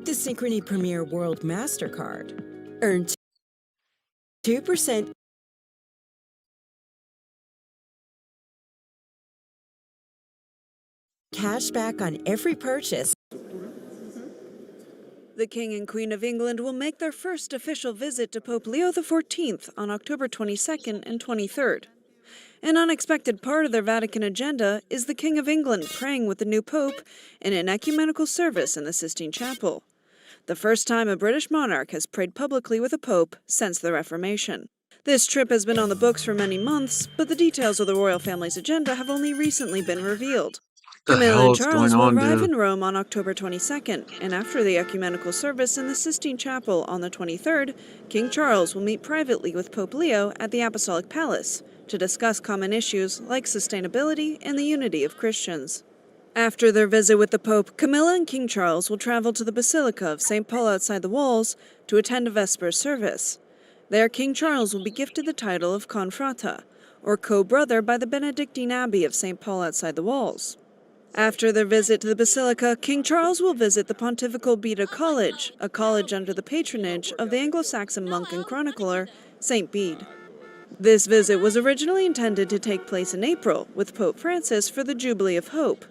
the Synchrony Premier World MasterCard. Earn 2% cash back on every purchase. The King and Queen of England will make their first official visit to Pope Leo XIV on October 22nd and 23rd. An unexpected part of their Vatican agenda is the King of England praying with the new Pope in an ecumenical service in the Sistine Chapel, the first time a British monarch has prayed publicly with a Pope since the Reformation. This trip has been on the books for many months, but the details of the royal family's agenda have only recently been revealed. Camilla and Charles will arrive in Rome on October 22nd, and after the ecumenical service in the Sistine Chapel on the 23rd, King Charles will meet privately with Pope Leo at the Apostolic Palace to discuss common issues like sustainability and the unity of Christians. After their visit with the Pope, Camilla and King Charles will travel to the Basilica of St. Paul outside the walls to attend a Vespers service. There, King Charles will be gifted the title of Confrata, or co-brother, by the Benedictine Abbey of St. Paul outside the walls. After their visit to the Basilica, King Charles will visit the Pontifical Beda College, a college under the patronage of the Anglo-Saxon monk and chronicler St. Bede. This visit was originally intended to take place in April, with Pope Francis for the Jubilee of Hope.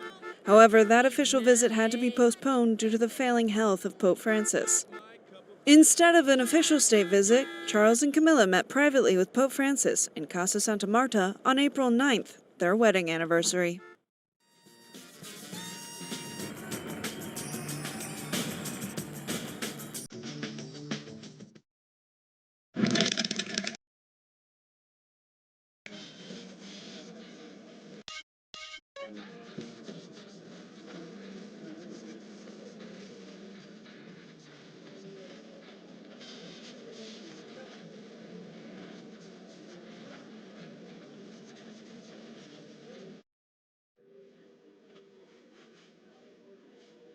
However, that official visit had to be postponed due to the failing health of Pope Francis. Instead of an official state visit, Charles and Camilla met privately with Pope Francis in Casa Santa Marta on April 9th, their wedding anniversary.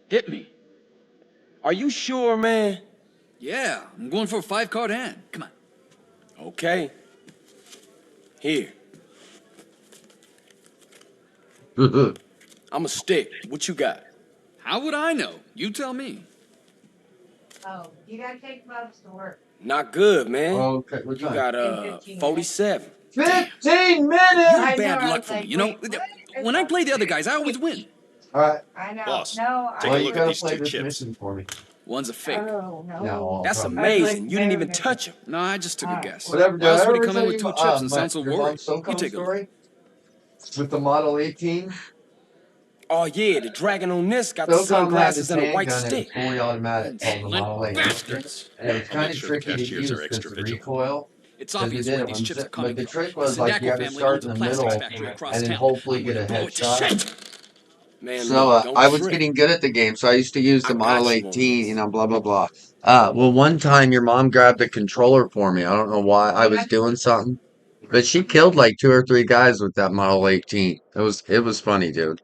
Hit me. Are you sure, man? Yeah, I'm going for a 5-card hand. Come on. Okay. Here. I'm a stick. What you got? How would I know? You tell me. Oh, you gotta take Bubs to work. Not good, man. Oh, okay, what You time? got In 15 47. 15 minutes! You're bad luck for me. You know, when I play the other guys, I always win. Alright, I know. Boss, No, take well, a you look at gotta these play two this chips. mission for me. One's a fake. Oh, no. No, That's probably. amazing. You didn't even touch him. No, I just took a guess. Whatever, Why else did I would he ever come in tell with you, 2 chips and sound so your worried? mom's SoCo You take a look. story? With the Model 18? Oh, yeah, the dragon on this got the SoCom had sunglasses this and a white handgun that was stick. fully automatic called the Model 8. Bastards. And it was I'll kind make of sure the tricky to cashiers use are because extra the vigilant. recoil. It's Because obvious you did where it these when chips are but coming the from. trick The was like you Sindacco had to family start owns in a the plastics middle factory across and then town. hopefully I'm get gonna a blow it to headshot. shit. Man, So look, don't I was trip. getting good at the game, so I used to use the I Model got you on 18, this. you know, blah blah blah. Well, one time your mom grabbed the controller for me. I don't know why. I was doing something, but she killed like 2 or 3 guys with that Model 18. It was funny, dude.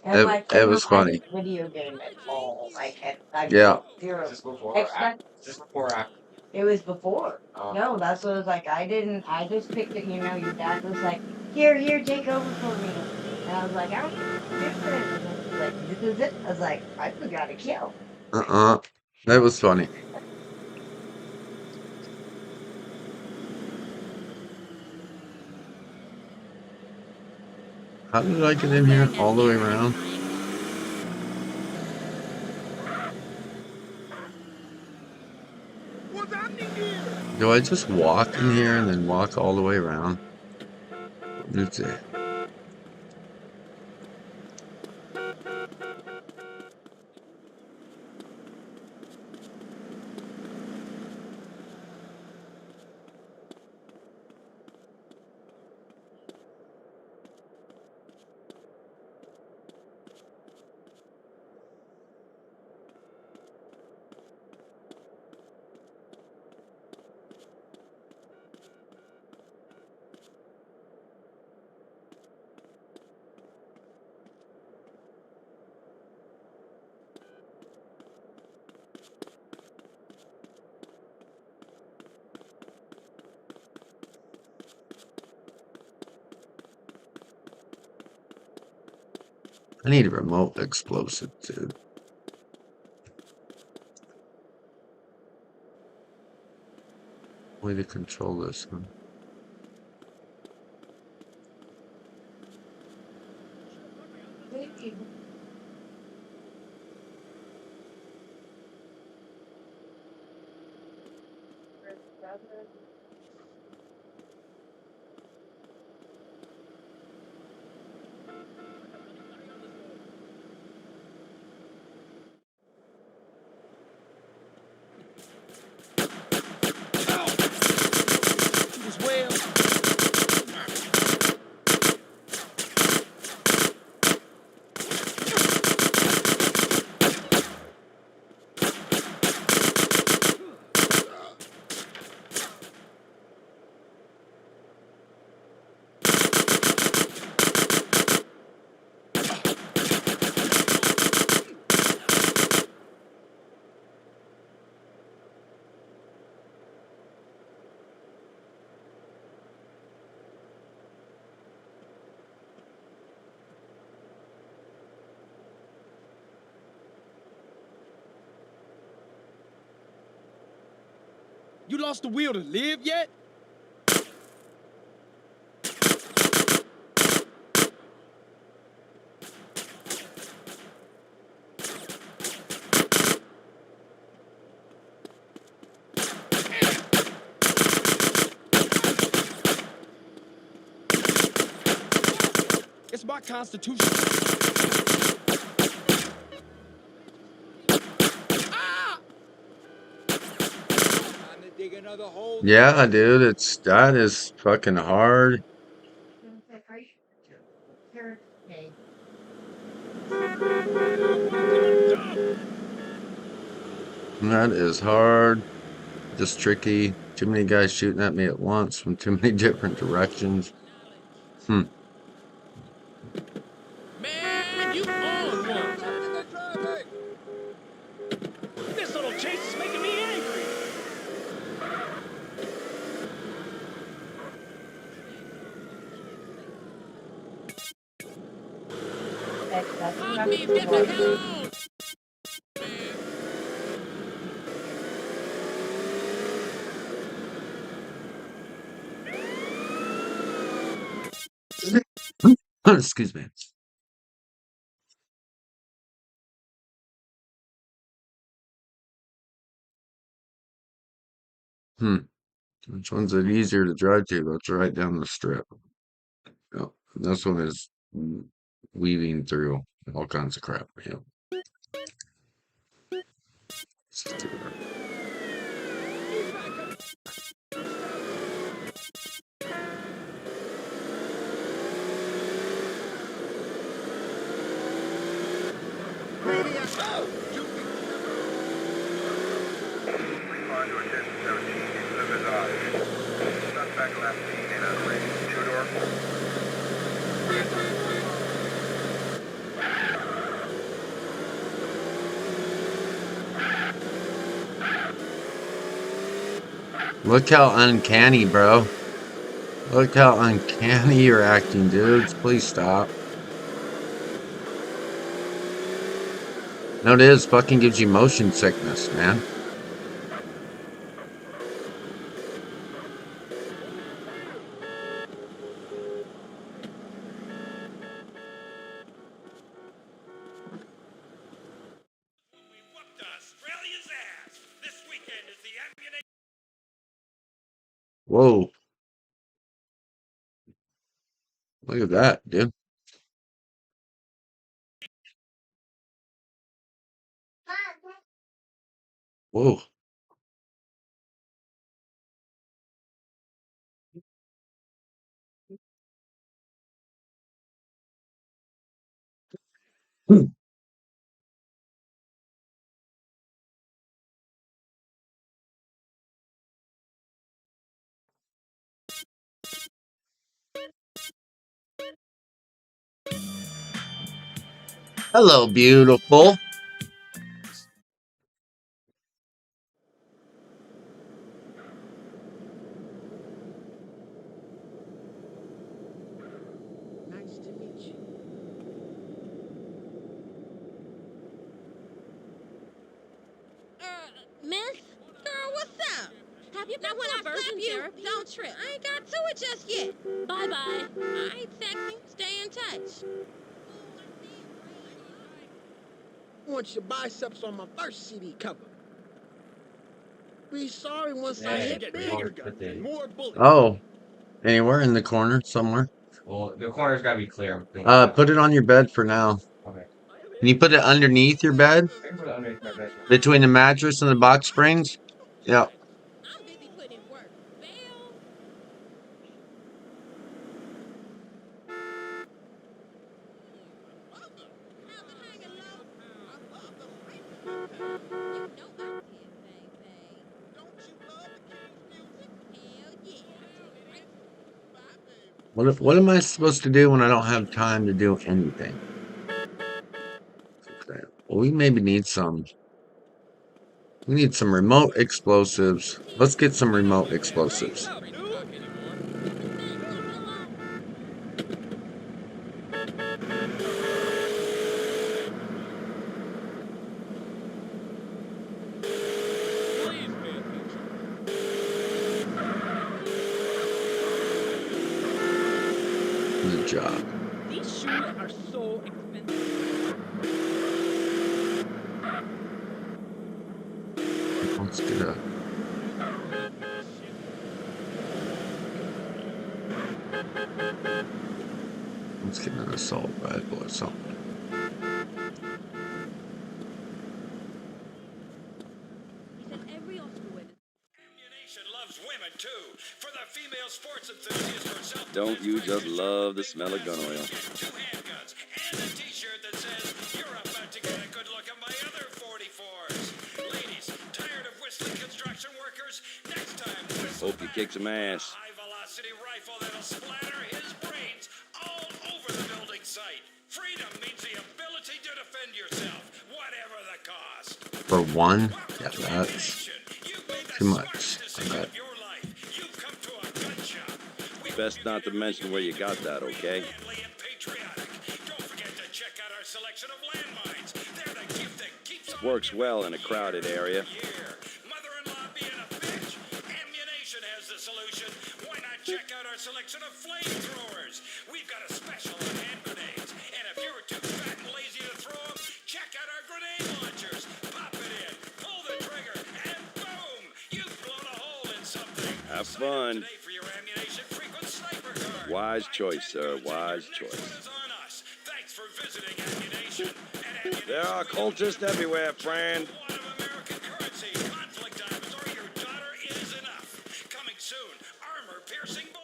And like, It was I funny. didn't video game at all. Like, I Yeah. zero. It was before. No, that's what it was like. I just picked it, your dad was like, here, take over for me. And I was like, I don't do this. And then he's like, this is it. I was like, I forgot to kill. That was funny. How did I get in here all the way around? Do I just walk in here and then walk all the way around? Let's see. I need a remote explosive, dude. Way to control this, huh? As well. You lost the will to live yet? It's my constitution. Ah! Time to dig another hole. Yeah, dude, that is fucking hard. That is hard. Just tricky. Too many guys shooting at me at once from too many different directions. Hmm. Man, you on one. This little chase is making me angry. That's Get the hell on. Excuse me. Hmm. Which one's it easier to drive to? That's right down the strip. Yep. This one is weaving through all kinds of crap. Yep. Respond to attention 17 into the Bazaar. Suspect last seen in unrated two-door. Look how uncanny, bro. Look how uncanny you're acting, dudes. Please stop. No, it is. Fucking gives you motion sickness, man. We whooped Australia's ass. This weekend is the ammunition. Whoa. Look at that, dude. Whoa. Hello, beautiful. Nice to meet you. Miss? Girl, what's up? Have you Now when I slap you, don't trip. I ain't got to it just yet. Bye-bye. All right, sexy. Stay in touch. I want your biceps on my first CD cover. Be sorry once I hit bigger guns and more bullets. Oh, anywhere in the corner somewhere. Well, the corner's gotta be clear. Put it on your bed for now. Okay. Can you put it underneath your bed? I can put it underneath my bed. Between the mattress and the box springs? Yeah. I'm busy putting work. Fail. How's it hanging low? You know I did, baby. Don't you love the King's music? Hell yeah. What am I supposed to do when I don't have time to do anything? Okay. Well, we maybe need some. We need some remote explosives. Let's get some remote explosives. Good job. These shoes are so expensive. Let's get a. Let's get an assault rifle or something. Loves women too. For the female sports enthusiast herself. Don't you just love the smell of gun oil? 2 handguns and a t-shirt that says you're about to get a good look at my other 44s. Ladies, tired of whistling construction workers? Next time, whistle Hope you kick some ass. high velocity rifle that'll splatter his brains all over the building site. Freedom means the ability to defend yourself, whatever the cost. For one? Yeah, that's too much. I bet. Best not to mention where you got that, okay? Works well in a crowded area. Mother-in-law being a bitch. Ammunition has the solution. Why not check out our selection of flamethrowers? We've got a special on hand grenades. And if you're too fat and lazy to throw them, check out our grenade launchers. Pop it in, pull the trigger, and boom! You've blown a hole in something. Have fun. Today for your ammunition frequent sniper card. Wise choice, sir. Wise choice. Thanks for visiting Ammunition. There are cultists everywhere, friend. One of American currency. Conflict diamonds or your daughter is enough. Coming soon. Armor-piercing bull.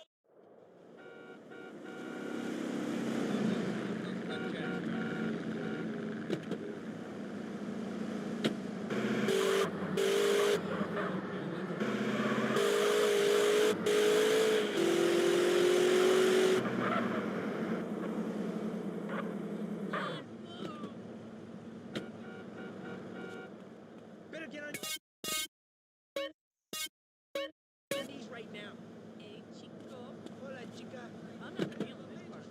Better get on these right now. Hey, chico. Hola, chica. I'm not feeling this part.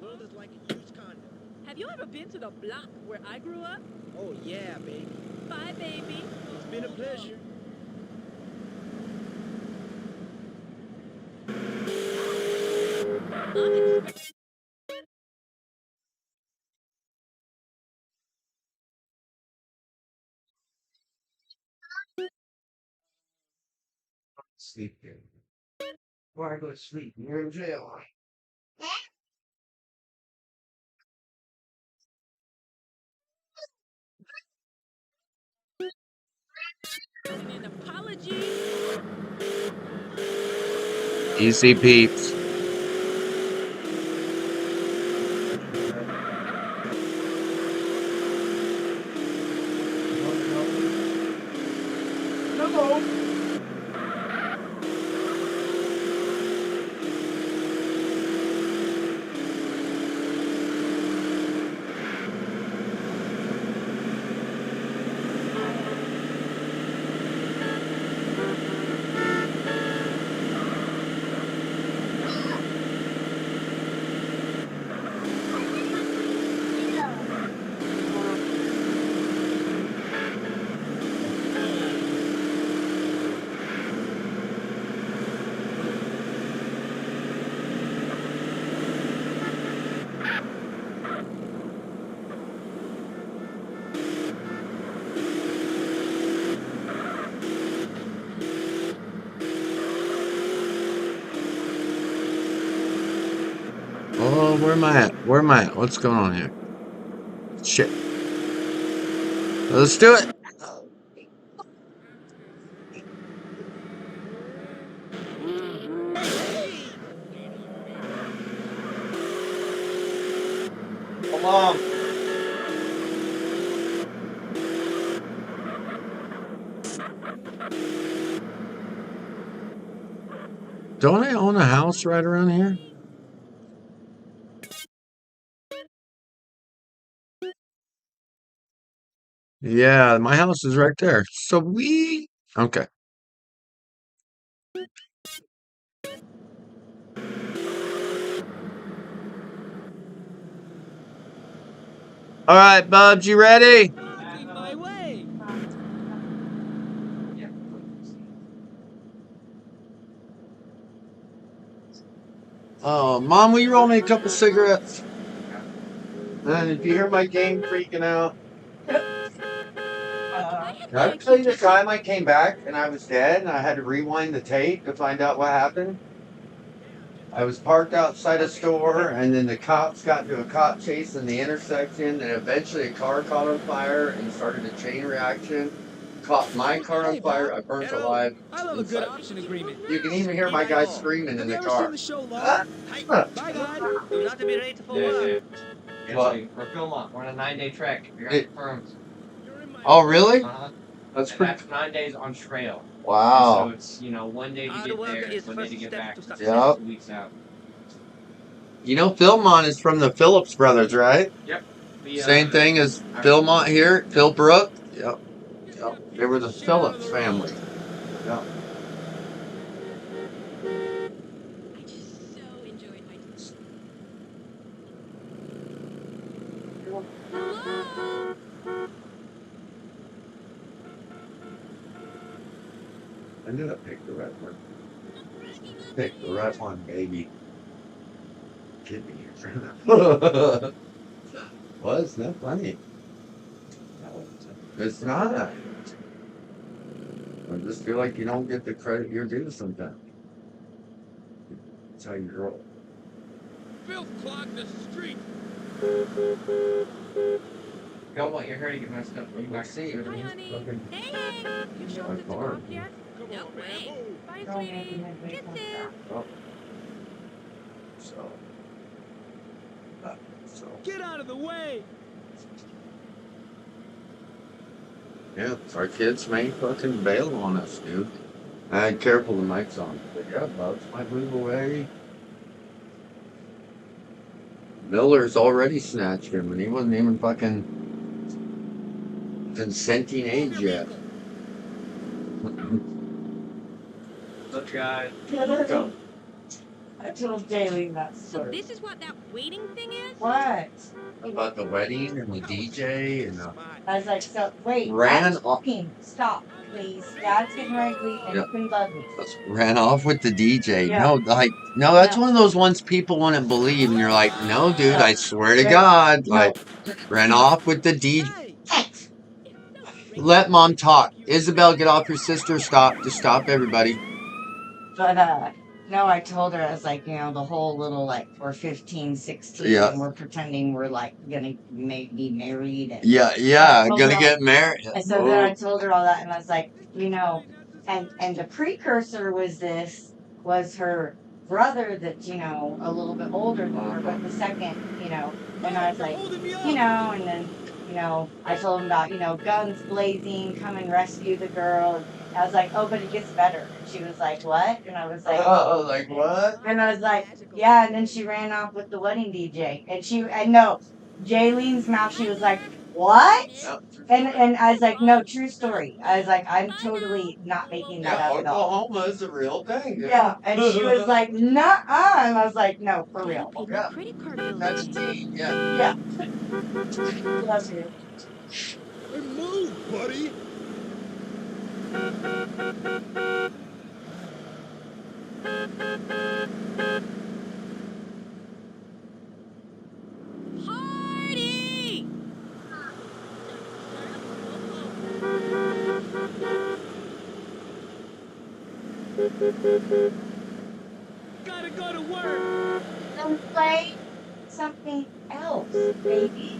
World is like a used condom. Have you ever been to the block where I grew up? Oh, yeah, baby. Bye, baby. It's been a pleasure. Sleep here. Why go to sleep? You're in jail. And an apology. Easy peeps. Oh, where am I at? Where am I at? What's going on here? Shit. Let's do it. Come on. Don't I own a house right around here? Yeah, my house is right there. Sweet. Okay. All right, Bubs, you ready? Blocking my way. Oh, Mom, will you roll me a couple cigarettes? And if you hear my game freaking out, can I tell you the time I came back and I was dead and I had to rewind the tape to find out what happened? I was parked outside a store and then the cops got into a cop chase in the intersection and eventually a car caught on fire and started a chain reaction. Caught my car on fire. I burnt alive. I love a good option agreement. You can even hear my guy screaming in the Have you ever car. seen the show Law? Bye, God. You got to be late for work. What? We're filming. We're on a 9-day trek. We got confirmed. Oh, really? That's pretty. That's 9 days on trail. Wow. So it's 1 day to get there, 1 day to get back. Yep. 2 weeks out. You know, Philmont is from the Phillips brothers, right? Yep. Same thing as Philmont here, Philbrook. Yep. Yep. They were the Phillips family. Yep. I just so enjoyed my Hello? I knew I picked the right one. Pick the right one, baby. Kid me. Well, it's not funny. It's not. I just feel like you don't get the credit you're due sometimes. That's how you roll. Filth clogged the street. Don't want your hair to get messed up. You might see. Hi, honey. Hey. You showed at the top yet? No way. Bye, sweetie. Kisses. So, Get out of the way. yeah, our kids may fucking bail on us, dude. Careful, the mic's on. But yeah, bugs might move away. Miller's already snatched him, and he wasn't even fucking consenting age yet. Look, guys. I told Jaylee that So story. this is what that waiting thing is? What? About the wedding and the DJ and I was like, so wait, ran I'm off. talking. Stop, please. Dad's getting ready to leave and you can bug me. Ran off with the DJ. Yeah. No, that's No. one of those ones people wouldn't believe, and you're like, no, dude, I swear to God, like, ran off with the DJ. Let Mom talk. Isabel, get off your sister. Stop. Just stop, everybody. But no, I told her, I was like, the whole little like we're 15, 16 Yeah. and we're pretending we're like gonna be married and Yeah, gonna get married. and so then I told her all that and I was like, and the precursor was her brother that's, a little bit older than her, but the second, and I was like, and then, I told him about, guns blazing, come and rescue the girl. And I was like, oh, but it gets better. And she was like, what? And I was like, oh, like what? And I was like, yeah. And then she ran off with the wedding DJ. And no, Jaylene's mouth, she was like, what? And I was like, no, true story. I was like, I'm totally not making that up at all. Oklahoma is a real thing. Yeah. And she was like, nuh-uh. And I was like, no, for real. Yeah. Credit card bill. That's tea. Yeah. Love you. Hey, move, buddy. Party! Gotta go to work. Don't play something else, baby.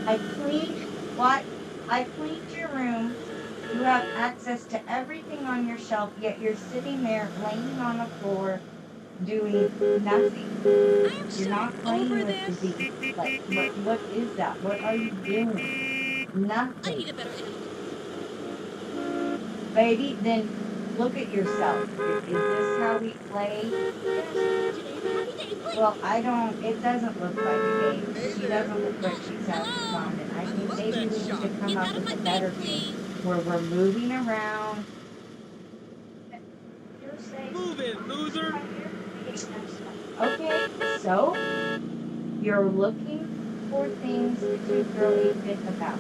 I cleaned what? I cleaned your room. You have access to everything on your shelf, yet you're sitting there laying on the floor doing nothing. You're not playing with the beat. Like, what is that? What are you doing? I Nothing. need a better. Baby, then look at yourself. Is this how we play? Well, I don't, it doesn't look like a game. She doesn't look like she's having fun. And I think maybe we need to come up with a better game where we're moving around. Move it, loser. Okay, so you're looking for things to throw a fit about.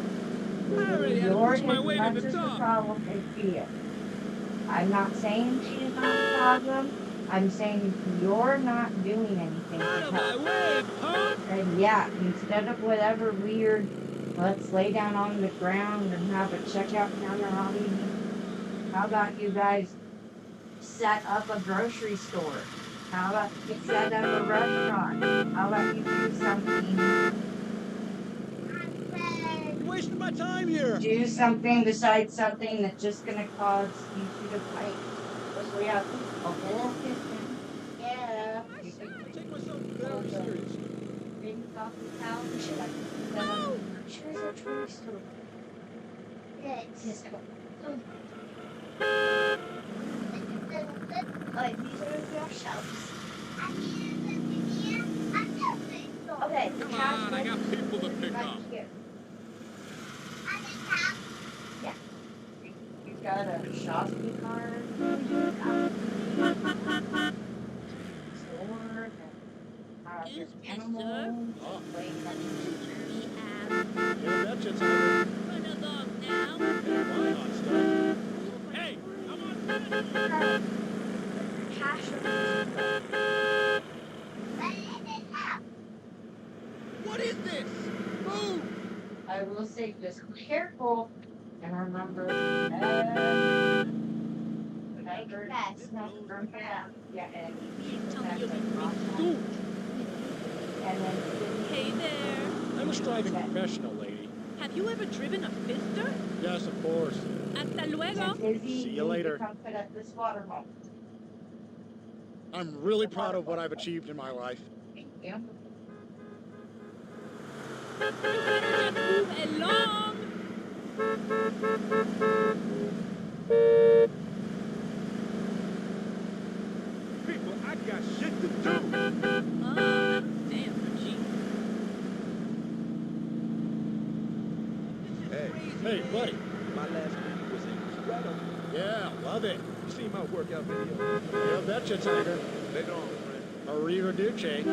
I already had to You're push my as way to much the as the top. problem as she is. I'm not saying she is not the problem. I'm saying you're not doing anything Out to of my help. way, punk. And yeah, instead of whatever weird, let's lay down on the ground and have a checkout counter on you, how about you guys set up a grocery store? How about you set up a restaurant? How about you do something? You're wasting my time here. Do something besides something that's just gonna cause you two to fight. Because we have a whole kitchen. Yeah. You can Take myself very seriously. bring off the couch. Like, she's a true story. Yes. Alright, these are your shelves. Okay, the Come cash on, I got register people to is pick right up. here. Yeah. You've got a shopping cart. Store. Excuse me, Animals. Oh. Like, We have Yeah, betcha, Tiger. run along now. Hey, why not stuff? Hey, come on. cash register. What is this? Move! I will say just be careful and remember that's not yeah, and Tell me you'll be Dude, and then Hey there. I'm a striving professional, lady. Have you ever driven a fister? Yes, of course. Hasta luego. See you later. Come put up this water bottle. I'm really proud of what I've achieved in my life. Thank you. You better just move along. People, I got shit to do. Damn, G. Hey, buddy. My last movie was incredible. Yeah, love it. You seen my workout video? Yeah, betcha, Tiger. Later on, friend. Arrivederci.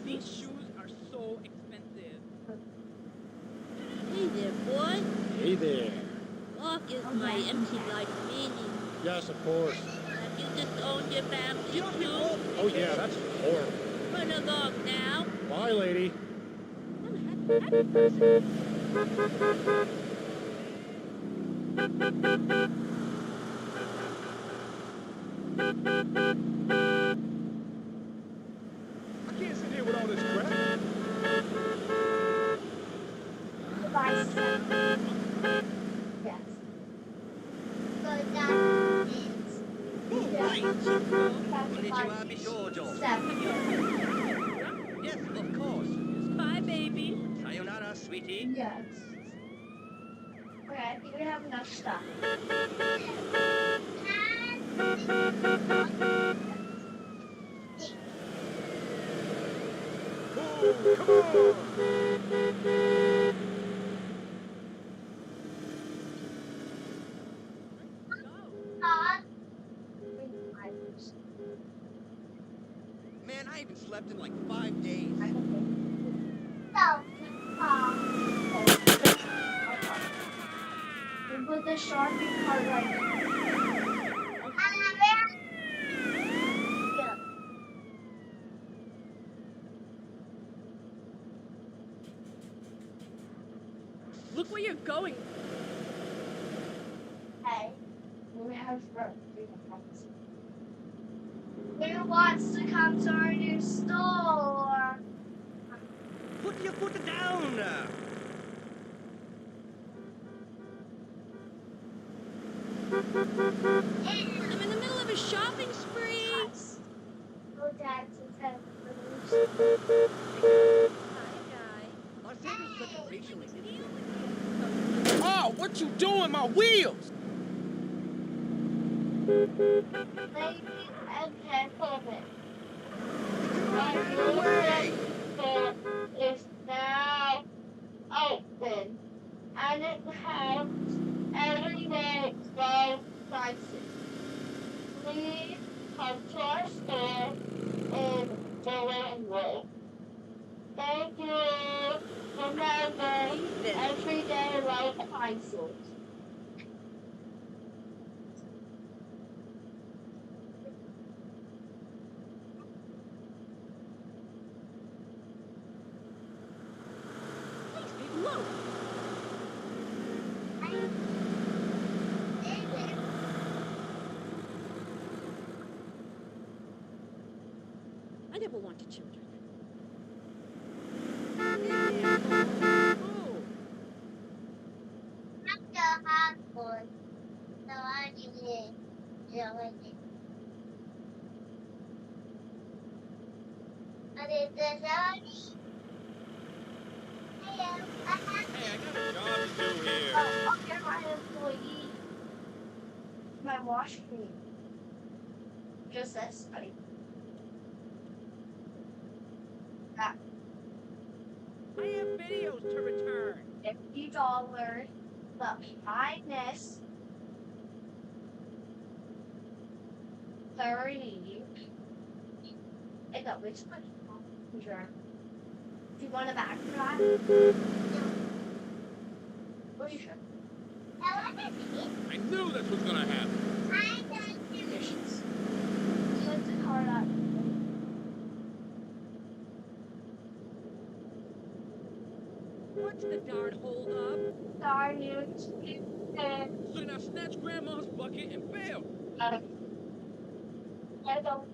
These shoes are so expensive. Hey there, boy. Hey there. Walk is my empty life meaning. Yes, of course. Have you disowned your family too? Oh, yeah, that's horrible. Run along now. Bye, lady. Happy person. I can't sit here with all this crap. Goodbye, son. Yes. Yes, of course. Bye, baby. Sayonara, sweetie. Yes. Okay, I think we have enough stuff. Oh, come on! Man, I haven't slept in like 5 days. We put the shopping cart right there. Look where you're going. Hey, we have rope. Who wants to come to our new store? Put your foot down! I'm in the middle of a shopping spree. Go dad to tell Our savior's such a racially Oh, what you doing? My wheels! ladies and gentlemen. Our new store is now open, and it has everyday low prices. Please come to our store in Illinois. Thank you. Remember, everyday low prices. Look. I never wanted children. Hey, I got a job to do here. Oh, you're my employee. My wash cream. Just this, buddy. That I have videos to return. $50, but minus 30. It got which one? Sure. Do you want a bag for that? Are you sure? I knew this was gonna happen. Conditions. You want the card out? What's the darn hold up? Darn you. So now snatch grandma's bucket and bail. I don't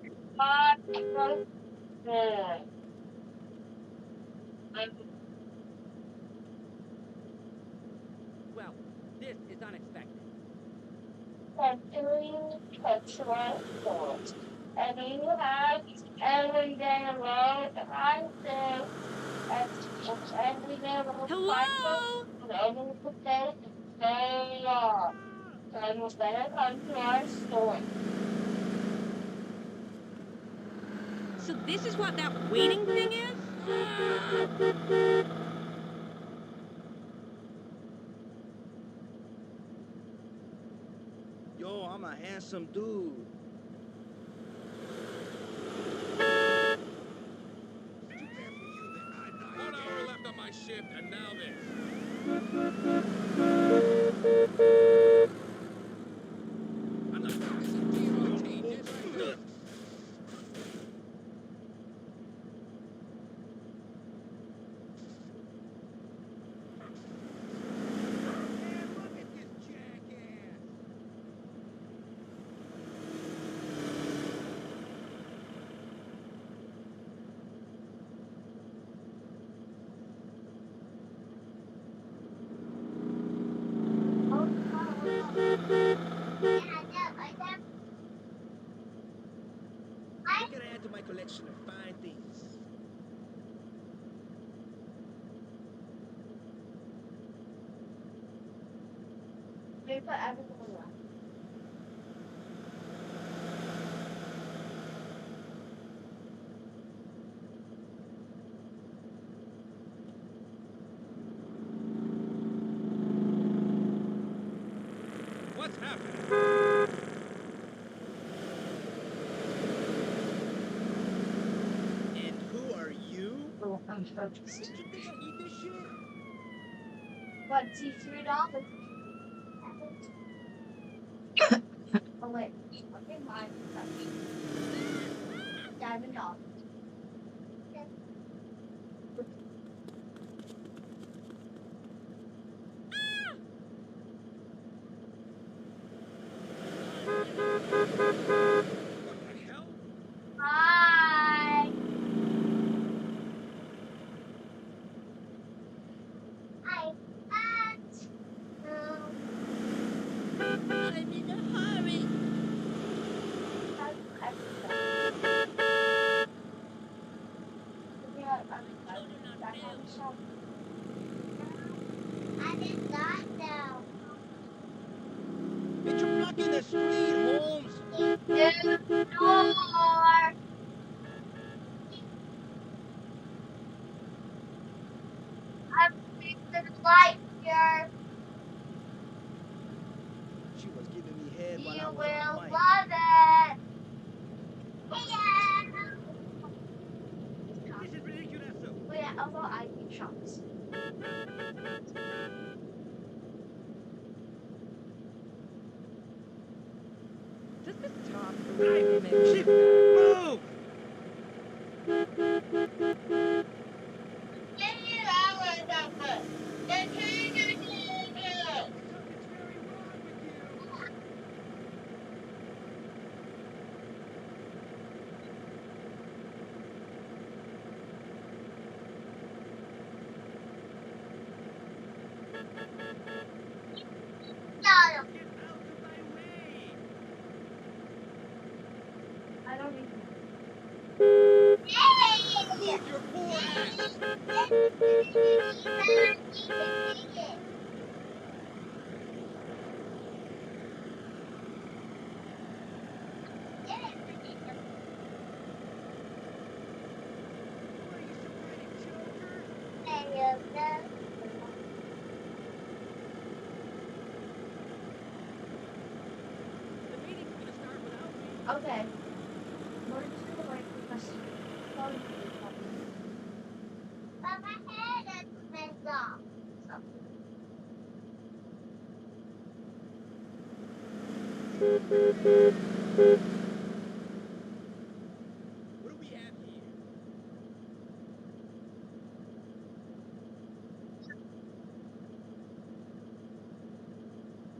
Well, this is unexpected. Century cultural thought. And you have everyday low prices. Everyday low Hello? prices. Every day, very long. So you better come to our store. So this is what that waiting thing is? Yo, I'm a handsome dude. 1 hour left on my shift, and now this. I'm not gonna miss a DOT. That's good. Look at add to my collection of fine things. We put everything in that. What's happening? And who are you? Oh, I'm focused. You think I eat this shit? $23. Oh wait, okay, mine. $7. What the hell? I did not know. Bitch, you're blocking the street, Holmes. The door. I'm fixing the light here. She was giving me head while You I was will on mic. love it. This is ridiculous. Oh yeah, although I eat shots. Does this top drive me shit? Move! I don't need to. Move your poor ass. The meeting's gonna start without me. Okay. We're just gonna wait for questions. Sorry for the problem. But my hair doesn't mess up. What do we have here?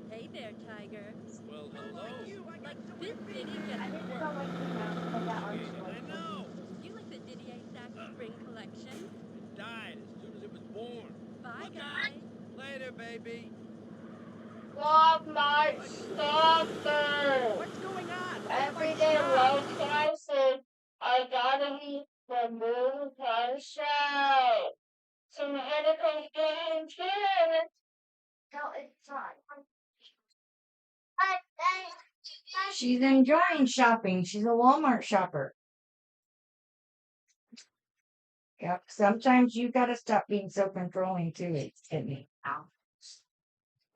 Hey there, Tiger. Well, hello. Like you, I got Like somewhere this to be. city I gets didn't work. know like the mouse, but that art's I like. know. You like the Didier Sack Spring Collection? It died as soon as it was born. Bye, Look guy. out. Later, baby. Love my stomach. What's going on? Every Everybody day stop! love slices. I gotta be the moon can show. Some medical games here. No, it's not. She's enjoying shopping. She's a Walmart shopper. Yep. Sometimes you gotta stop being so controlling too. It's Sydney. Ow.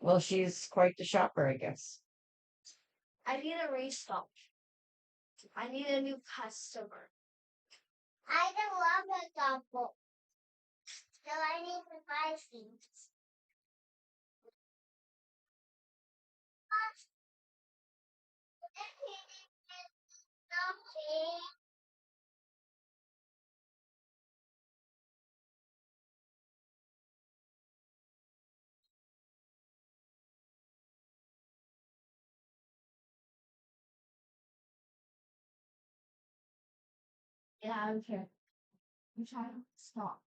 Well, she's quite the shopper, I guess. I need a restock. I need a new customer. I don't love a couple. So I need to buy things. Yeah, I'm here. I'm trying to stop.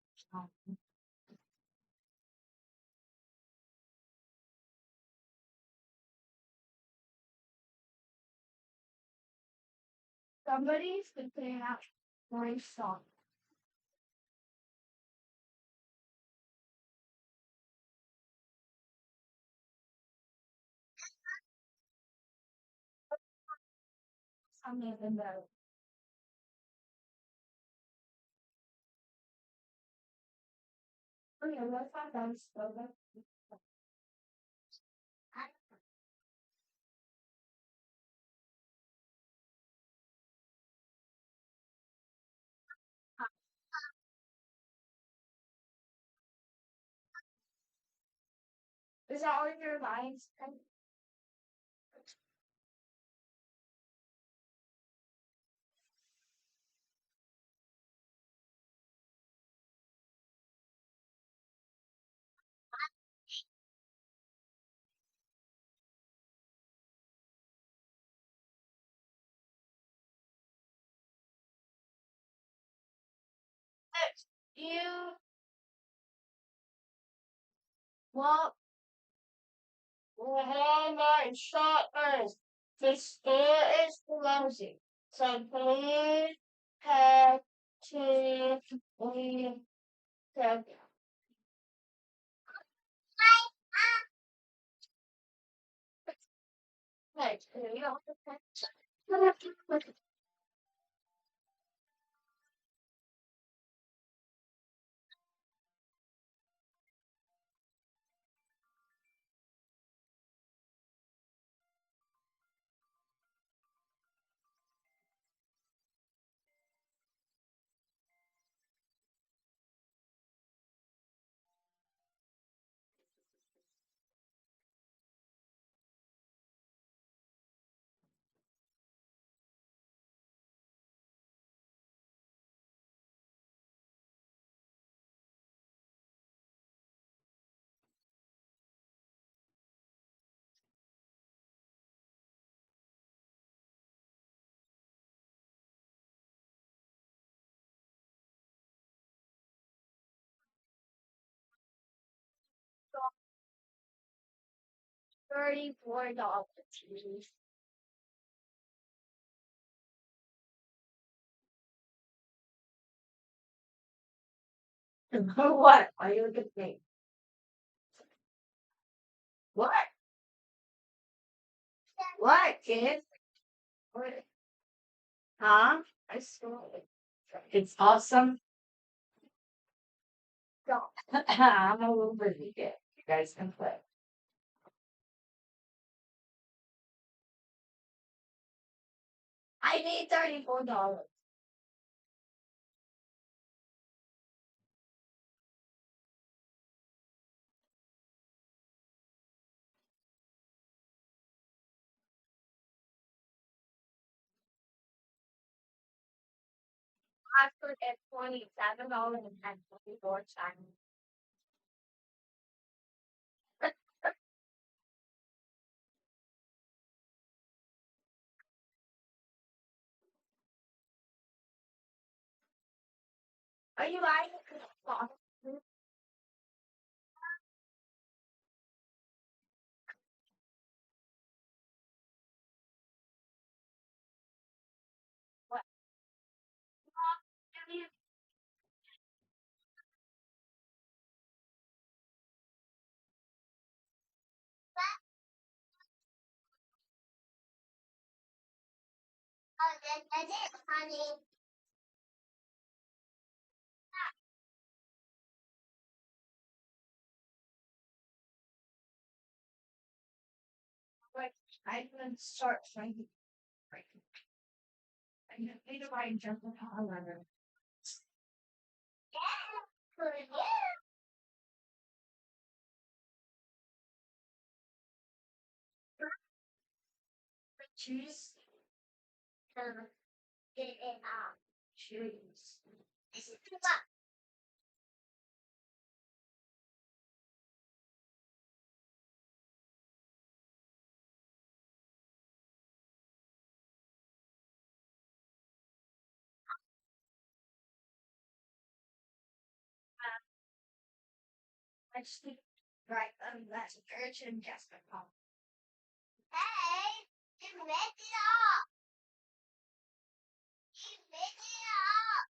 Somebody's been putting out my song. I'm even better. Okay, let's find out spell. Is that all your lines? You want Walmart shoppers. The store is closing, so please have to leave Okay. Right. You know, $34. What? Why you look at me? What? What, kid? What? Huh? I saw it. It's awesome. I'm a little busy kid. You guys can play. I need $34. I put at $27.24. Are you lying? What? Give me Oh, that's it, honey. Wait, I'm gonna start trying. I need to write jump on letter. Yeah. Choose. Get it out. Choose. This is too much. I just need right that's urgent just a call. Hey, you made it up. You made it up.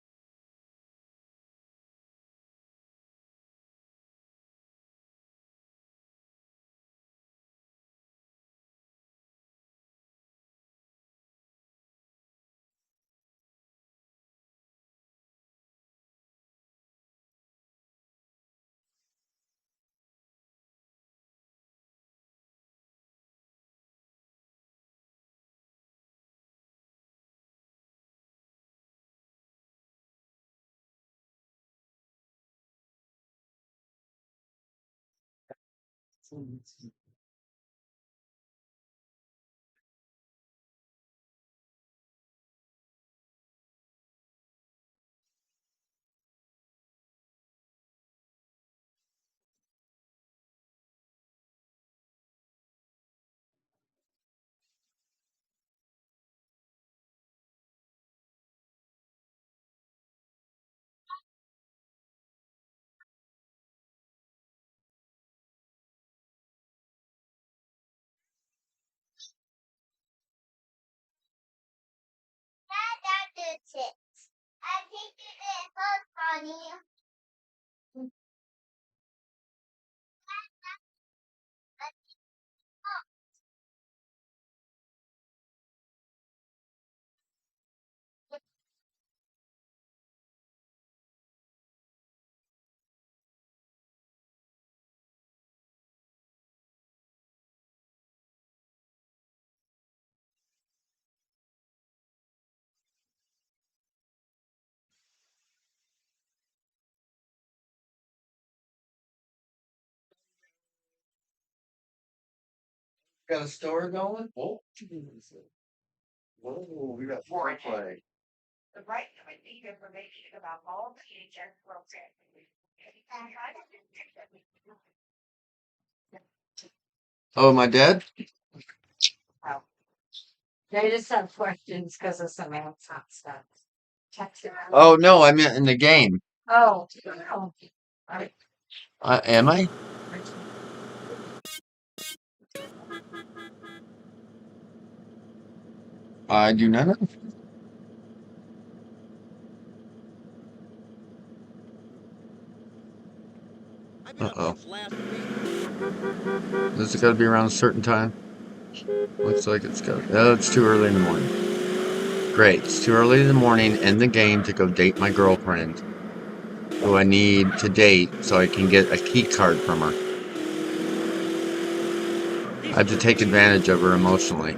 That's it. I think it is so funny. Got a store going? Oh, we got foreplay. The right to receive information about all VHS programs. Oh, am I dead? Oh. They just have questions because of some outside stuff. Text it out. Oh no, I meant in the game. Oh, no. Right. Am I? I do not know. Uh-oh. Is it got to be around a certain time? Looks like it's got. Oh, it's too early in the morning. Great, it's too early in the morning in the game to go date my girlfriend, who I need to date so I can get a key card from her. I have to take advantage of her emotionally.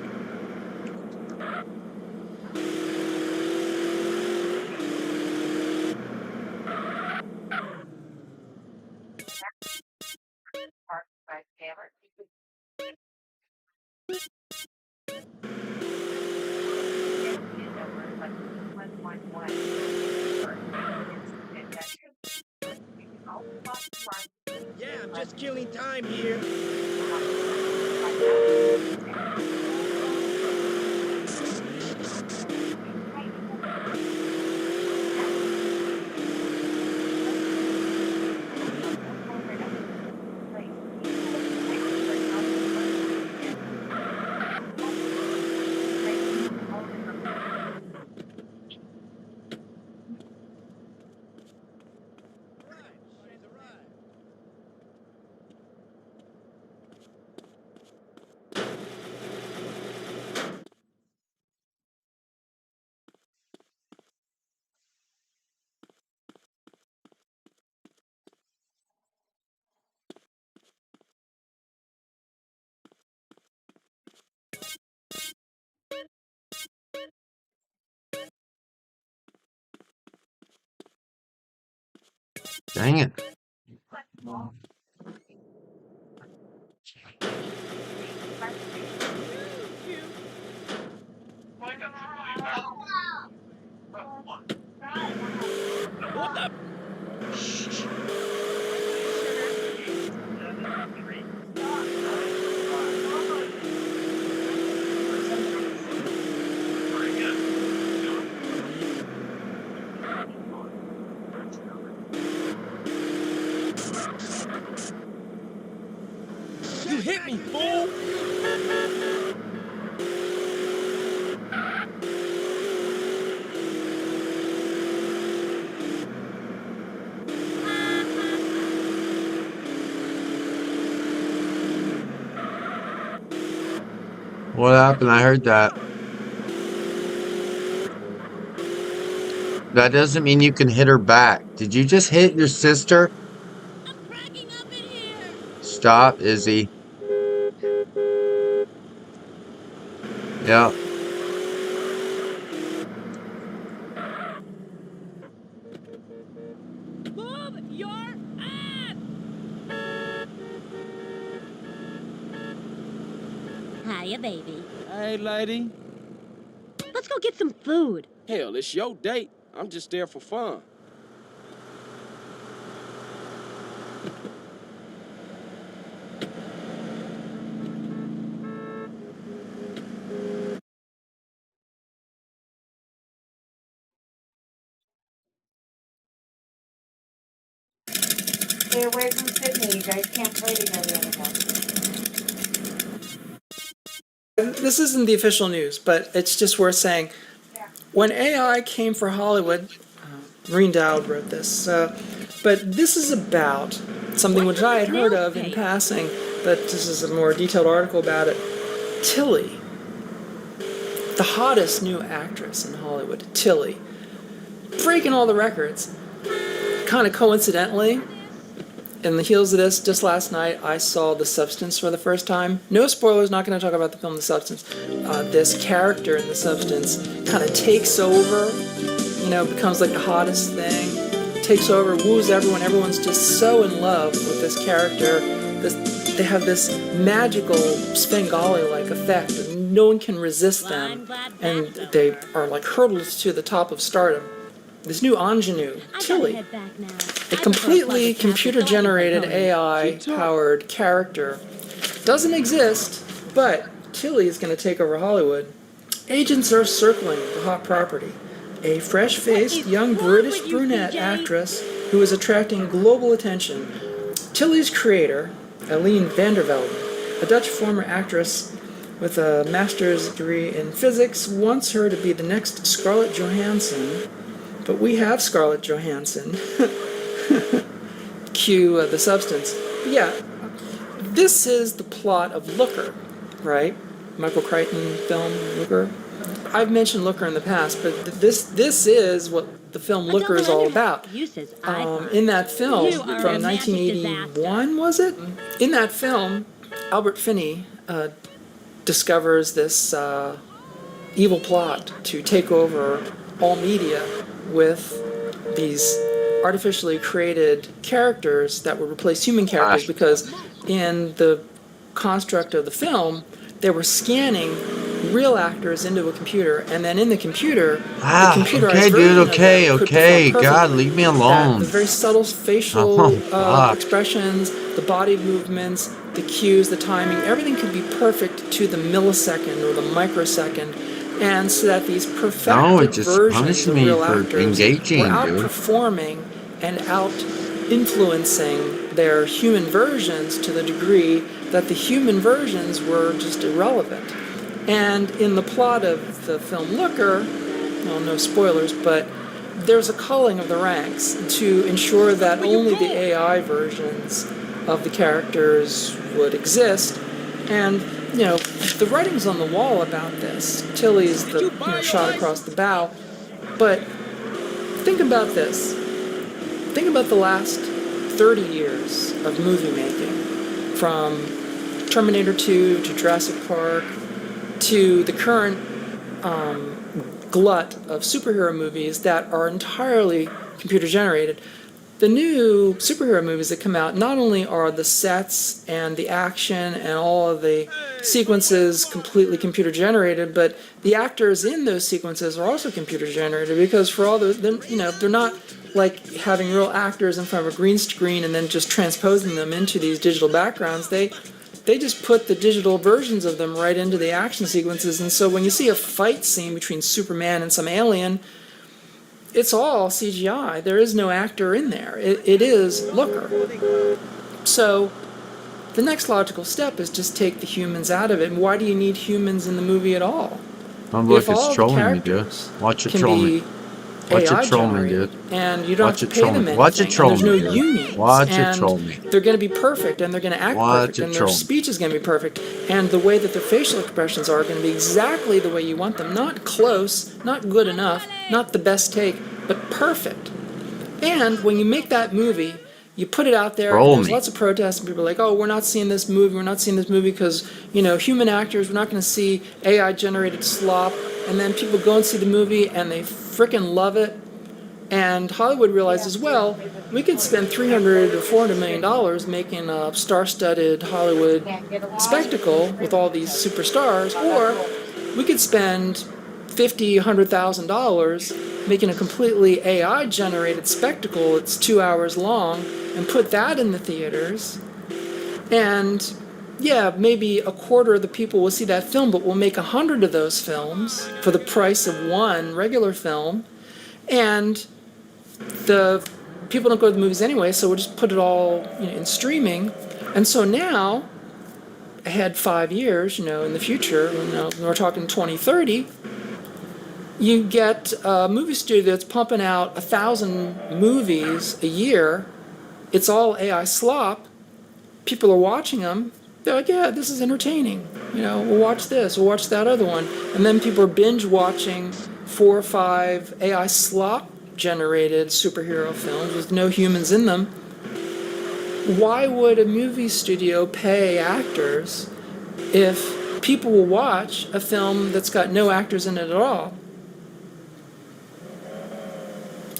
Yeah, I'm just killing time here. Dang it. What the? You hit me, fool! What happened? I heard that. That doesn't mean you can hit her back. Did you just hit your sister? I'm cracking up in here. Stop, Izzy. Yeah. Move your ass! Hiya, baby. Hey, lady. Let's go get some food. Hell, it's your date. I'm just there for fun. Stay away from Sydney. You guys can't play together anymore. This isn't the official news, but it's just worth saying. When AI came for Hollywood, Maureen Dowd wrote this, but this is about something which I had heard of in passing, but this is a more detailed article about it. Tilly, the hottest new actress in Hollywood, Tilly, breaking all the records. Kind of coincidentally, in the heels of this, just last night, I saw The Substance for the first time. No spoilers, not going to talk about the film The Substance. This character in The Substance kind of takes over, becomes like the hottest thing, takes over, woos everyone. Everyone's just so in love with this character, they have this magical Svengali-like effect, and no one can resist them, and they are like hurtled to the top of stardom. This new ingenue, Tilly, a completely computer-generated AI-powered character, doesn't exist, but Tilly is going to take over Hollywood. Agents are circling the hot property. A fresh-faced, young British brunette actress who is attracting global attention. Tilly's creator, Aline van der Velde, a Dutch former actress with a master's degree in physics, wants her to be the next Scarlett Johansson. But we have Scarlett Johansson. Cue The Substance. But yeah, this is the plot of Looker, right? Michael Crichton film, Looker. I've mentioned Looker in the past, but this is what the film Looker is all about. In that film from 1981, was it? In that film, Albert Finney discovers this evil plot to take over all media with these artificially created characters that would replace human characters, because in the construct of the film, they were scanning real actors into a computer, and then in the computer, the computerized okay, version dude, of them could perform God, perfectly. leave me alone. The very subtle facial expressions, the body movements, the cues, the timing, everything could be perfect to the millisecond or the microsecond, and so that these perfected versions of real actors were outperforming and out-influencing their human versions to the degree that the human versions were just irrelevant. And in the plot of the film Looker, well, no spoilers, but there's a culling of the ranks to ensure that only the AI versions of the characters would exist. And, you know, the writing's on the wall about this. Tilly's the shot across the bow. But think about this. Think about the last 30 years of movie making, from Terminator 2 to Jurassic Park to the current glut of superhero movies that are entirely computer generated. The new superhero movies that come out, not only are the sets and the action and all of the sequences completely computer generated, but the actors in those sequences are also computer generated, because for all those, they're not like having real actors in front of a green screen and then just transposing them into these digital backgrounds. They just put the digital versions of them right into the action sequences, and so when you see a fight scene between Superman and some alien, it's all CGI. There is no actor in there. It is Looker. So the next logical step is just take the humans out of it. And why do you need humans in the movie at all? Look, it's trolling me, dude. Watch it troll me. Watch it troll me, dude. And you don't have to pay them anything. Watch it troll me. There's no unions. Watch it troll me. They're going to be perfect, and they're going to act perfect, and their speech is going to be perfect, and the way that their facial expressions are going to be exactly the way you want them. Not close, not good enough, not the best take, but perfect. And when you make that movie, you put it out there, and there's lots of protests, and people are like, oh, we're not seeing this movie because, human actors, we're not going to see AI-generated slop. And then people go and see the movie, and they frickin' love it. And Hollywood realizes, well, we could spend $300 or $400 million making a star-studded Hollywood spectacle with all these superstars, or we could spend $50,000, $100,000 making a completely AI-generated spectacle that's 2 hours long and put that in the theaters. And yeah, maybe a quarter of the people will see that film, but we'll make 100 of those films for the price of one regular film. And the people don't go to the movies anyway, so we'll just put it all in streaming. And so now, ahead 5 years, in the future, when we're talking 2030, you get a movie studio that's pumping out 1,000 movies a year. It's all AI slop. People are watching them. They're like, yeah, this is entertaining. We'll watch this, we'll watch that other one. And then people are binge watching 4 or 5 AI slop generated superhero films with no humans in them. Why would a movie studio pay actors if people will watch a film that's got no actors in it at all?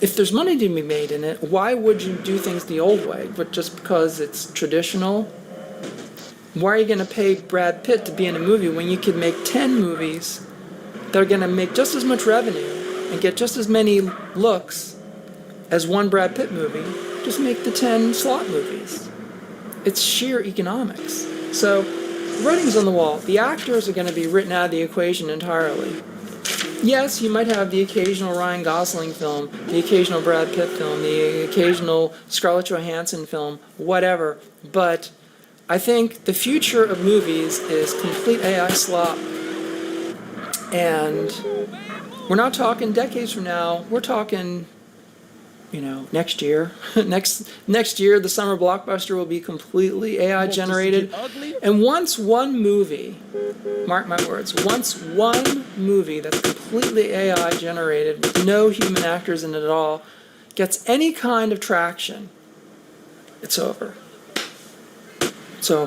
If there's money to be made in it, why would you do things the old way? But just because it's traditional? Why are you going to pay Brad Pitt to be in a movie when you could make 10 movies that are going to make just as much revenue and get just as many looks as one Brad Pitt movie? Just make the 10 slot movies. It's sheer economics. So, writing's on the wall. The actors are going to be written out of the equation entirely. Yes, you might have the occasional Ryan Gosling film, the occasional Brad Pitt film, the occasional Scarlett Johansson film, whatever, but I think the future of movies is complete AI slop. And we're not talking decades from now, we're talking, next year. next year, the summer blockbuster will be completely AI generated. And once one movie, mark my words, once one movie that's completely AI generated with no human actors in it at all gets any kind of traction, it's over. So,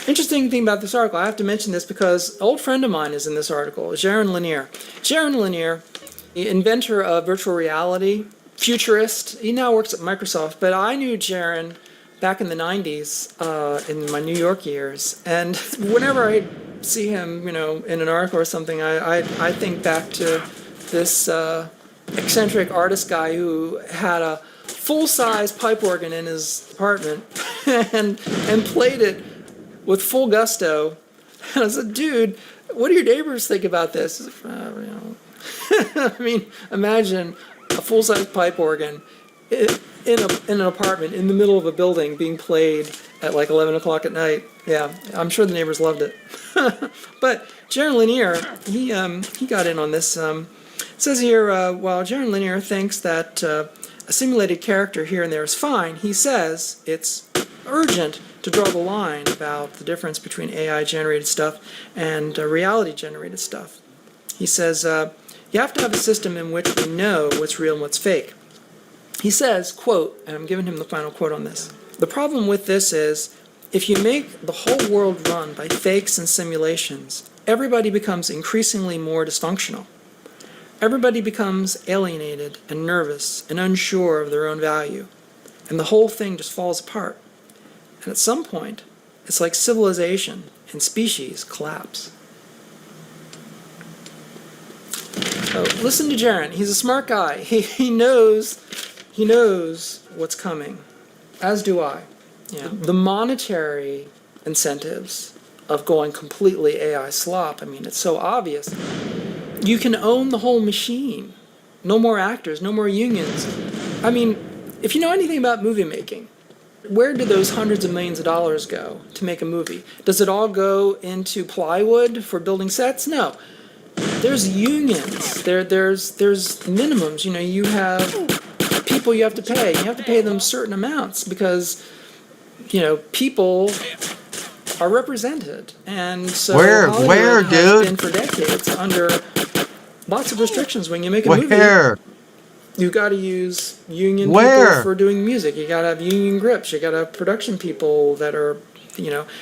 interesting thing about this article, I have to mention this because an old friend of mine is in this article, Jaron Lanier. Jaron Lanier, the inventor of virtual reality, futurist, he now works at Microsoft, but I knew Jaron back in the 90s, in my New York years, and whenever I see him, in an article or something, I think back to this eccentric artist guy who had a full-size pipe organ in his apartment and played it with full gusto. And I said, dude, what do your neighbors think about this? He's like, I mean, imagine a full-size pipe organ in an apartment in the middle of a building being played at like 11 o'clock at night. Yeah, I'm sure the neighbors loved it. But Jaron Lanier, he got in on this. It says here, while Jaron Lanier thinks that a simulated character here and there is fine, he says it's urgent to draw the line about the difference between AI-generated stuff and reality-generated stuff. He says, you have to have a system in which we know what's real and what's fake. He says, quote, and I'm giving him the final quote on this, the problem with this is, if you make the whole world run by fakes and simulations, everybody becomes increasingly more dysfunctional. Everybody becomes alienated and nervous and unsure of their own value. And the whole thing just falls apart. And at some point, it's like civilization and species collapse. So listen to Jaron. He's a smart guy. He knows what's coming, as do I. Yeah. The monetary incentives of going completely AI slop, I mean, it's so obvious. You can own the whole machine. No more actors, no more unions. I mean, if you know anything about movie making, where do those hundreds of millions of dollars go to make a movie? Does it all go into plywood for building sets? No. There's unions. There's minimums. You have people you have to pay. You have to pay them certain amounts because, people are represented. And so where, has dude? been for decades under lots of restrictions. When you make a movie, you got to use union people for doing music. You got to have union grips. You got to have production people that are,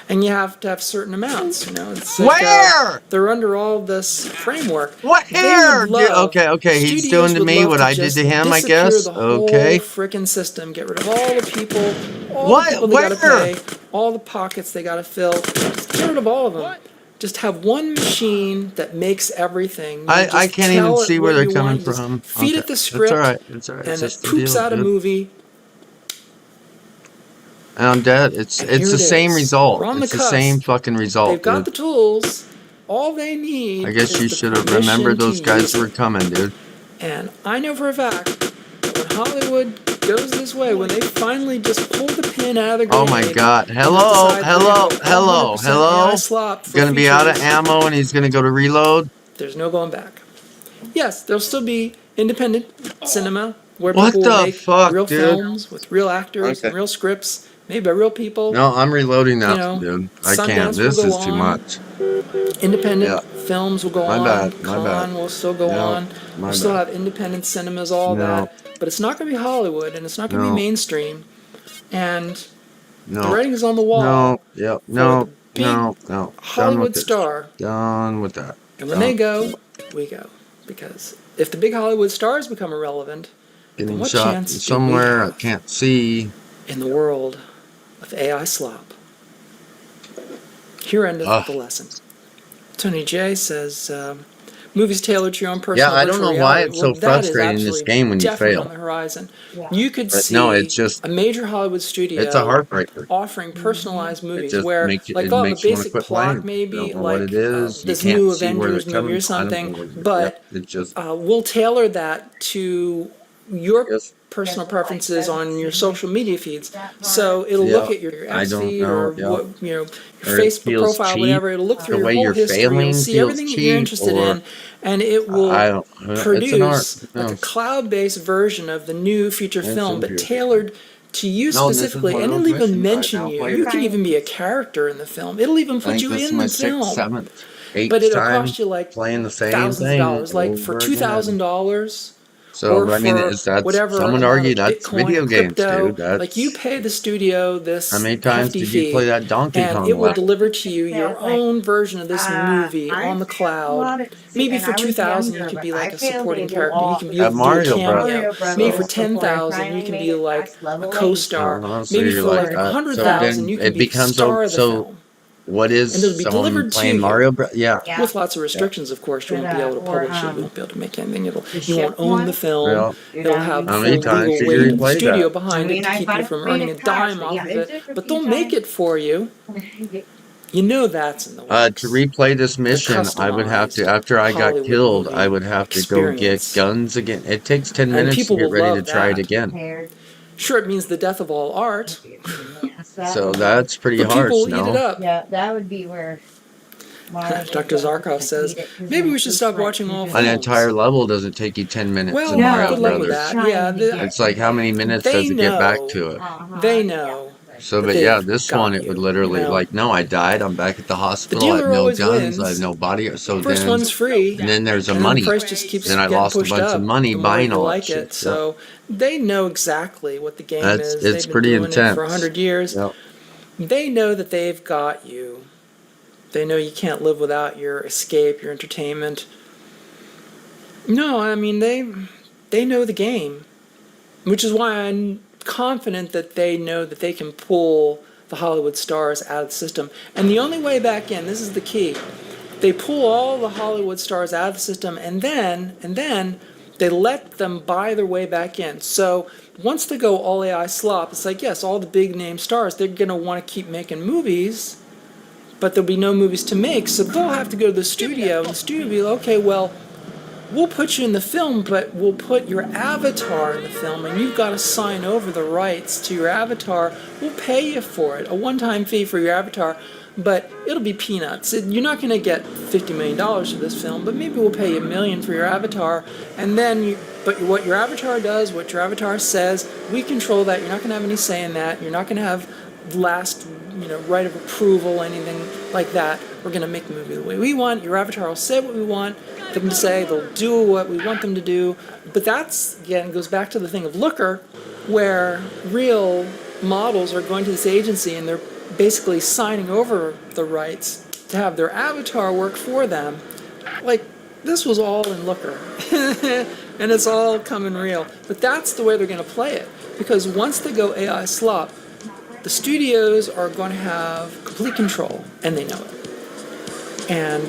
and you have to have certain amounts. It's like, they're under all this framework. Okay. He's doing to me what I did to him, I guess. The whole frickin' system. Get rid of all the people. The people they got to pay. All the pockets they got to fill. Just get rid of all of them. Just have one machine that makes everything. I can't even see where they're coming from. Feed it the script. It's all right. And it poops out a movie. And I'm dead. It's the same result. It's the same fucking result. They've got the tools. All they need. I guess you should have remembered those guys who were coming, dude. And I know for a fact that when Hollywood goes this way, when they finally just pull the pin out of the grenade. Oh my God! Hello. Gonna be out of ammo, and he's gonna go to reload. There's no going back. Yes, there'll still be independent cinema where people will make real films with real actors and real scripts. Made by real people. No, I'm reloading now, dude. I can't. This is too much. Independent films will go on. My Con bad. will still go on. We'll still have independent cinemas, all that. But it's not going to be Hollywood, and it's not going to be mainstream. And the writing is on the wall. No. Hollywood star. Done with that. And when they go, we go. Because if the big Hollywood stars become irrelevant, getting shot somewhere I can't see in the world of AI slop. Here endeth the lesson. Tony J says, movies tailored to your own personal I don't virtual know why reality. it's so That is frustrating in this actually game when you definitely fail. on the horizon. You could But see no, it's just a major Hollywood it's a studio heartbreaker. offering personalized It movies just where, makes you like, it they'll have a makes you want to basic quit plot, playing. You maybe, don't know what it like is. You this new can't see where they're Avengers movie coming or something, from. but It just we'll tailor that to your yes. personal preferences on your social media feeds. So it'll look at your I X don't feed know. or what, your Or it Facebook feels profile, cheap. whatever. It'll look through The your way whole you're history. It'll failing see feels everything that you're cheap, interested or in, and it I will don't. It's an art. produce like a cloud-based version of the new feature It's film, but inferior. tailored to you No, this is specifically, one and of it'll those even missions I've mention now you. played. You can even be a character in the film. It'll even I put think you this is in my the 6th, film. 7th, 8th But it'll time cost you like playing the same thousands of thing dollars, like for over again. $2,000 So or I mean, for is that whatever someone amount argue of that's Bitcoin video or games, crypto. dude? Like, you That's pay the studio how this many times hefty did you play fee, that Donkey and Kong it will level? deliver to you your own version of this movie on the cloud. Maybe for $2,000 you can be like a supporting character. You can At do a Mario cameo. Brothers. Maybe for So, $10,000 you can be like a co-star. so Maybe you're for like like that. So $100,000 then you can it be the becomes star of the so. film. What And is it'll be someone delivered to playing you. Mario Bros? Yeah. With lots of restrictions, of course. You won't be able to publish it. You won't be able to make anything. You won't own the film. Well, It'll have how full many times legal did weight you of the replay studio that? behind it to keep you from earning a dime off of it. But they'll make it for you. You know that's in the works. To replay this mission, I would have to, after I got Hollywood killed, movie I would have to go get experience. guns again. It takes 10 And minutes to people get will ready to love try it that. again. Sure, it means the death of all art. So that's pretty But harsh, people will eat it no? up. Yeah, that would be where Dr. Zarkov says, maybe we should stop watching all An films. entire level doesn't take you 10 minutes Well, in Mario good luck with Brothers. that. Yeah, It's like how many minutes they does it get back know. to it? They know. So, that but yeah, they've this got one, it would literally, you know. like, no, I died. I'm back at the The hospital. I have dealer no always guns. I wins. have no body. So First then, one's free, and then there's a and then money. the price just keeps Then I getting lost a pushed bunch up of money the more buying you all that like shit. it. So they know exactly what the game is. It's They've been pretty doing intense. it for 100 years. Yep. They know that they've got you. They know you can't live without your escape, your entertainment. No, I mean, they know the game, which is why I'm confident that they know that they can pull the Hollywood stars out of the system. And the only way back in, this is the key, they pull all the Hollywood stars out of the system, and then they let them buy their way back in. So once they go all AI slop, it's like, yes, all the big name stars, they're going to want to keep making movies, but there'll be no movies to make, so they'll have to go to the studio, and the studio will be like, okay, well, we'll put you in the film, but we'll put your avatar in the film, and you've got to sign over the rights to your avatar. We'll pay you for it, a one-time fee for your avatar, but it'll be peanuts. You're not going to get $50 million for this film, but maybe we'll pay you $1 million for your avatar, and then but what your avatar does, what your avatar says, we control that. You're not going to have any say in that. You're not going to have last right of approval, anything like that. We're going to make the movie the way we want. Your avatar will say what we want them to say. They'll do what we want them to do. But that's, again, goes back to the thing of Looker, where real models are going to this agency and they're basically signing over the rights to have their avatar work for them. Like, this was all in Looker. And it's all coming real. But that's the way they're going to play it. Because once they go AI slop, the studios are going to have complete control, and they know it. And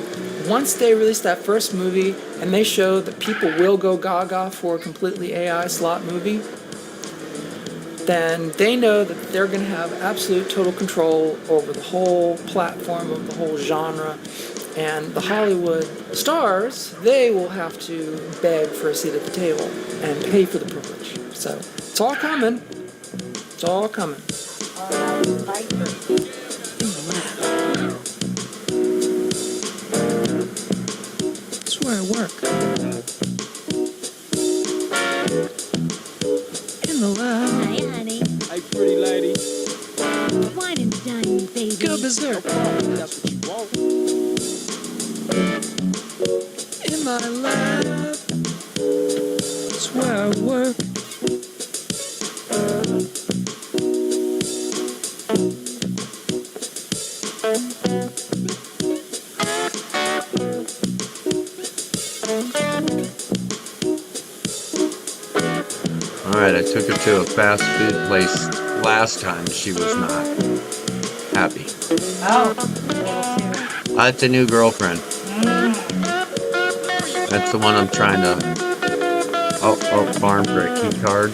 once they release that first movie, and they show that people will go gaga for a completely AI slot movie, then they know that they're going to have absolute total control over the whole platform, of the whole genre. And the Hollywood stars, they will have to beg for a seat at the table and pay for the privilege. So it's all coming. It's all coming. That's where I work. In the lab. Hi, honey. Hey, pretty lady. Wine and dine me, baby. Go berserk. That's what you want. In my lab. That's where I work. Alright, I took her to a fast food place last time. She was not happy. Oh. It's a new girlfriend. That's the one I'm trying to. Farm for a key card.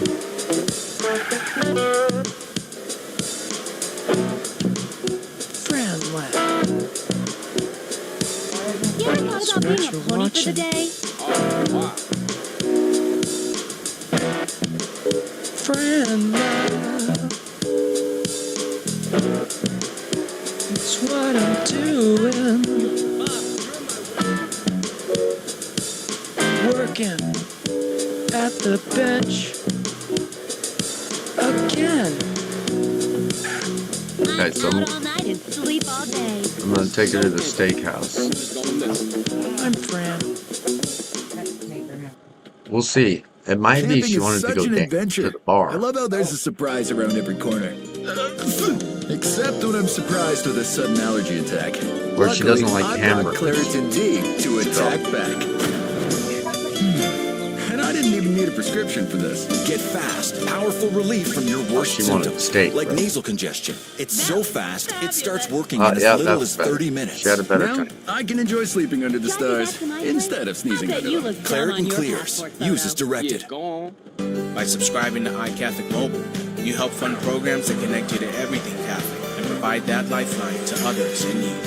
You ever thought about being a pony for the day? Friend love. It's what I'm doing. Working at the bench again. Okay, so Out all night and sleep all day. I'm gonna take her to the steakhouse. I'm Fran. We'll see. It might be she wanted to go to the bar. I love how there's a surprise around every corner. Except when I'm surprised with a sudden allergy attack. Where she doesn't like I've hamburgers. got Claritin D to attack back. And I didn't even need a prescription for this. Get fast, powerful relief from your worst She wanted symptoms, steak, like right? nasal congestion. It's so fast, it starts working in as Yeah, little that's as better. 30 minutes. She had a better Now time. I can enjoy sleeping under the stars instead of sneezing under them. Claritin clears. Use as directed. By subscribing to iCatholic Mobile, you help fund programs that connect you to everything Catholic and provide that lifeline to others in need.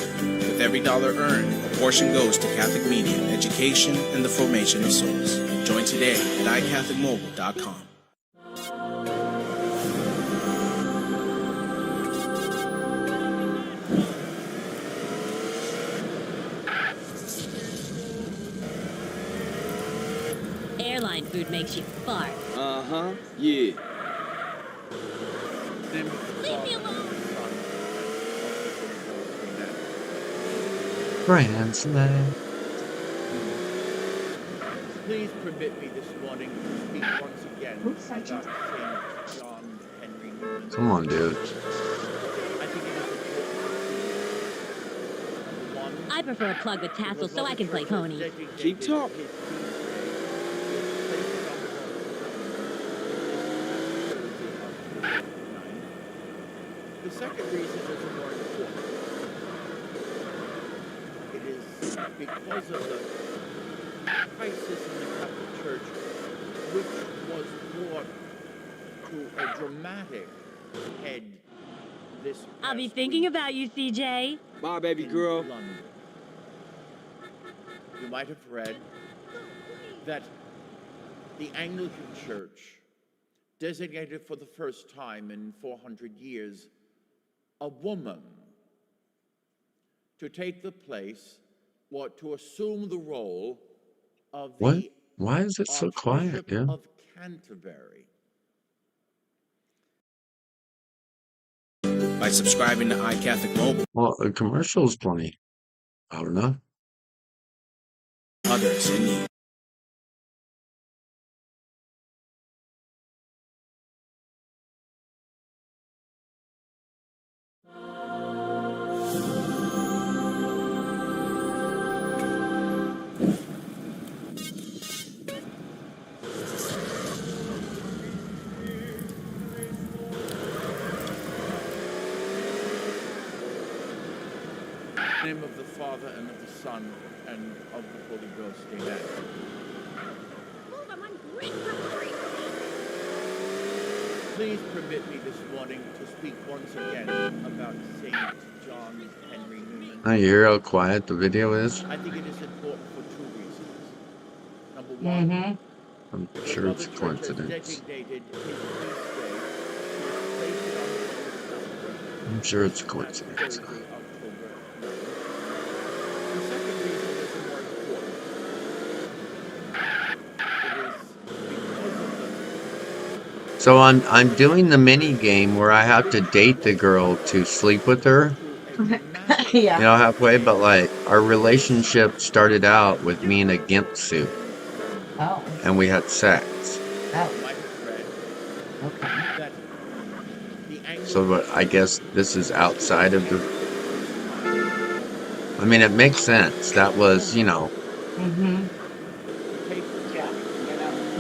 With every dollar earned, a portion goes to Catholic media, education, and the formation of souls. Join today at iCatholicMobile.com. Airline food makes you fart. Uh-huh. Yeah. Leave me alone. Translate. Please permit me this morning to speak once again about St. John Henry Newman. Come on, dude. I prefer a plug with tassels so I can play pony. Keep talking. The second reason is more important. It is because of the crisis in the Catholic Church, which was brought to a dramatic head this I'll be thinking about you, CJ. Bye, baby girl. London. You might have read that the Anglican Church designated for the first time in 400 years a woman to take the place, or to assume the role of the What? Why is it so quiet, Archbishop dude? of Canterbury. By subscribing to iCatholic Mobile, Well, a commercial's plenty. I don't know. others in need. In the name of the Father, and of the Son, and of the Holy Ghost. Amen. Please permit me this morning to speak once again about St. John Henry Newman. Now you hear how quiet the video is? I think it is important for two reasons. Number one, I'm sure it's a Church has coincidence. designated his feast day to place it on the calendar. I'm sure it's a coincidence. The second reason is more important. So I'm doing the mini game where I have to date the girl to sleep with her. Yeah. You know, halfway, but like our relationship started out with me in a gimp suit. Oh. And we had sex. Oh. Okay. So but I guess this is outside of the. I mean, it makes sense. That was, you know,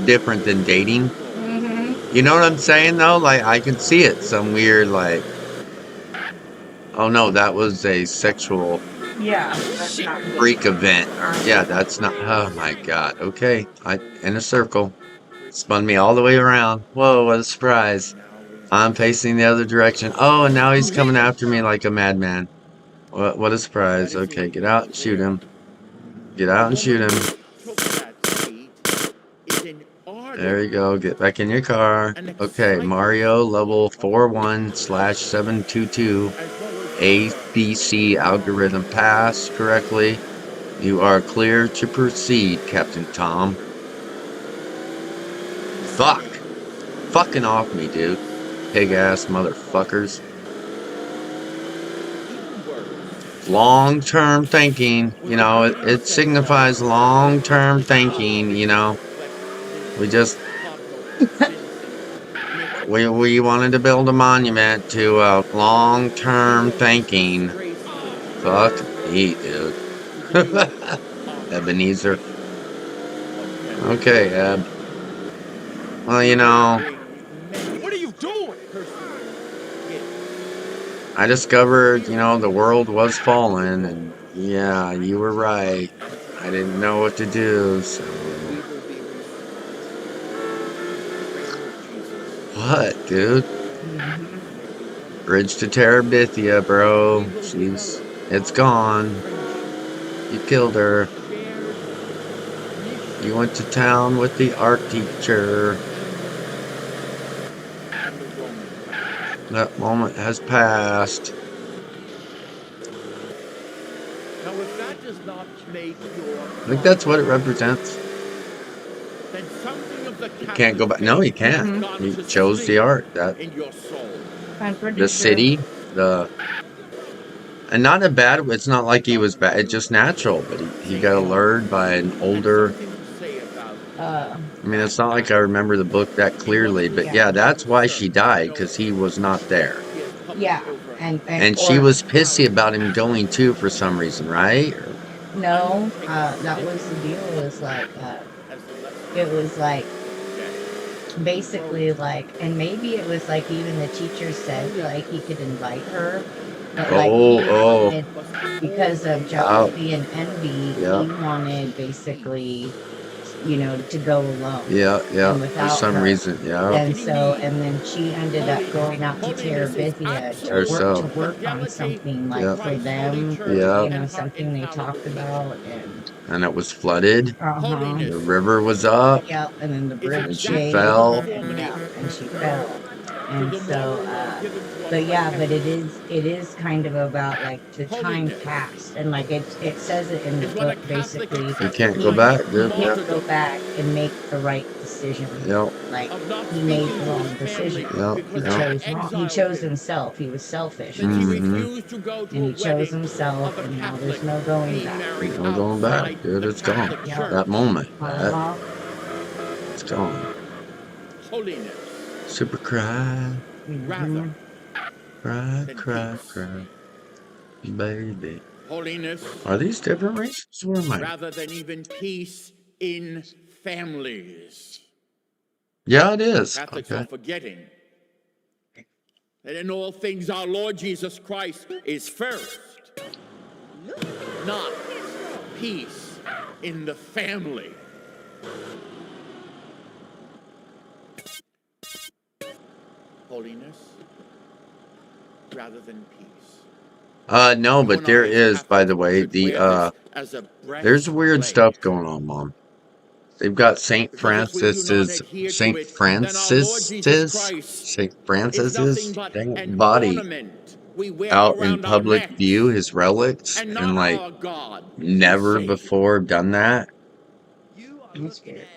different than dating. You know what I'm saying, though? Like, I can see it. Some weird, like, Oh no, that was a sexual Yeah, that's not good. freak event. Or yeah, that's not. Oh my god. Okay, I in a circle. Spun me all the way around. Whoa, what a surprise! I'm facing the other direction. Oh, and now he's coming after me like a madman. What a surprise! Okay, get out and shoot him. Get out and shoot him. There you go. Get back in your car. Okay, Mario level 41/722. ABC algorithm passed correctly. You are clear to proceed, Captain Tom. Fuck. Fucking off me, dude. Pig ass motherfuckers. Long-term thinking, you know, it signifies long-term thinking, you know. We just we wanted to build a monument to long-term thinking. Fuck me, dude. Ebenezer. Okay, Eb. Well, you know, What are you doing? I discovered, you know, the world was fallen, and yeah, you were right. I didn't know what to do, so... What, dude? Bridge to Terabithia, bro. It's gone. You killed her. You went to town with the art teacher. That moment has passed. Now, if that does not make your... I think that's what it represents. Then something of the You can't go back. No, he can't. He chose the art. That in your soul. the city, and not a bad. It's not like he was bad. It's just natural. But he got allured by an older. I mean, it's not like I remember the book that clearly, but yeah, that's why she died, because he was not there. Yeah, And she was pissy about him going too for some reason, right? No, that was the deal. It was like basically like, and maybe it was like even the teacher said like he could invite her, but like wanted, because of jealousy and envy, he wanted basically, you know, to go alone. Yeah. For some reason, yeah. And then she ended up going out to Terabithia to work on something like for them. Yeah. You know, something they talked about, And it was flooded. The river was up. Yep, and then the bridge and she fell. and she fell. And so, but it is kind of about like the time passed, and like it says it in the book basically. You can't go back, dude. You can't go back and make the right decision. Yep. Like he made the wrong decision. Yep. He chose wrong. He chose himself. He was selfish. Mm-hmm. And he chose himself, and now there's no going back. There's no going back, dude. It's gone. That moment. It's gone. Holiness. Super cry. Rather. Cry. Baby. Holiness. Are these different races? Where am I? Rather than even peace in families. Yeah, it is. Catholics are forgetting that in all things our Lord Jesus Christ is first. Not peace in the family. Holiness rather than peace. No, but there is, by the way, there's weird stuff going on, Mom. They've got Saint Francis's body out in public view, his relics, and like never before done that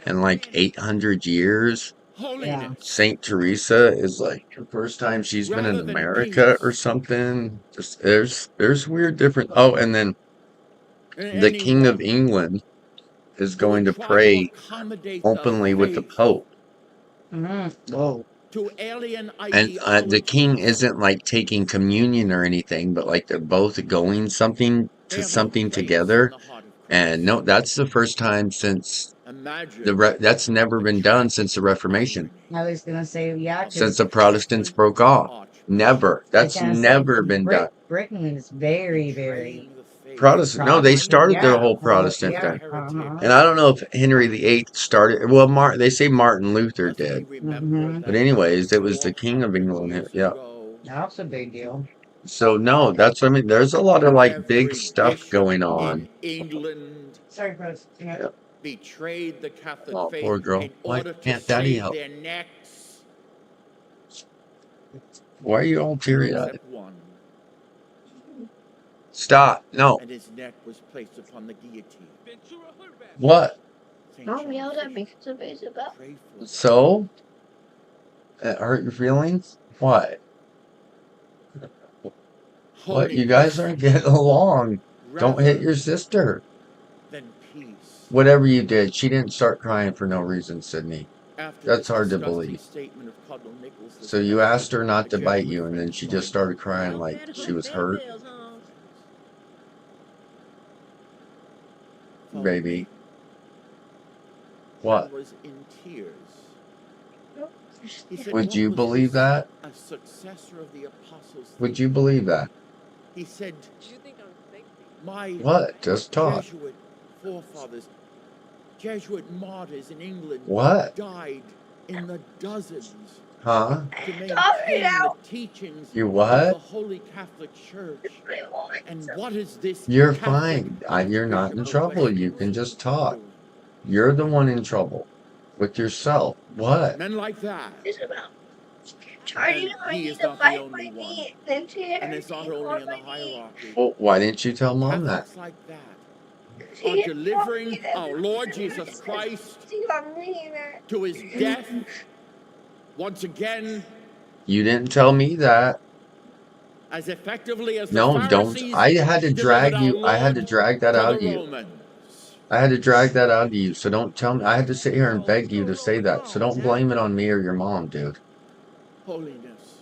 in like 800 years. Yeah. Saint Teresa is like the first time she's been in America or something. Just there's weird different. Oh, and then the King of England is going to pray openly with the Pope. Oh. And the king isn't like taking communion or anything, but like they're both going something together. And no, that's the first time since that's never been done since the Reformation. I was gonna say, yeah. Since the Protestants broke off. Never. That's never been done. Britain is very, very Protestant. No, they started their whole Protestant thing. And I don't know if Henry VIII started. Well, they say Martin Luther did. But anyways, it was the King of England. Yeah. That's a big deal. So no, that's what I mean. There's a lot of like big stuff going on. England Sorry, Chris. Yeah. betrayed the Catholic Oh, faith poor girl. in Why order to can't Daddy save help? their necks. Why are you all teary-eyed? Except one, Stop. No. and his neck was placed upon the guillotine. What? Don't yell at me because it's about. So? That hurt your feelings? What? What? You guys aren't getting along. Don't hit your sister. Then peace. Whatever you did, she didn't start crying for no reason, Sydney. After That's this hard to disgusting believe. statement of Cardinal Nicholas So you II, asked her not the to bite Jesuit you, and then French she monk, just started crying like she was hurt. Baby. What? was in tears. He said, Would "What you was believe this? that? A successor of the apostles. Would you believe that? He said, my What? Just talk. Jesuit forefathers, Jesuit martyrs in England What? died in the dozens Huh? to maintain the teachings You of what? the Holy Catholic Church. And what is this? You're Catholic fine. You're not in Archbishop of trouble. You Westminster can just talk. do? You're the one in trouble. With yourself. What? Men like that. Charlie, And he is not the only one. And it's not only in the hierarchy. Well, why didn't you tell Mom that? Catholics like that are delivering our Lord Jesus Christ to his death once again You didn't tell me that. as effectively as No, the don't. Pharisees I had to drag delivered our you. I had to Lord drag that to out of the you. Romans. I had to drag that out of you. So don't tell me. I had to sit here and beg you to say that. So don't blame it on me or your mom, dude. Holiness,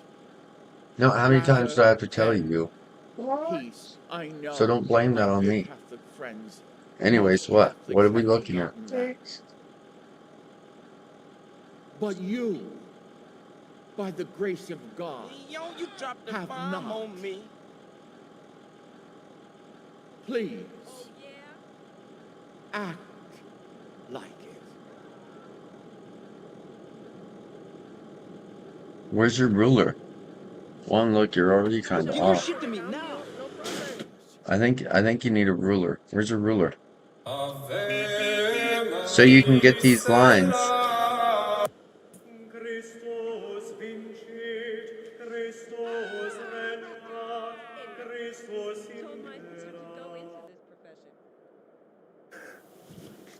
No, how many times do I have to tell you? peace. I know. So don't blame that on dear me. Catholic friends, Anyways, what? What are we looking at? but you, by the grace of God, Yo, you dropped the have bomb not. on me. Please act like it. Where's your ruler? One, look, you're already kind of You off. shit to me now. I think you need a ruler. Where's your ruler? So you can get these lines.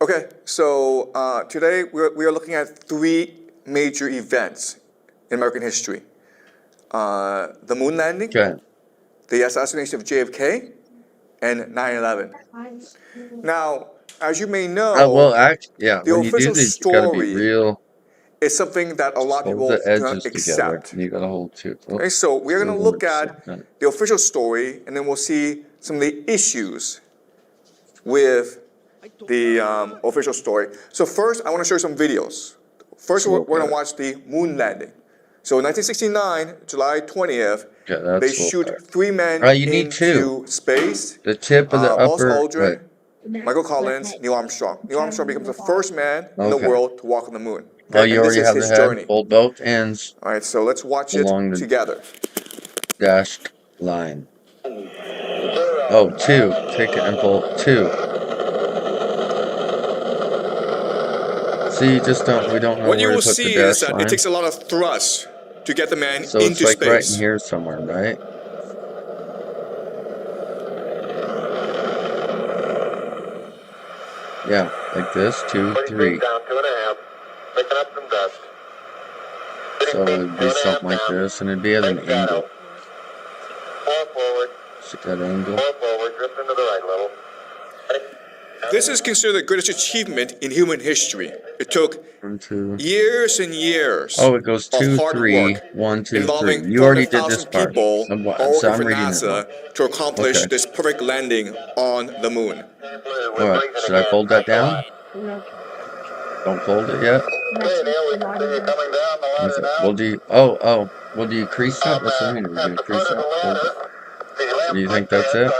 Okay, so today we are looking at three major events in American history. The moon landing, the assassination of JFK, and 9/11. Now, as you may know, Well, yeah, the when you do official these, you gotta be story real. is something that a lot of Hold people the do not edges together. accept. You gotta hold two. Oh, Okay, so we're going to look reverse. at the official story, and then we'll see some of the issues with the official story. So first, I want to show you some videos. First, we're going to watch the moon landing. So in 1969, July 20th, they shoot three men You need into space. The tip of the Buzz upper. Aldrin, Michael Collins, Neil Armstrong. Neil Armstrong becomes the first man in the Okay. world to walk on the moon. Oh, you And this already is have the his head. journey. Hold both ends. All right, so let's watch it Along the together. dashed line. Oh, two. Take it and pull. Two. So you just don't. We don't know What you where will to put the see is dash that line. it takes a lot of thrust to get the man So it's into like right in space. here somewhere, right? Yeah, like this. 2, 3. Down 2.5. Picking up some dust. So it would be something like this, and it'd be at an angle. 4 forward. See that angle? 4 forward. Drift into the right level. This is considered the greatest achievement in human history. It took 1, 2. years and years Oh, it goes 2, of hard 3. work 1, 2, 3. involving You already did this 400,000 part. people So all I'm working for reading it NASA now. to accomplish Okay. this perfect landing on the moon. Alright, should I fold that down? Don't fold it yet? Well, do you? Well, do you crease that? What's the meaning? Are you gonna crease that? Do you think that's it?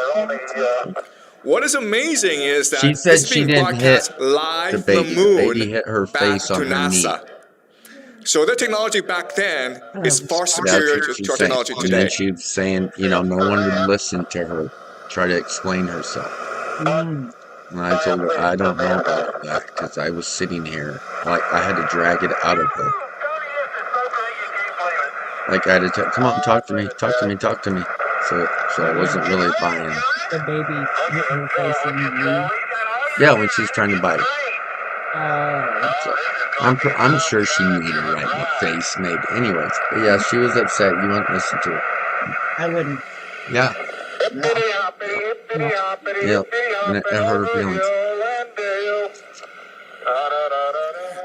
What is amazing is She that this said is she being didn't hit broadcast live from the the baby moon hit her back face to on her knee. NASA. So their technology back then is far That's superior what to she's our saying. technology And then today. she was saying, no one would listen to her try to explain herself. And I told her, I don't know about that because I was sitting here. Like, I had to drag it out of her. Like, I had to come on, talk to me. So I wasn't really buying. The baby hit her face on the knee. Yeah, when she's trying to bite. So, I'm sure she needed it right in the face, maybe. Anyways, but yeah, she was upset. You wouldn't listen to it. I wouldn't. Yeah. No. Yep. And it hurt her feelings.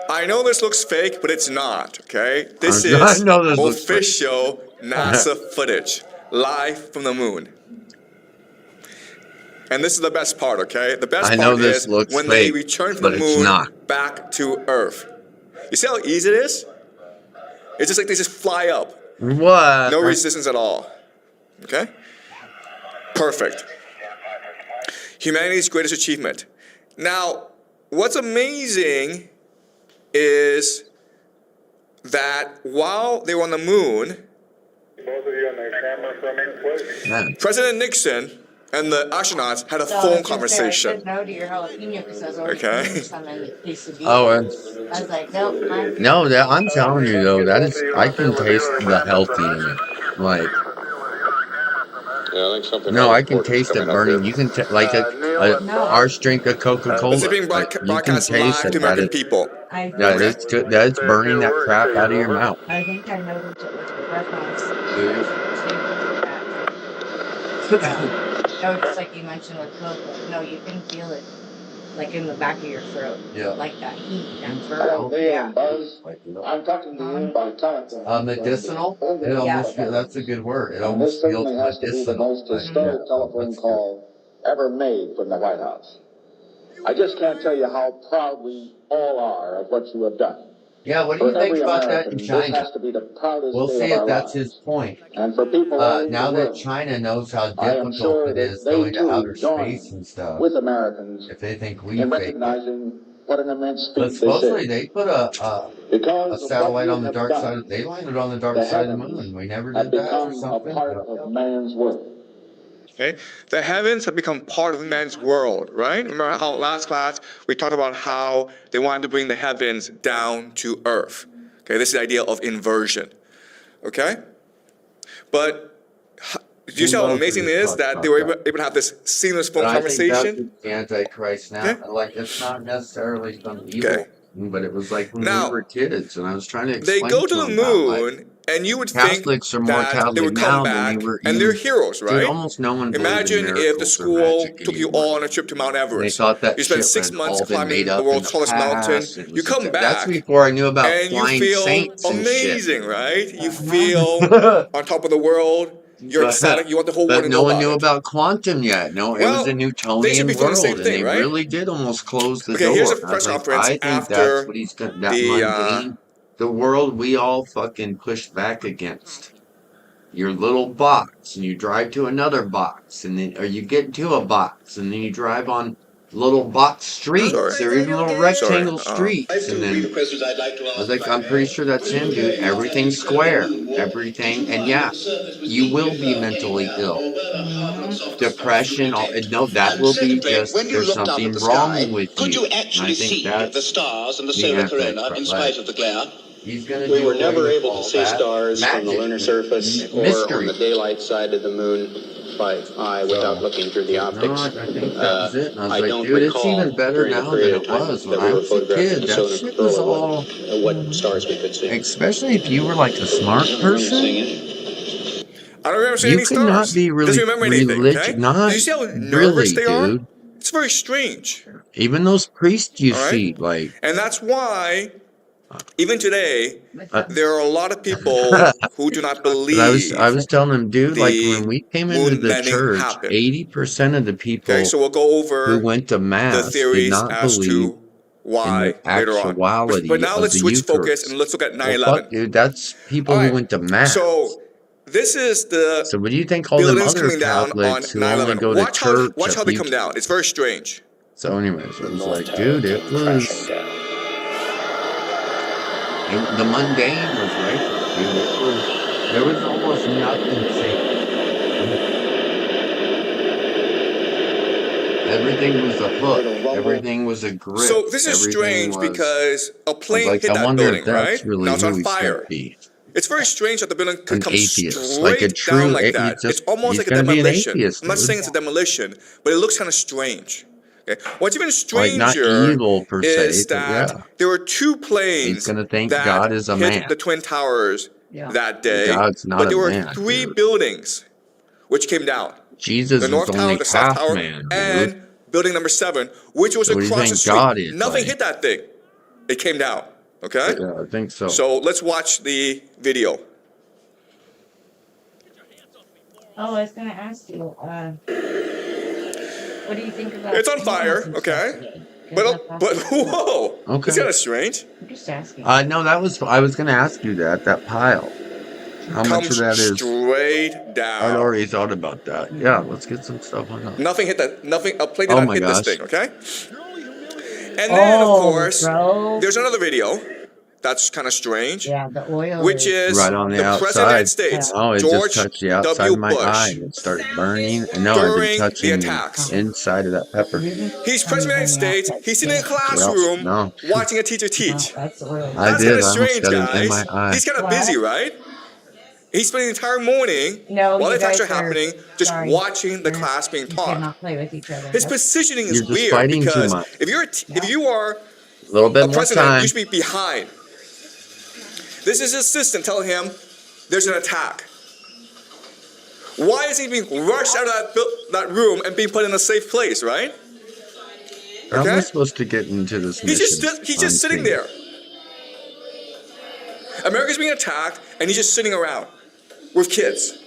I know this looks fake, but it's not, okay? This I is know this looks fake. official NASA footage, live from the moon. And this is the best part, okay? The best part is when they return from the moon back to Earth. You see how easy it is? It's just like they just fly up. What? No resistance at all. Okay? Perfect. Humanity's greatest achievement. Now, what's amazing is that while they were on the moon, President Nixon and the astronauts had a phone conversation. No to your jalapeno because I was already Okay. putting some in the quesadilla. Oh, and I was like, nope. no, I'm telling you though, that is, I can taste the healthy in it. Like, no, I can taste it burning. You can like a large drink of Coca-Cola. This is being Like, you can broadcast taste live to it. That American is, people. that is good. That is burning that crap out of your mouth. I think I noticed it with the breath No, just like you mentioned with Coke. No, you can feel it, like in the back of your throat. Yeah. Like that heat and burn. Yeah. I'm talking to you by telephone. Medicinal? It almost, that's a good word. It almost feels medicinal. The most historic telephone call ever made from the White House. I just can't tell you how proud we all are of what you have done. Yeah, what do you think about that in China? This has to be the proudest We'll day see of our if that's lives. his point. And for people Now that China knows how difficult it is going to outer space and stuff, with Americans if they think we in fake it. recognizing what an immense But feat supposedly this is. they put a satellite on the dark side. They landed on the dark side of the moon. We never did that or something. A part of man's world. Okay? The heavens have become part of man's world, right? Remember how last class we talked about how they wanted to bring the heavens down to earth. Okay, this is the idea of inversion. Okay? But do you see how amazing it is that they were able to have this seamless phone conversation? I think that's the Antichrist now. Okay. Like, it's not necessarily some evil, but it was like when we were kids, and I was trying to explain They go to the them how, moon, and you would think Catholics are more that they Catholic would now come than back, they were and they're heroes, Dude, right? almost no one believes in Imagine if the miracles or school magic took you anymore. all on a trip to Mount Everest. They thought that You spent shit 6 had months all been climbing made the up world's in tallest mountain. past. It You was come just- That's back, before I knew about and you flying feel saints and shit. amazing, right? You feel on top of the world. You're excited. You want the whole world But to no know one about knew it. about quantum yet. No, it was a They should Newtonian be feeling the same world, and thing, they right? really did almost close the Okay, door. here's a And I press was like, conference I think after that's what he's gonna, that the mundane, the world we all fucking push back against. Your little box, and you drive to another box, and then, or you get to a box, and then you drive on little box streets, or even little rectangle streets, and then I was like, I'm pretty sure that's him, dude. Everything's square, everything, and yeah, you will be mentally ill. Depression, no, that will be just, there's something wrong with you. And I think that's the stars and the the solar corona in Antichrist. spite of the glare. He's gonna We do were away never with able all to see that stars from the magic, lunar surface or on mystery. the daylight side of the moon by eye without looking through the optics. No, I think that was it. And I was like, don't dude, it's recall even better during the now than period it of time was when that I we were was a photographing kid. the That solar shit was corona, all, what stars we could see. especially if you were like a smart person, I don't remember seeing you any could not stars. be really Doesn't remember anything, religious. okay? Not Do you see how nervous really, they are? dude. It's very strange. Even those priests you All right? see, like, And that's why, even today, there are a lot of people who do not but believe I was telling them, dude, like when the we came into moon the landing church, happened. 80% of the Okay, people so we'll go who over went to the mass did theories not as believe to why the later on. actuality But now of let's the switch focus Eucharist. and let's look at Well, 9/11. fuck, dude, that's people All who right. went to mass. So this is the So what do you think all them buildings other coming down on Catholics who only 9/11. go to Watch church how they come down. It's very strange. So anyways, it was North like, Tower dude, it came was crashing down. the mundane was right there, dude. There was almost nothing safe. Everything was a hook. Everything was a grip. So this is Everything strange was. because a I was plane like, hit I that wonder building, if that's right? really Now it's who on he's gonna fire. be. It's very strange that the building could An come atheist, like a straight true. down like that. It's almost he's like a gonna be an demolition. atheist, I'm not dude. saying it's a demolition, but it looks kind of strange. Okay. What's even Like not stranger evil per se, is but that yeah, there were two he's planes gonna think that God is a hit man. the Twin Towers that day, God's not but a there were man, three dude. buildings which came down. Jesus The is North Tower, only the South half Tower, man, dude. and building number 7, which was So what do you across the think street. God is Nothing like? hit that thing. It came down. Okay? Yeah, I think so. So let's watch the video. Oh, I was gonna ask you, what do you think about? It's on fire, okay? But whoa, Okay. it's kind of strange. I'm just asking. No, I was gonna ask you that pile. How much of that is? Straight I'd down. already thought about that. Yeah, let's get some stuff on that. Nothing hit that. Nothing. A plane did Oh not my hit gosh. this thing. Okay. And then, of course, bro. there's another video that's kind of strange. Yeah, the oil. Which is Right on the President of the outside. United States, Oh, it George just touched the outside W. of my eye. Bush, It started burning. And no, I've during been the touching the attacks. inside of that pepper. He's President of the United States. He's sitting in a classroom No. watching a teacher teach. That's oil. I That's did. kind of I almost strange, got it in guys. my eye. He's kind of busy, right? He's spending the entire morning No, while the you attacks guys are happening, just sorry. watching the class being You taught. cannot play with each other. His positioning is You're just weird fighting too because much. if you are A little bit a more president, time. you should be behind. This is his assistant telling him there's an attack. Why is he being rushed out of that room and being put in a safe place, right? How am I Okay? supposed to get into this mission? He's just sitting there. America's being attacked, and he's just sitting around with kids.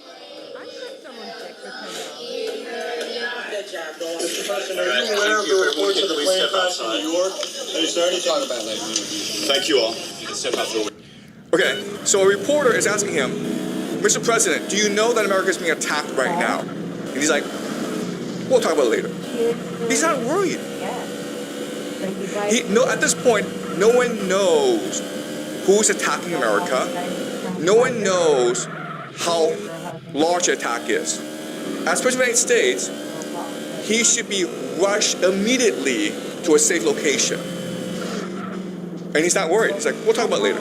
Mr. President, are you aware of the reports of the plane crash in New York? Is there anything talk about that? Thank you all. Okay, so a reporter is asking him, Mr. President, do you know that America is being attacked right now? And he's like, we'll talk about it later. He's not worried. At this point, no one knows who's attacking America. No one knows how large the attack is. As President of the United States, he should be rushed immediately to a safe location. And he's not worried. He's like, we'll talk about it later.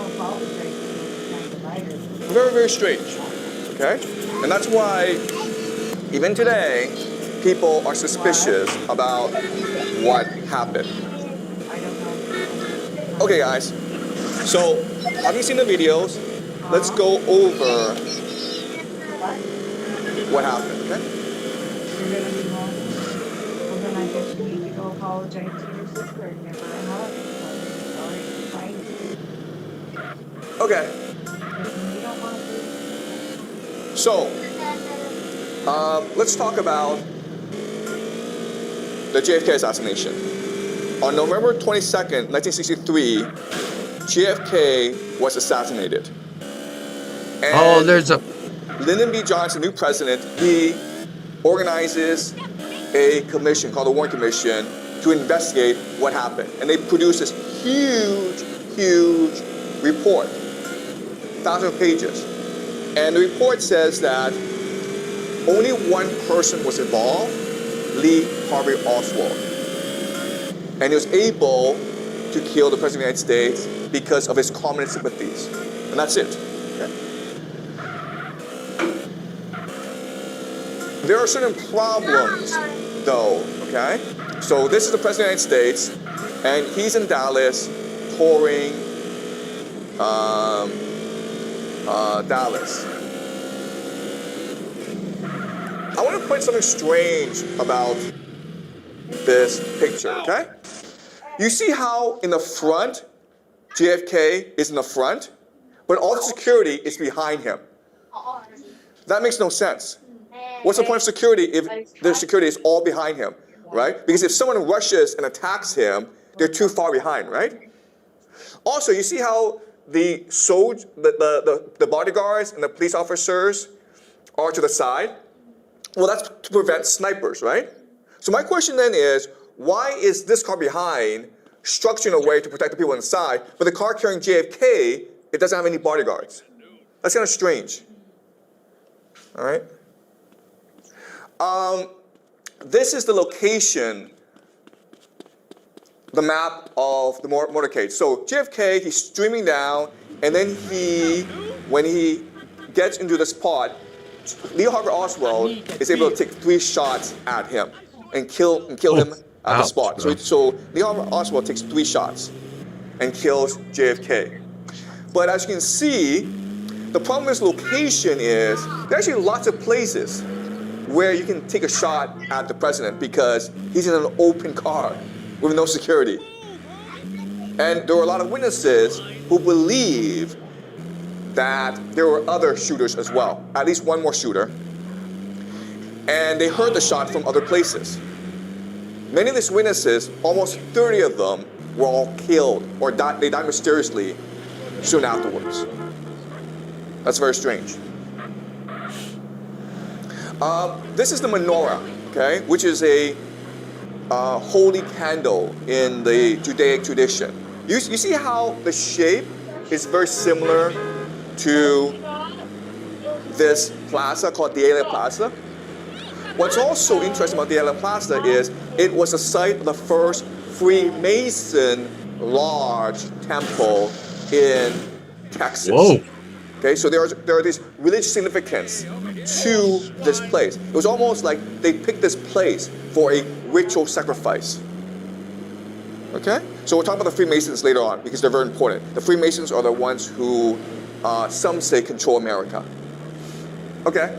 Very, very strange. Okay? And that's why, even today, people are suspicious about what happened. Okay, guys. So, having seen the videos, let's go over what happened, okay? You're gonna be wrong. Well, then I guess you need to go apologize to your sister and give her a hug. Sorry, bye. Okay. You don't want to. So, let's talk about the JFK assassination. On November 22nd, 1963, JFK was assassinated. And there's a... Lyndon B. Johnson, new president, he organizes a commission called the Warren Commission to investigate what happened. And they produced this huge, huge report, 1,000 pages. And the report says that only one person was involved, Lee Harvey Oswald. And he was able to kill the President of the United States because of his communist sympathies. And that's it. Okay? There are certain problems, though, okay? So this is the President of the United States, and he's in Dallas touring Dallas. I want to point something strange about this picture, okay? You see how in the front, JFK is in the front, but all the security is behind him. That makes no sense. What's the point of security if the security is all behind him, right? Because if someone rushes and attacks him, They're too far behind, right? Also, you see how the bodyguards and the police officers are to the side? Well, that's to prevent snipers, right? So my question then is, why is this car behind structured in a way to protect the people inside, but the car carrying JFK, it doesn't have any bodyguards? That's kind of strange. All right? This is the location, the map of the motorcade. So JFK, he's streaming down, and then when he gets into the spot, Lee Harvey Oswald is able to take 3 shots at him and kill him at the spot. So Lee Harvey Oswald takes 3 shots and kills JFK. But as you can see, the problem with this location is there are actually lots of places where you can take a shot at the president because he's in an open car with no security. And there were a lot of witnesses who believe that there were other shooters as well, at least one more shooter. And they heard the shot from other places. Many of these witnesses, almost 30 of them, were all killed or they died mysteriously soon afterwards. That's very strange. This is the menorah, okay, which is a holy candle in the Judaic tradition. You see how the shape is very similar to this plaza called the Alien Plaza? What's also interesting about the Alien Plaza is it was the site of the first Freemason large temple in Texas. Whoa. Okay, so there are these religious significance to this place. It was almost like they picked this place for a ritual sacrifice. Okay? So we'll talk about the Freemasons later on because they're very important. The Freemasons are the ones who some say control America. Okay?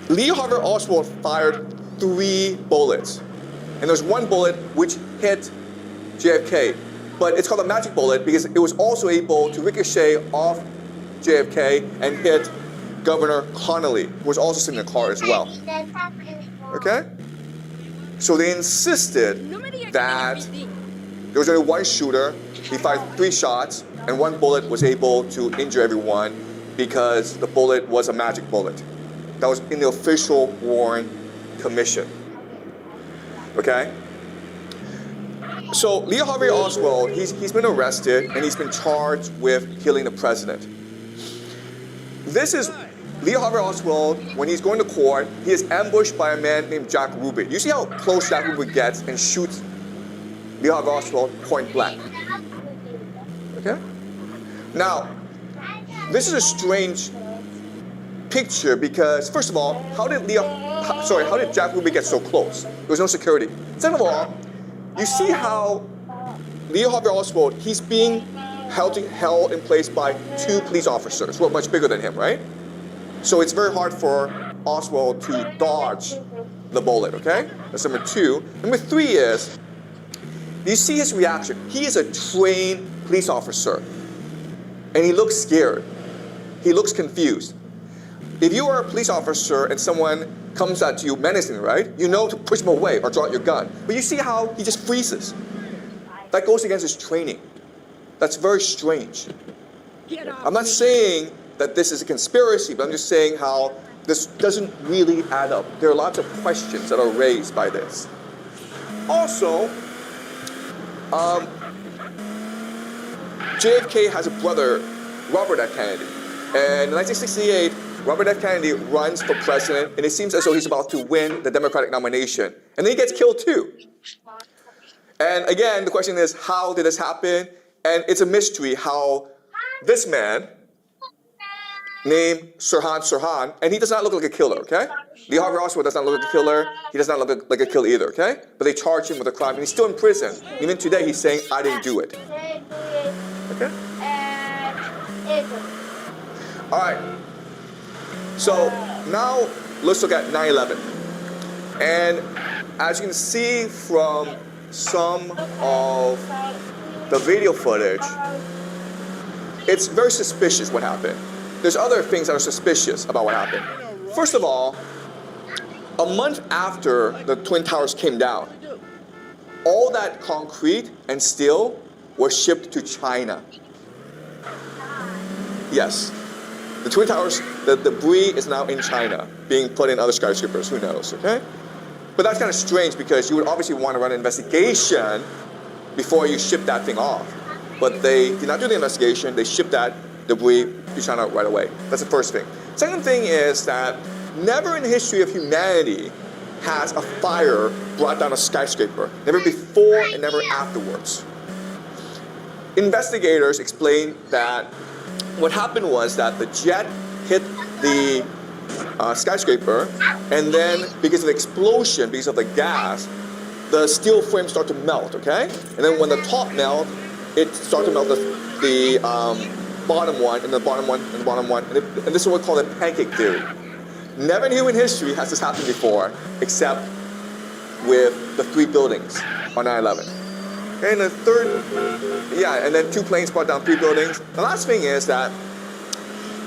Lee Harvey Oswald fired 3 bullets. And there's 1 bullet which hit JFK. But it's called a magic bullet because it was also able to ricochet off JFK and hit Governor Connolly, who was also sitting in the car as well. Okay? So they insisted that there was only 1 shooter. He fired 3 shots, and 1 bullet was able to injure everyone because the bullet was a magic bullet. That was in the official Warren Commission. Okay? So Lee Harvey Oswald, he's been arrested and he's been charged with killing the president. This is Lee Harvey Oswald. When he's going to court, he is ambushed by a man named Jack Ruby. You see how close Jack Ruby gets and shoots Lee Harvey Oswald point blank. Okay? Now, this is a strange picture because, first of all, how did Jack Ruby get so close? There was no security. Second of all, you see how Lee Harvey Oswald, he's being held in place by 2 police officers who are much bigger than him, right? So it's very hard for Oswald to dodge the bullet, okay? That's number 2. Number 3 is, you see his reaction. He is a trained police officer, and he looks scared. He looks confused. If you are a police officer and someone comes at you menacing, right? You know to push him away or draw out your gun. But you see how he just freezes. That goes against his training. That's very strange. I'm not saying that this is a conspiracy, but I'm just saying how this doesn't really add up. There are lots of questions that are raised by this. Also, JFK has a brother, Robert F. Kennedy. And in 1968, Robert F. Kennedy runs for president, and it seems as though he's about to win the Democratic nomination. And then he gets killed too. And again, the question is, how did this happen? And it's a mystery how this man, named Sirhan, and he does not look like a killer, okay? Lee Harvey Oswald does not look like a killer. He does not look like a killer either, okay? But they charge him with a crime, and he's still in prison. Even today, he's saying, I didn't do it. Okay? All right. So now let's look at 9/11. And as you can see from some of the video footage, it's very suspicious what happened. There's other things that are suspicious about what happened. First of all, A month after the Twin Towers came down, all that concrete and steel was shipped to China. Yes. The Twin Towers, the debris is now in China, being put in other skyscrapers, who knows, okay? But that's kind of strange because you would obviously want to run an investigation before you ship that thing off. But they did not do the investigation, they shipped that debris to China right away. That's the first thing. Second thing is that never in the history of humanity has a fire brought down a skyscraper. Never before and never afterwards. Investigators explain that what happened was that the jet hit the skyscraper, and then because of the explosion, because of the gas, the steel frame started to melt, okay? And then when the top melted, it started to melt the bottom one, and the bottom one, and the bottom one, and this is what we call the pancake theory. Never in human history has this happened before, except with the 3 buildings on 9/11. Okay, and the third, and then 2 planes brought down 3 buildings. The last thing is that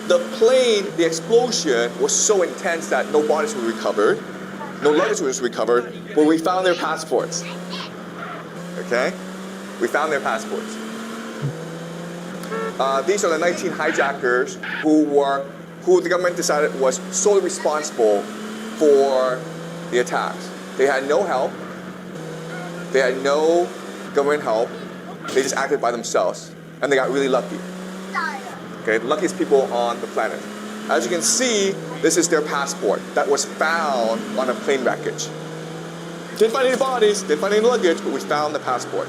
the plane, the explosion was so intense that no bodies were recovered, no luggage was recovered, but we found their passports. Okay? We found their passports. These are the 19 hijackers who the government decided was solely responsible for the attacks. They had no help. They had no government help. They just acted by themselves, and they got really lucky. Okay, the luckiest people on the planet. As you can see, this is their passport that was found on a plane wreckage. Didn't find any bodies, didn't find any luggage, but we found the passport.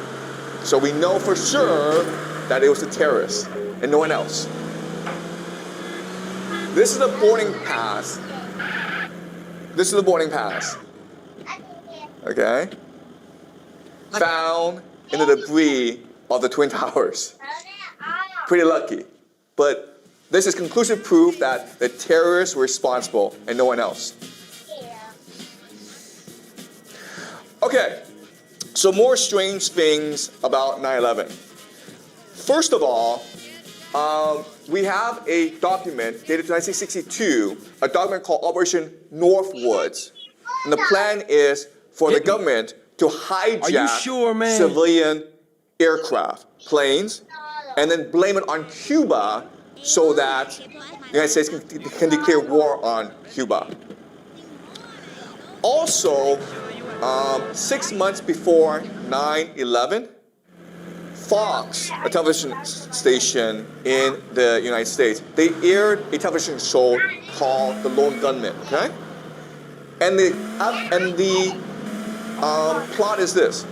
So we know for sure that it was the terrorists and no one else. This is the boarding pass. This is the boarding pass. Okay? Found in the debris of the Twin Towers. Pretty lucky. But this is conclusive proof that the terrorists were responsible and no one else. Okay, so more strange things about 9/11. First of all, we have a document dated 1962, a document called Operation Northwoods. And the plan is for the government to hijack civilian aircraft, planes, and then blame it on Cuba so that the United States can declare war on Cuba. Also, 6 months before 9/11, Fox, a television station in the United States, they aired a television show called The Lone Gunman, okay? And the plot is this.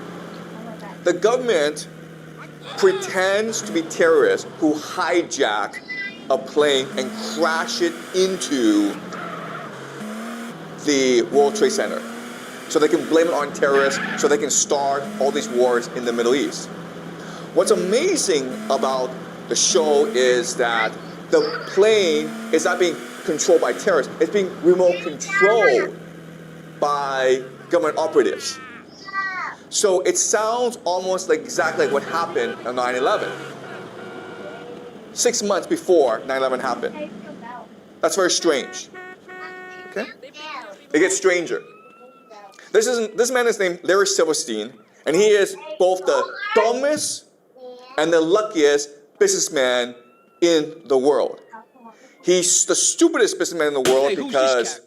The government pretends to be terrorists who hijack a plane and crash it into the World Trade Center. So they can blame it on terrorists, so they can start all these wars in the Middle East. What's amazing about the show is that the plane is not being controlled by terrorists, it's being remote controlled by government operatives. So it sounds almost like exactly like what happened on 9/11. 6 months before 9/11 happened. That's very strange. Okay? It gets stranger. This man is named Larry Silverstein, and he is both the dumbest and the luckiest businessman in the world. He's the stupidest businessman in the world because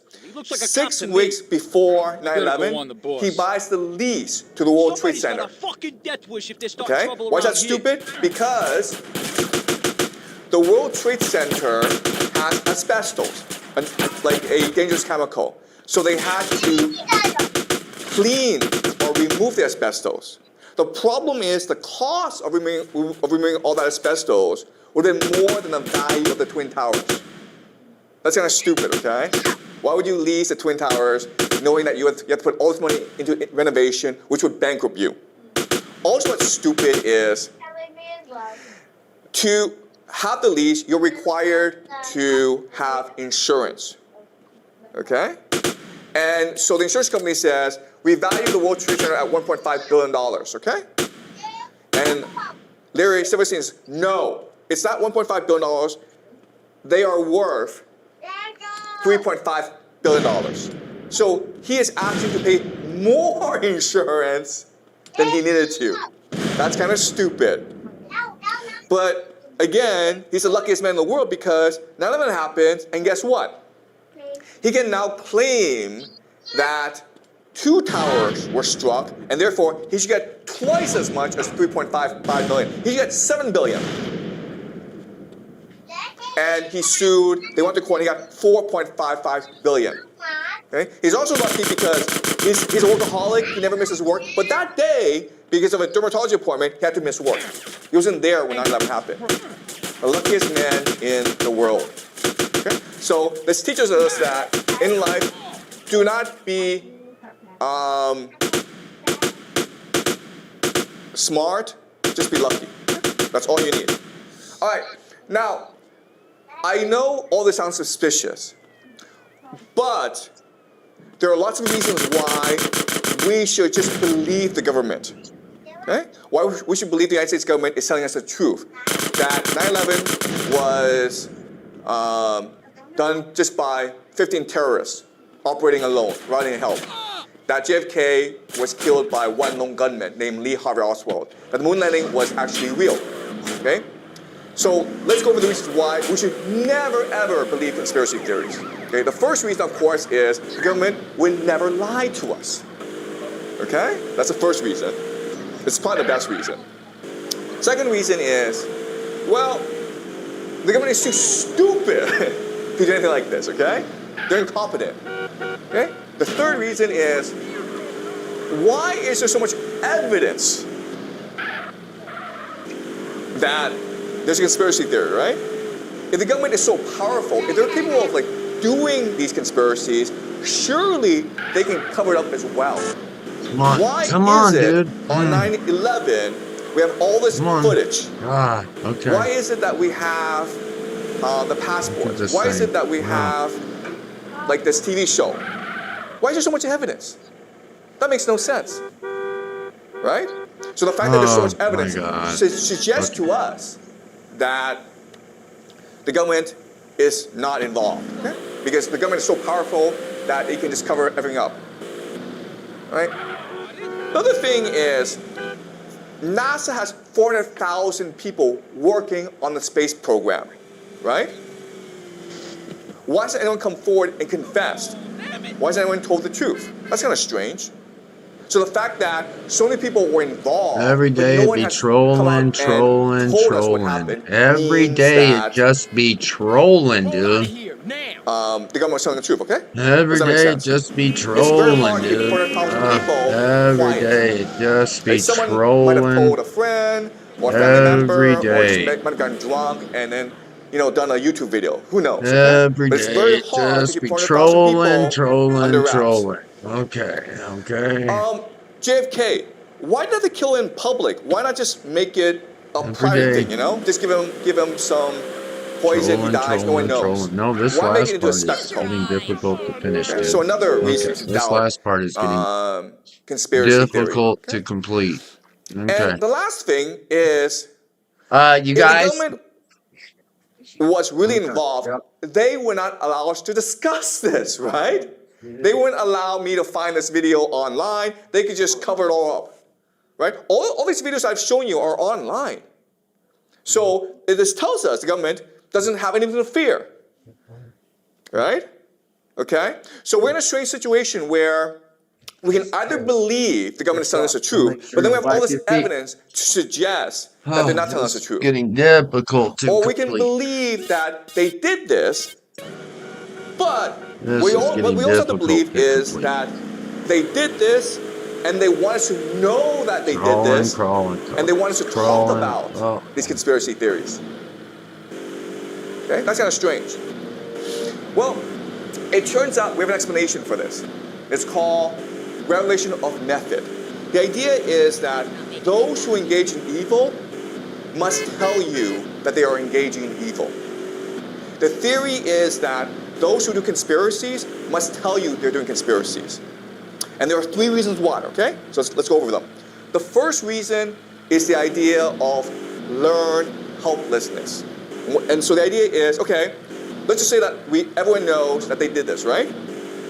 6 weeks before 9/11, he buys the lease to the World Trade Center. Okay? Why is that stupid? Because the World Trade Center has asbestos, like a dangerous chemical. So they had to clean or remove the asbestos. The problem is the cost of removing all that asbestos would have been more than the value of the Twin Towers. That's kind of stupid, okay? Why would you lease the Twin Towers knowing that you have to put all this money into renovation, which would bankrupt you? Also, what's stupid is to have the lease, you're required to have insurance, okay? And so the insurance company says, we value the World Trade Center at $1.5 billion, okay? And Larry Silverstein says, no, it's not $1.5 billion. They are worth $3.5 billion. So he is asking to pay more insurance than he needed to. That's kind of stupid. But again, he's the luckiest man in the world because 9/11 happens, and guess what? He can now claim that 2 towers were struck, and therefore he should get twice as much as 3.55 billion. He should get 7 billion. And he sued, they went to court, and he got 4.55 billion. Okay? He's also lucky because he's a workaholic, he never misses work, but that day, because of a dermatology appointment, he had to miss work. He wasn't there when 9/11 happened. The luckiest man in the world. Okay? So this teaches us that in life, do not be smart, just be lucky. That's all you need. All right, now, I know all this sounds suspicious, but there are lots of reasons why we should just believe the government. Okay? Why we should believe the United States government is telling us the truth. That 9/11 was done just by 15 terrorists operating alone, riding in help. That JFK was killed by one lone gunman named Lee Harvey Oswald. That the moon landing was actually real. Okay? So let's go over the reasons why we should never ever believe conspiracy theories. Okay? The first reason, of course, is the government will never lie to us. Okay? That's the first reason. It's probably the best reason. Second reason is, well, the government is too stupid to do anything like this, okay? They're incompetent, okay? The third reason is, why is there so much evidence that there's a conspiracy theory, right? If the government is so powerful, if they're capable of doing these conspiracies, surely they can cover it up as well. Why is it on 9/11 we have all this footage? Okay. Why is it that we have the passports? Why is it that we have this TV show? Why is there so much evidence? That makes no sense, right? So the fact that there's so much evidence suggests to us that the government is not involved, okay? Because the government is so powerful that it can just cover everything up, right? The other thing is, NASA has 400,000 people working on the space program, right? Why hasn't anyone come forward and confessed? Why hasn't anyone told the truth? That's kind of strange. So the fact that so many people were involved, every day no it one be has trolling. Every day it just be trolling, dude. The government's telling the truth, okay? Every day it just be trolling, dude. Every day it just be Someone might have told trolling. a friend or a family member, Every or day. just might have gotten drunk and then, done a YouTube video. Who knows? Okay? Every But it's day very it hard to just keep be 400,000 people under wraps. trolling. Okay. JFK, why not they kill in public? Why not just make it a private thing? Just give him some poison. He dies. No one knows. No, this Why make last it into a part is spectacle? getting difficult to finish, dude. So another reason to This doubt last part is getting conspiracy difficult theory. to complete. And the last thing is, you guys. if the government was really involved, they would not allow us to discuss this, right? They wouldn't allow me to find this video online. They could just cover it all up, right? All these videos I've shown you are online. So this tells us the government doesn't have anything to fear, right? Okay? So we're in a strange situation where we can either believe the government is telling us the truth, but then we have all this evidence to suggest that they're not telling us the truth. Getting difficult to Or we complete. can believe that they did this, but what we also have to believe is that they did this and they want us to know that they did this, and they want us to talk about these conspiracy theories. Okay, that's kind of strange. Well, it turns out we have an explanation for this. It's called revelation of method. The idea is that those who engage in evil must tell you that they are engaging in evil. The theory is that those who do conspiracies must tell you they're doing conspiracies. And there are 3 reasons why, okay? So let's go over them. The first reason is the idea of learned helplessness. And so the idea is, okay, let's just say that everyone knows that they did this, right?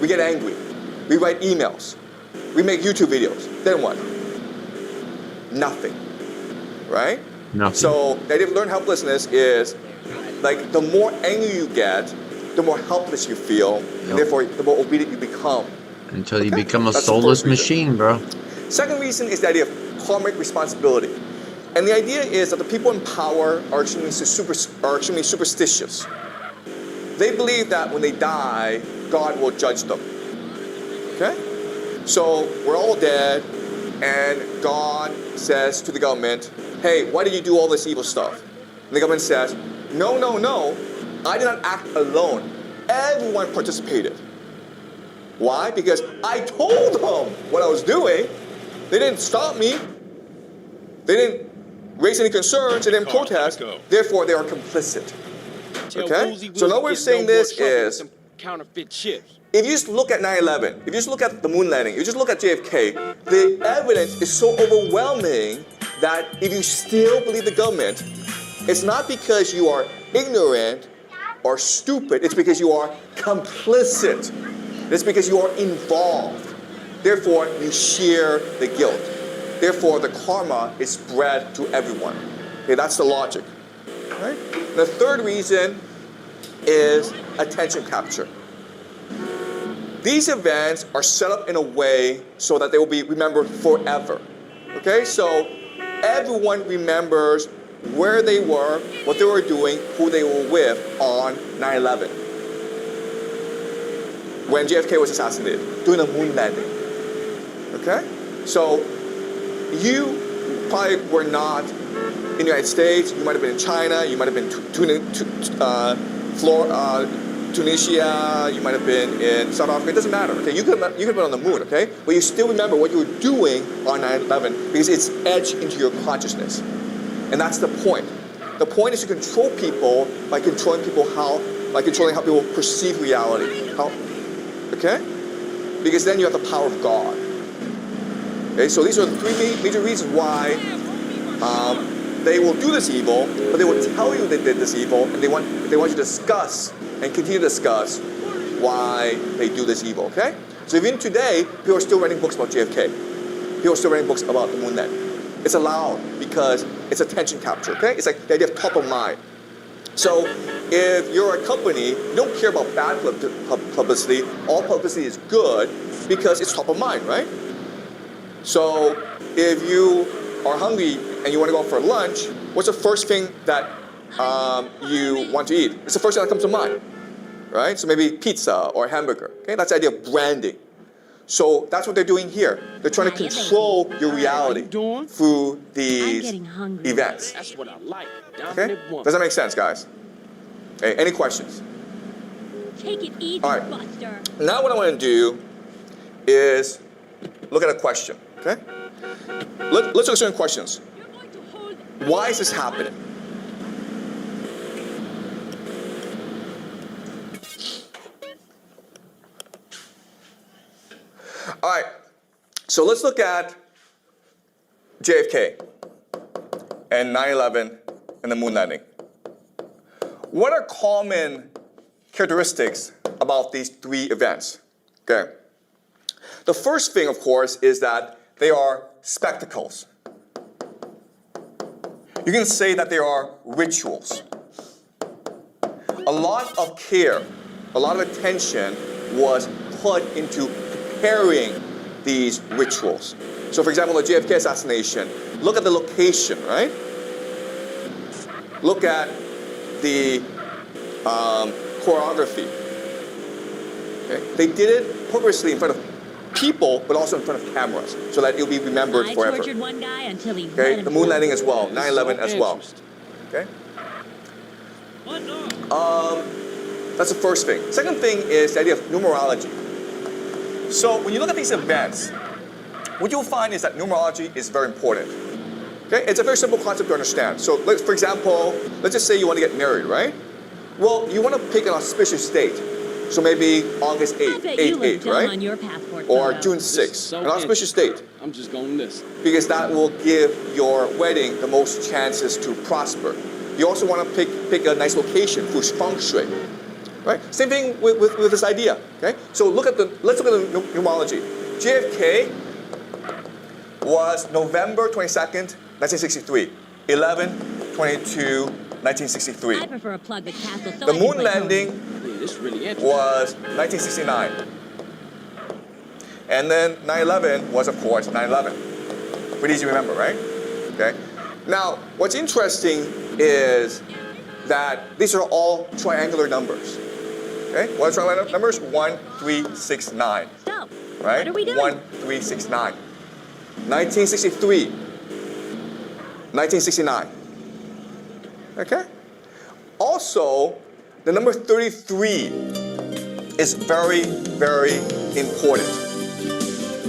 We get angry. We write emails. We make YouTube videos. Then what? Nothing. Right? Nothing. So the idea of learned helplessness is like the more angry you get, the more helpless you feel, and therefore the more obedient you become. Until you become a That's the soulless first reason. machine, bro. Second reason is the idea of karmic responsibility. And the idea is that the people in power are extremely superstitious. They believe that when they die, God will judge them. Okay? So we're all dead, and God says to the government, hey, why did you do all this evil stuff? And the government says, no, no, no, I did not act alone. Everyone participated. Why? Because I told them what I was doing. They didn't stop me. They didn't raise any concerns. They didn't protest. Therefore, they are complicit. Okay? So another way of saying this is, counterfeit chips. if you just look at 9/11, if you just look at the moon landing, if you just look at JFK, the evidence is so overwhelming that if you still believe the government, it's not because you are ignorant or stupid, it's because you are complicit. It's because you are involved. Therefore, you share the guilt. Therefore, the karma is spread to everyone. Okay, that's the logic. Right? The third reason is attention capture. These events are set up in a way so that they will be remembered forever. Okay, so everyone remembers where they were, what they were doing, who they were with on 9/11. When JFK was assassinated, during the moon landing. Okay? So you probably were not in the United States, you might have been in China, you might have been Tunisia, you might have been in South Africa, it doesn't matter. Okay? You could have been on the moon, okay? But you still remember what you were doing on 9/11 because it's etched into your consciousness. And that's the point. The point is to control people by controlling how people perceive reality. Okay? Because then you have the power of God. Okay, so these are the three major reasons why they will do this evil, but they will tell you they did this evil, and they want you to discuss and continue to discuss why they do this evil. Okay? So even today, people are still writing books about JFK. People are still writing books about the moon landing. It's allowed because it's attention capture. Okay? It's like the idea of top of mind. So if you're a company, you don't care about bad publicity. All publicity is good because it's top of mind, right? So if you are hungry and you want to go out for lunch, what's the first thing that you want to eat? It's the first thing that comes to mind, right? So maybe pizza or hamburger. Okay, that's the idea of branding. So that's what they're doing here. They're trying to control your reality through these events. That's what I like. Okay? Does that make sense, guys? Hey, any questions? Take it easy, all right. Buster. Now what I want to do is look at a question. Okay? Let's look at certain questions. Why is this happening? All right, so let's look at JFK and 9/11 and the moon landing. What are common characteristics about these three events? Okay. The first thing, of course, is that they are spectacles. You can say that they are rituals. A lot of care, a lot of attention was put into preparing these rituals. So for example, the JFK assassination, look at the location, right? Look at the choreography. Okay? They did it purposely in front of people, but also in front of cameras, so that it'll be remembered forever. I tortured one guy until he okay? The moon landing as well, 9/11 as well. Okay? That's the first thing. Second thing is the idea of numerology. So when you look at these events, what you'll find is that numerology is very important. Okay? It's a very simple concept to understand. So for example, let's just say you want to get married, right? Well, you want to pick an auspicious date. So maybe August 8th, 8/8, right? On your passport or June 6th, an auspicious date. I'm just going this. Because that will give your wedding the most chances to prosper. You also want to pick a nice location, feng shui. right? Same thing with this idea, okay? So let's look at the numerology. JFK was November 22nd, 1963, 11/22/1963. I prefer a plug with Castle, so The I can moon play landing was 1969. And then 9/11 was, of course, 9/11. Pretty easy to remember, right? Okay. Now, what's interesting is that these are all triangular numbers. Okay? What are triangular numbers? 1, 3, 6, 9. So, right? what are we doing? 1, 3, 6, 9. 1963. 1969. Okay? Also, the number 33 is very, very important.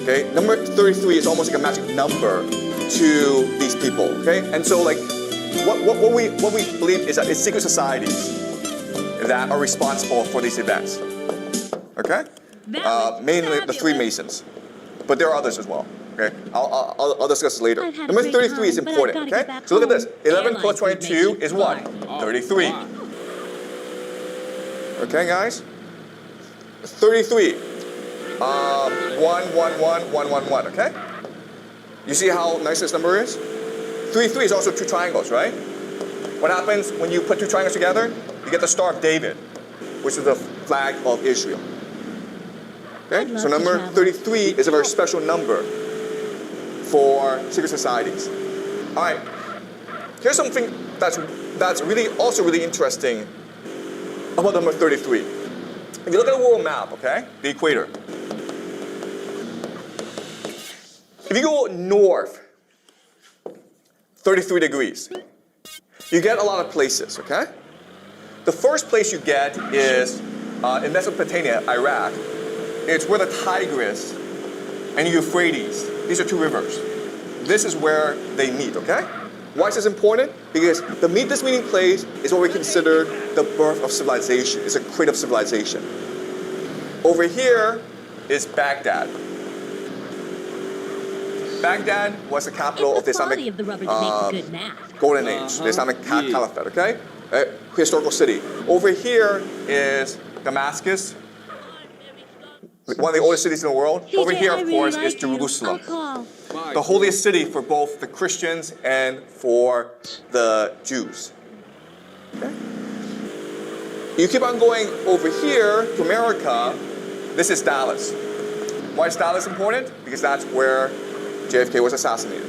Okay? Number 33 is almost like a magic number to these people. Okay? And so, like, what we believe is that it's secret societies that are responsible for these events. Okay? Mainly the Freemasons, but there are others as well. Okay, I'll discuss this later. Number 33 is important. Okay, so look at this. 11 plus 22 is what? 33. Okay, guys. 33. 1, 1, 1, 1, 1, 1. Okay. You see how nice this number is? 33 is also two triangles, right? What happens when you put two triangles together? You get the Star of David, which is the flag of Israel. Okay, so number 33 is a very special number for secret societies. All right, here's something that's really also really interesting about number 33. If you look at the world map, okay, the equator. If you go north 33 degrees, you get a lot of places, okay? The first place you get is in Mesopotamia, Iraq. It's where the Tigris and Euphrates, these are two rivers. This is where they meet, okay? Why is this important? Because this meeting place is what we consider the birth of civilization. It's a crate of civilization. Over here is Baghdad. Baghdad was the capital of the Islamic Golden Age, the Islamic Caliphate, okay? Historical city. Over here is Damascus, one of the oldest cities in the world. Over here, of course, is Jerusalem, the holiest city for both the Christians and for the Jews. Okay? You keep on going over here to America. This is Dallas. Why is Dallas important? Because that's where JFK was assassinated.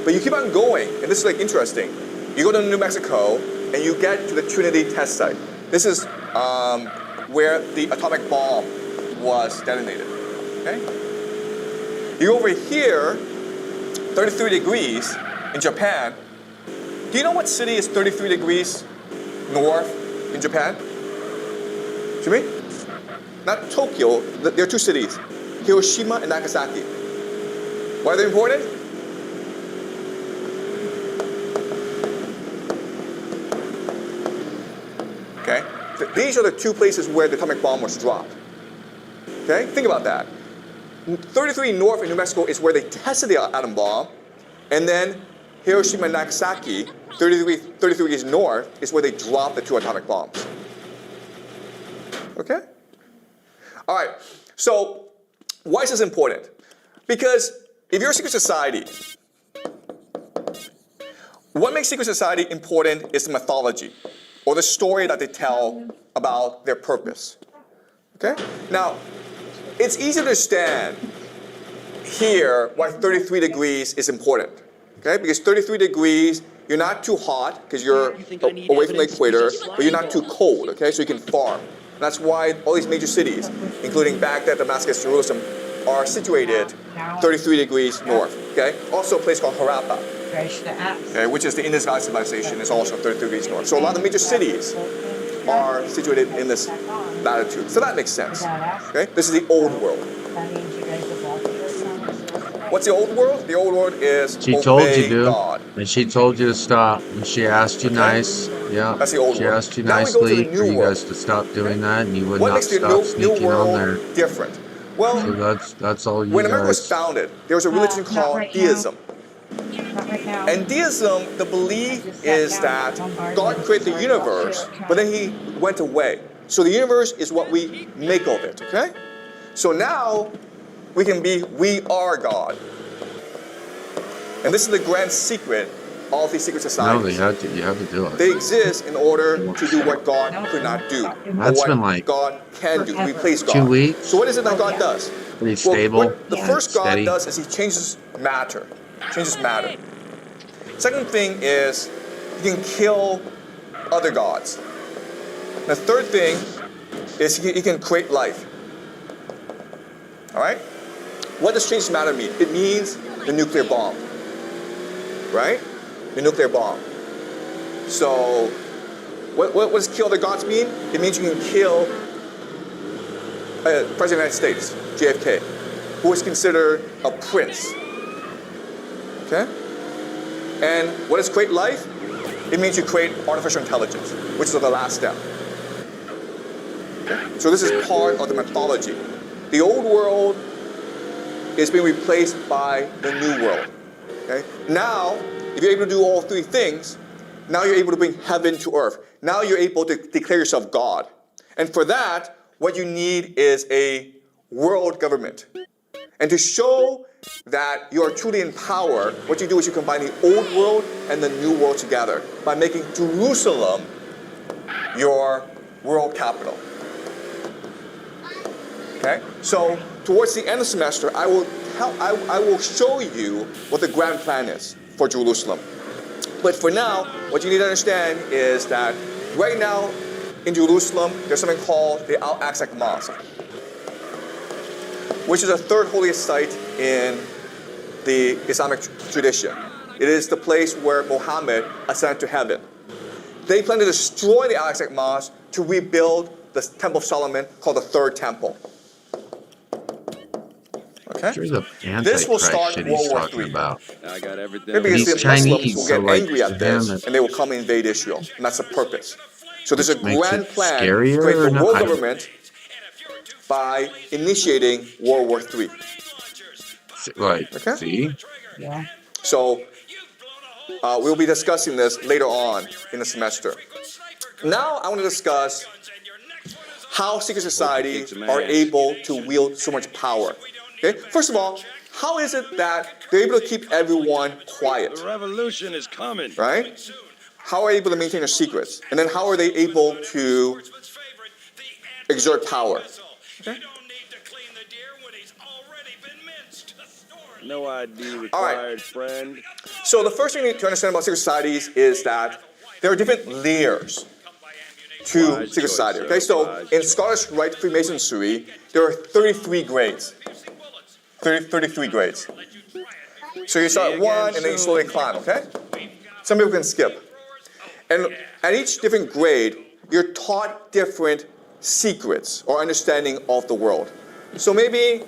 But you keep on going, and this is like interesting. You go to New Mexico, and you get to the Trinity test site. This is where the atomic bomb was detonated. Okay? You go over here, 33 degrees in Japan. Do you know what city is 33 degrees north in Japan? Jimmy? Not Tokyo. There are two cities, Hiroshima and Nagasaki. Why are they important? Okay? These are the two places where the atomic bomb was dropped. Okay? Think about that. 33 north in New Mexico is where they tested the atom bomb, and then Hiroshima and Nagasaki, 33 degrees north, is where they dropped the two atomic bombs. Okay? All right. So, why is this important? Because if you're a secret society, what makes secret society important is the mythology, or the story that they tell about their purpose. Okay? Now, it's easy to understand here why 33 degrees is important. Okay? Because 33 degrees, you're not too hot because you're away from the equator, but you're not too cold, okay? So you can farm. And that's why all these major cities, including Baghdad, Damascus, Jerusalem, are situated 33 degrees north, okay? Also a place called Harappa, okay, which is the Indus Valley civilization, is also 33 degrees north. So a lot of the major cities are situated in this latitude. So that makes sense, okay? This is the old world. What's the old world? The old world is she told you, dude. God. And she told you to stop. And she asked you nice. Yeah. That's the old she world. asked you Now nicely we go to the for new you world. guys to stop doing that, and you would What not makes the stop new sneaking world on there. different? Well, So that's all you when America was guys. founded, there was a religion called deism. And deism, the belief is that God created the universe, but then he went away. So the universe is what we make of it, okay? So now we can be, we are God. And this is the grand secret of these secret societies. No, you have to do it. They exist in order to do what God could not do. That's or been what like God can do. Replace 2 God. weeks. So what is it that God does? Pretty stable. What the first God steady. does is he changes matter. Second thing is he can kill other gods. The third thing is he can create life. All right? What does change matter mean? It means the nuclear bomb. Right? The nuclear bomb. So, what does kill other gods mean? It means you can kill President of the United States, JFK, who is considered a prince. Okay? And what does create life? It means you create artificial intelligence, which is the last step. Okay? So this is part of the mythology. The old world is being replaced by the new world. Okay? Now, if you're able to do all three things, now you're able to bring heaven to earth. Now you're able to declare yourself God. And for that, what you need is a world government. And to show that you are truly in power, what you do is you combine the old world and the new world together by making Jerusalem your world capital. Okay? So towards the end of the semester, I will show you what the grand plan is for Jerusalem. But for now, what you need to understand is that right now in Jerusalem, there's something called the Al-Aqsa Mosque, which is the third holiest site in the Islamic tradition. It is the place where Muhammad ascended to heaven. They plan to destroy the Al-Aqsa Mosque to rebuild the Temple of Solomon called the Third Temple. Okay? This will start World War III. I got everything. Maybe because the Muslims will get like, angry at this and they will come and invade Israel. And that's the purpose. So there's a grand plan to scarier create or the not? world government by initiating World War III. Right. Okay? See? Yeah. So we'll be discussing this later on in the semester. Now I want to discuss how secret societies are able to wield so much power. Okay? First of all, how is it that they're able to keep everyone quiet? The revolution is coming. Right? How are they able to maintain their secrets? And then how are they able to exert power? Okay? No ID required, friend. So the first thing you need to understand about secret societies is that there are different layers to secret society. Okay, so in Scottish Rite Freemasonry, there are 33 grades. 33 grades. So you start at 1 and then you slowly climb, okay? Some people can skip. And at each different grade, you're taught different secrets or understanding of the world. So maybe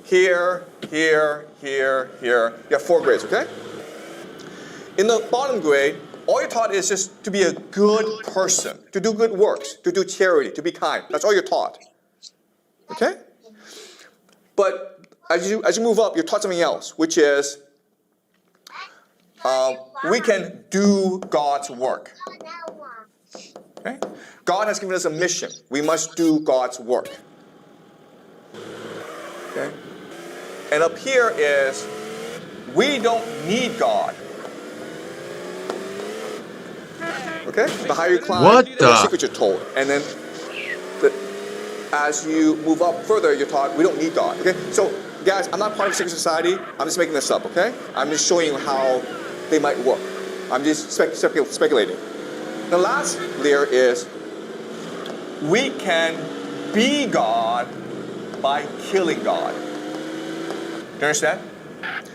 here, here, here, here, you have 4 grades, okay? In the bottom grade, all you're taught is just to be a good person, to do good works, to do charity, to be kind. That's all you're taught. Okay? But as you move up, you're taught something else, which is we can do God's work. Okay? God has given us a mission. We must do God's work. Okay? And up here is we don't need God. Okay? The higher you climb, the more secrets you're told. And then as you move up further, you're taught we don't need God. Okay? So guys, I'm not part of a secret society. I'm just making this up, okay? I'm just showing you how they might work. I'm just speculating. The last layer is we can be God by killing God. Do you understand?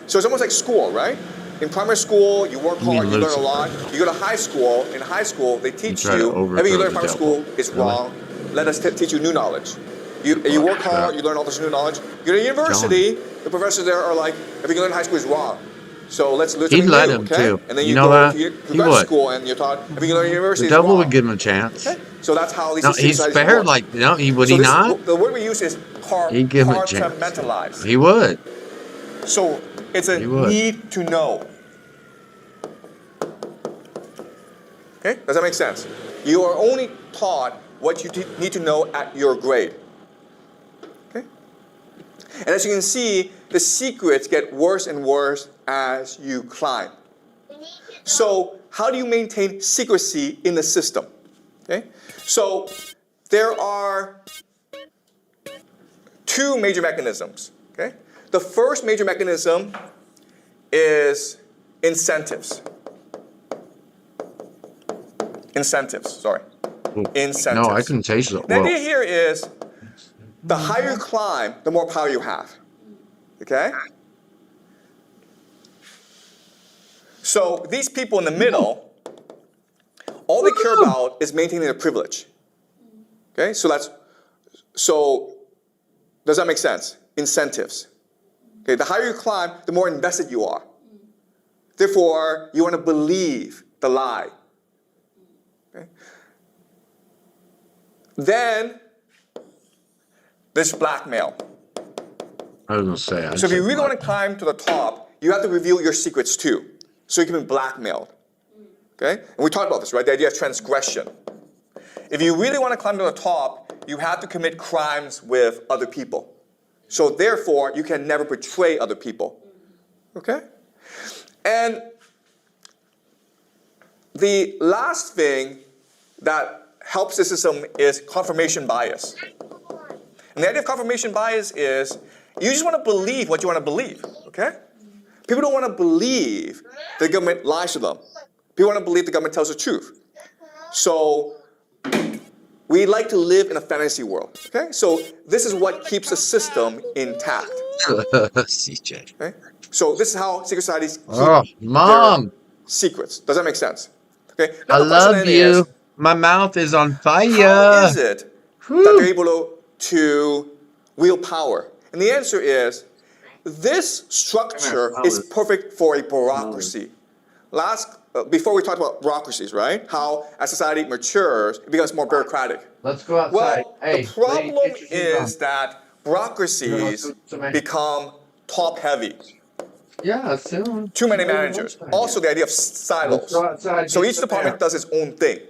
So it's almost like school, right? In primary school, you work hard, you learn a lot. You go to high school. In high school, they teach you everything you learn in primary school is wrong. Let us teach you new knowledge. You work hard, you learn all this new knowledge. You go to university, the professors there are like, everything you learn in high school is wrong. So let's learn something new, okay? And then you go to grad school and you're taught everything you learn in university is wrong. The devil would give him a chance. Okay? So that's how these he's spared. Like, no, would he not? The word we use is compartmentalize. He would. So it's a need to know. Okay? Does that make sense? You are only taught what you need to know at your grade. Okay? And as you can see, the secrets get worse and worse as you climb. So how do you maintain secrecy in the system? Okay? So there are two major mechanisms. Okay? The first major mechanism is incentives. Incentives. No, I can taste it. The idea here is the higher you climb, the more power you have. Okay? So these people in the middle, all they care about is maintaining their privilege. Okay? So does that make sense? Incentives. Okay, the higher you climb, the more invested you are. Therefore, you want to believe the lie. Okay? Then there's blackmail. I was going to say. So if you really want to climb to the top, you have to reveal your secrets too, so you can be blackmailed. Okay? And we talked about this, right? The idea of transgression. If you really want to climb to the top, you have to commit crimes with other people. So therefore, you can never betray other people. Okay? And the last thing that helps the system is confirmation bias. And the idea of confirmation bias is you just want to believe what you want to believe. Okay? People don't want to believe the government lies to them. People want to believe the government tells the truth. So we like to live in a fantasy world. Okay? So this is what keeps the system intact. CJ. Okay? So this is how secret societies keep Mom. their secrets. Does that make sense? Okay. I love you. My mouth is on fire. How is it that they're able to wield power? And the answer is, this structure is perfect for a bureaucracy. Before we talked about bureaucracies, right? How as society matures, it becomes more bureaucratic. Let's go outside. Well, the problem is that bureaucracies become top-heavy. Yeah, soon. Too many managers. Also, the idea of silos. So each department does its own thing.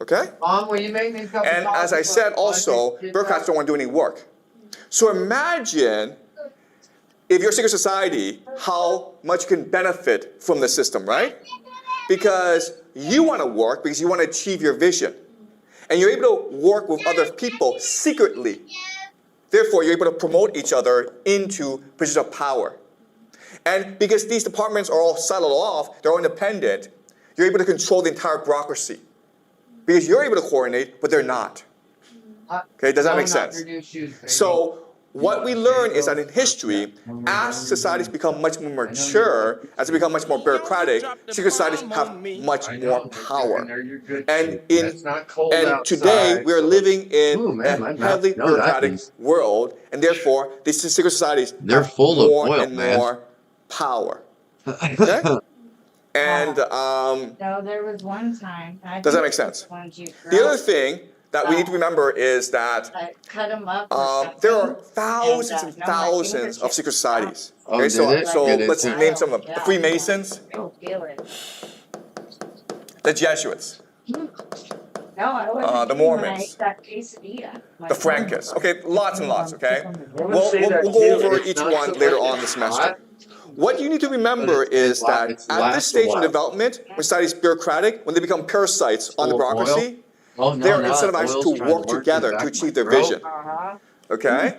Okay? Mom, will you make me a cup of And coffee as I said, also, bureaucrats don't want to do any work. So imagine, if you're a secret society, how much you can benefit from the system, right? Because you want to work because you want to achieve your vision. And you're able to work with other people secretly. Therefore, you're able to promote each other into positions of power. And because these departments are all siloed off, they're all independent, you're able to control the entire bureaucracy. Because you're able to coordinate, but they're not. Okay, does that make sense? So what we learn is that in history, as societies become much more mature, as they become much more bureaucratic, secret societies have much more power. And today, we are living in a heavily bureaucratic world, and therefore, these secret societies have more and more power. Okay? And no, there was one time. Does that make sense? The other thing that we need to remember is that cut them up there are thousands and thousands of secret societies. Okay, so let's name some of them. The Freemasons, the Jesuits, the Mormons, the Frankists. Okay, lots and lots, okay? We'll go over each one later on this semester. What you need to remember is that at this stage in development, when society is bureaucratic, when they become parasites on the bureaucracy, they're incentivized to work together to achieve their vision. Okay?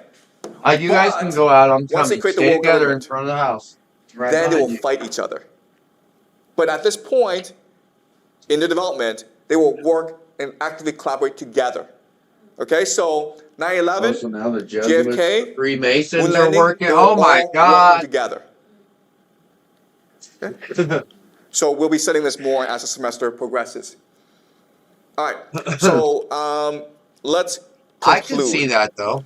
You guys can go out. I'm once they coming. create the Stay world together government, in front of the house. then they will fight each other. But at this point in the development, they will work and actively collaborate together. Okay, so 9/11, So now the JFK, Freemasons moon are landing, working. they were Oh my all God! working together. Okay? So we'll be studying this more as the semester progresses. All right, so let's conclude. I could see that though.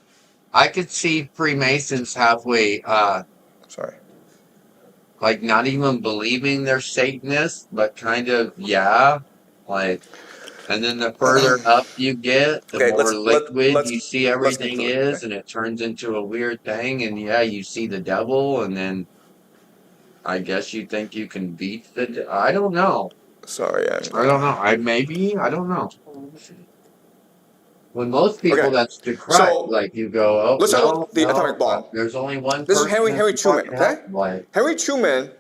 I could see Freemasons halfway. Sorry. Like not even believing they're Satanists, but kind of like. And then the further up you get, the more liquid you see everything is, and it turns into a weird thing. And you see the devil, and then I guess you think you can beat the. I don't know. Sorry, I don't know. I don't know. When most people, Okay. that's the cry. So Like you go, oh let's talk no, about the no, atomic bomb. there's only one This is person Henry that's Truman. fucking Okay. like, Henry Truman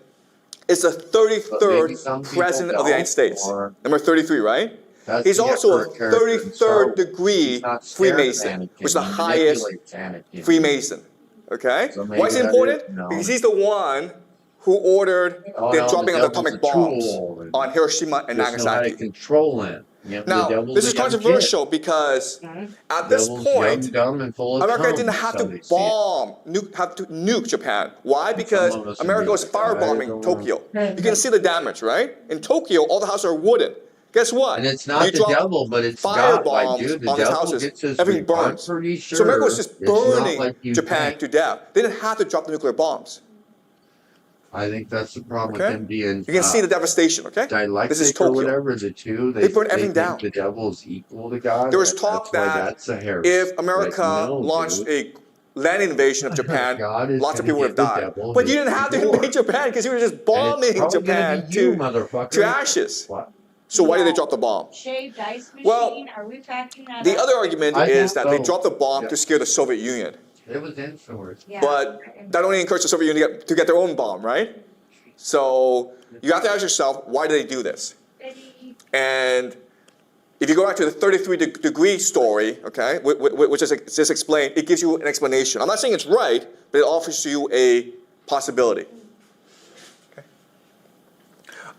is the but maybe 33rd some people president of the United don't, States. or Number 33, right? that's He's the also a Emperor character in Star 33rd Wars. degree He's not scared of Freemason, Anakin. which is the He highest manipulates Anakin. Freemason. Okay? So Why maybe is he that important? is known. Because he's the one who ordered Oh the no, dropping the of the devil's a atomic bombs tool. And on Hiroshima and just know how to Nagasaki. control him. You know, the Now, devil's this a is young kid. controversial because at this Devil's young, point, dumb, and full of America cum, didn't have so to they see it. have to nuke Japan. Why? And Because some of us would America be was like, I firebombing don't know. Tokyo. You can see the damage, right? In Tokyo, all the houses are wooden. Guess what? And it's not You the drop devil, but it's fire God. Like, bombs dude, the on these devil houses, gets his everything I'm burns. pretty So America was sure just it's not burning like you Japan think. to death. They didn't have to drop the nuclear bombs. I think that's the problem with Okay? them being You can see the devastation, okay? This is dialectic or Tokyo. whatever. The two, They they burned everything think down. the devil is equal to God. There was and talk that's why that that's a heresy. if Like, America no, launched dude. a land invasion of Japan, God is lots of gonna people would give have the died. devil But you his didn't have to reward. invade Japan because you were just And it's bombing probably gonna Japan be you, to motherfucker. ashes. What? So why did they drop the bomb? Shaved ice machine? Well, Are we packing that the up? other argument I is think that they so. dropped the bomb Yeah. to scare the Soviet Union. It was influenced. Yeah. But that only encouraged the Soviet Union to get their own bomb, right? So you have to ask yourself, why did they do this? And if you go back to the 33-degree story, okay, which is just explained, it gives you an explanation. I'm not saying it's right, but it offers you a possibility.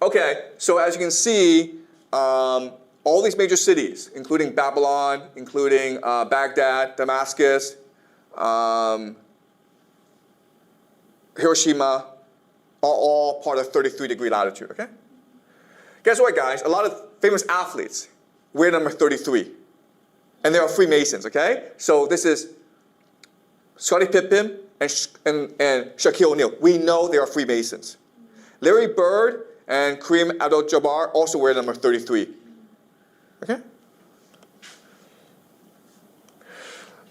Okay, so as you can see, all these major cities, including Babylon, including Baghdad, Damascus, Hiroshima, are all part of 33-degree latitude, okay? Guess what, guys? A lot of famous athletes wear number 33. And they are Freemasons, okay? So this is Scottie Pippen and Shaquille O'Neal. We know they are Freemasons. Larry Bird and Kareem Abdul-Jabbar also wear number 33. Okay?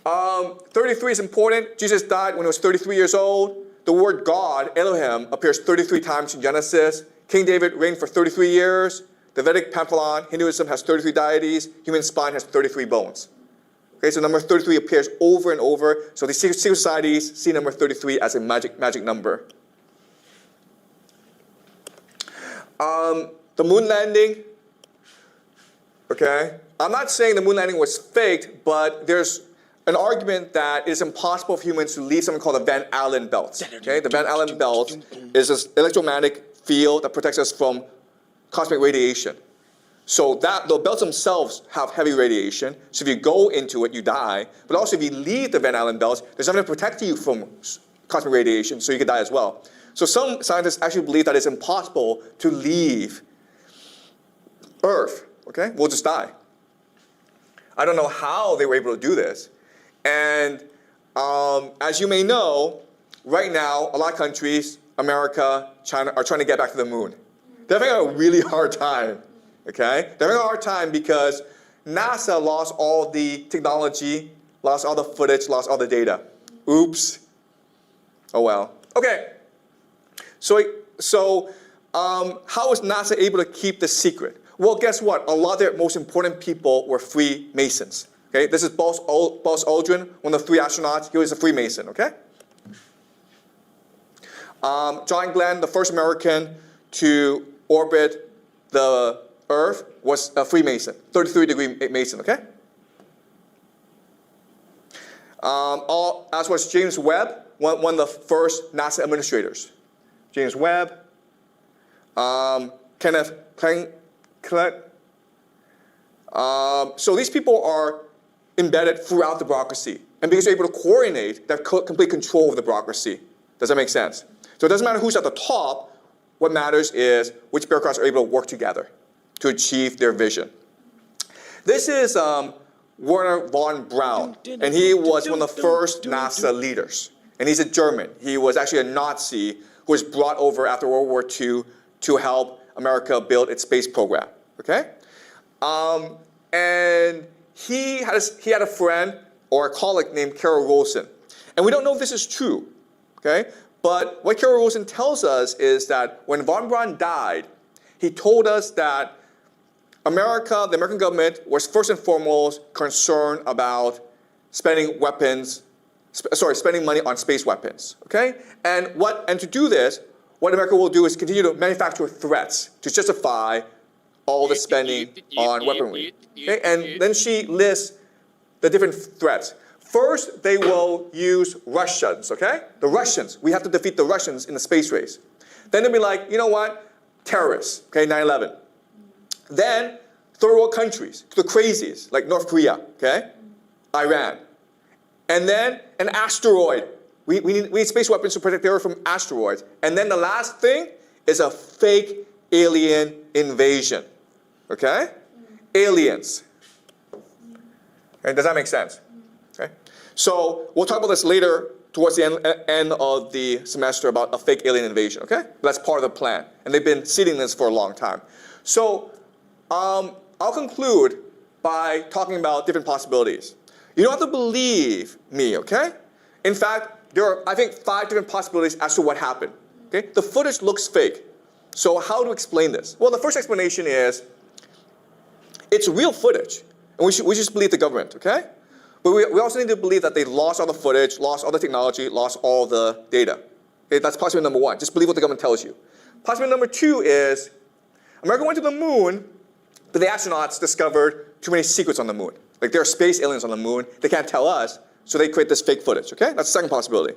33 is important. Jesus died when he was 33 years old. The word God, Elohim, appears 33 times in Genesis. King David reigned for 33 years. The Vedic pantheon, Hinduism, has 33 deities. Human spine has 33 bones. Okay, so number 33 appears over and over. So the secret societies see number 33 as a magic number. The moon landing. Okay, I'm not saying the moon landing was faked, but there's an argument that it is impossible for humans to leave something called the Van Allen belt. Okay, the Van Allen belt is this electromagnetic field that protects us from cosmic radiation. So that the belts themselves have heavy radiation. So if you go into it, you die. But also if you leave the Van Allen belt, there's nothing to protect you from cosmic radiation, so you could die as well. So some scientists actually believe that it's impossible to leave Earth. Okay, we'll just die. I don't know how they were able to do this. And as you may know, right now, a lot of countries, America, China, are trying to get back to the moon. They're having a really hard time, okay? They're having a hard time because NASA lost all the technology, lost all the footage, lost all the data. Oops. Oh well. Okay. So how was NASA able to keep this secret? Well, guess what? A lot of their most important people were Freemasons. Okay, this is Buzz Aldrin, one of the 3 astronauts. He was a Freemason, okay? John Glenn, the first American to orbit the Earth, was a Freemason, 33-degree Mason, okay? As was James Webb, one of the first NASA administrators. James Webb, Kenneth Klett. So these people are embedded throughout the bureaucracy. And because they're able to coordinate, they have complete control of the bureaucracy. Does that make sense? So it doesn't matter who's at the top. What matters is which bureaucrats are able to work together to achieve their vision. This is Werner von Braun, and he was one of the first NASA leaders. And he's a German. He was actually a Nazi who was brought over after World War II to help America build its space program. Okay? And he had a friend or a colleague named Carol Rosen. And we don't know if this is true. Okay? But what Carol Rosen tells us is that when von Braun died, he told us that America, the American government, was first and foremost concerned about spending money on space weapons, okay? And to do this, what America will do is continue to manufacture threats to justify all the spending on weaponry. Okay? And then she lists the different threats. First, they will use Russians, okay? The Russians. We have to defeat the Russians in the space race. Then they'll be like, you know what? Terrorists, okay, 9/11. Then, third world countries, the crazies, like North Korea, okay? Iran. And then, an asteroid. We need space weapons to protect the Earth from asteroids. And then the last thing is a fake alien invasion, okay? Aliens. Okay, does that make sense? Okay. So we'll talk about this later towards the end of the semester about a fake alien invasion, okay? That's part of the plan. And they've been seeding this for a long time. So I'll conclude by talking about different possibilities. You don't have to believe me, okay? In fact, there are, I think, 5 different possibilities as to what happened, okay? The footage looks fake. So how to explain this? Well, the first explanation is it's real footage. And we just believe the government, okay? But we also need to believe that they lost all the footage, lost all the technology, lost all the data. Okay, that's possibility number 1. Just believe what the government tells you. Possibility number 2 is America went to the moon, but the astronauts discovered too many secrets on the moon. Like there are space aliens on the moon. They can't tell us, so they create this fake footage, okay? That's the second possibility.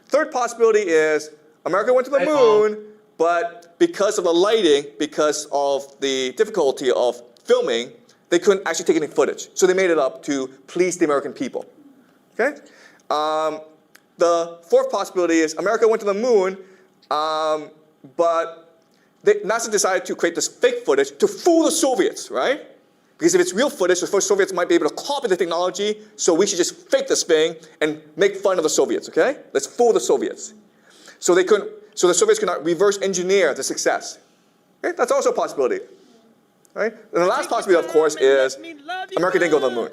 Third possibility is America went to the moon, but because of the lighting, because of the difficulty of filming, they couldn't actually take any footage. So they made it up to please the American people, okay? The fourth possibility is America went to the moon, but NASA decided to create this fake footage to fool the Soviets, right? Because if it's real footage, the first Soviets might be able to copy the technology, so we should just fake this thing and make fun of the Soviets, okay? Let's fool the Soviets. So the Soviets could not reverse engineer the success. Okay? That's also a possibility. Right? And the last possibility, of course, is America didn't go to the moon.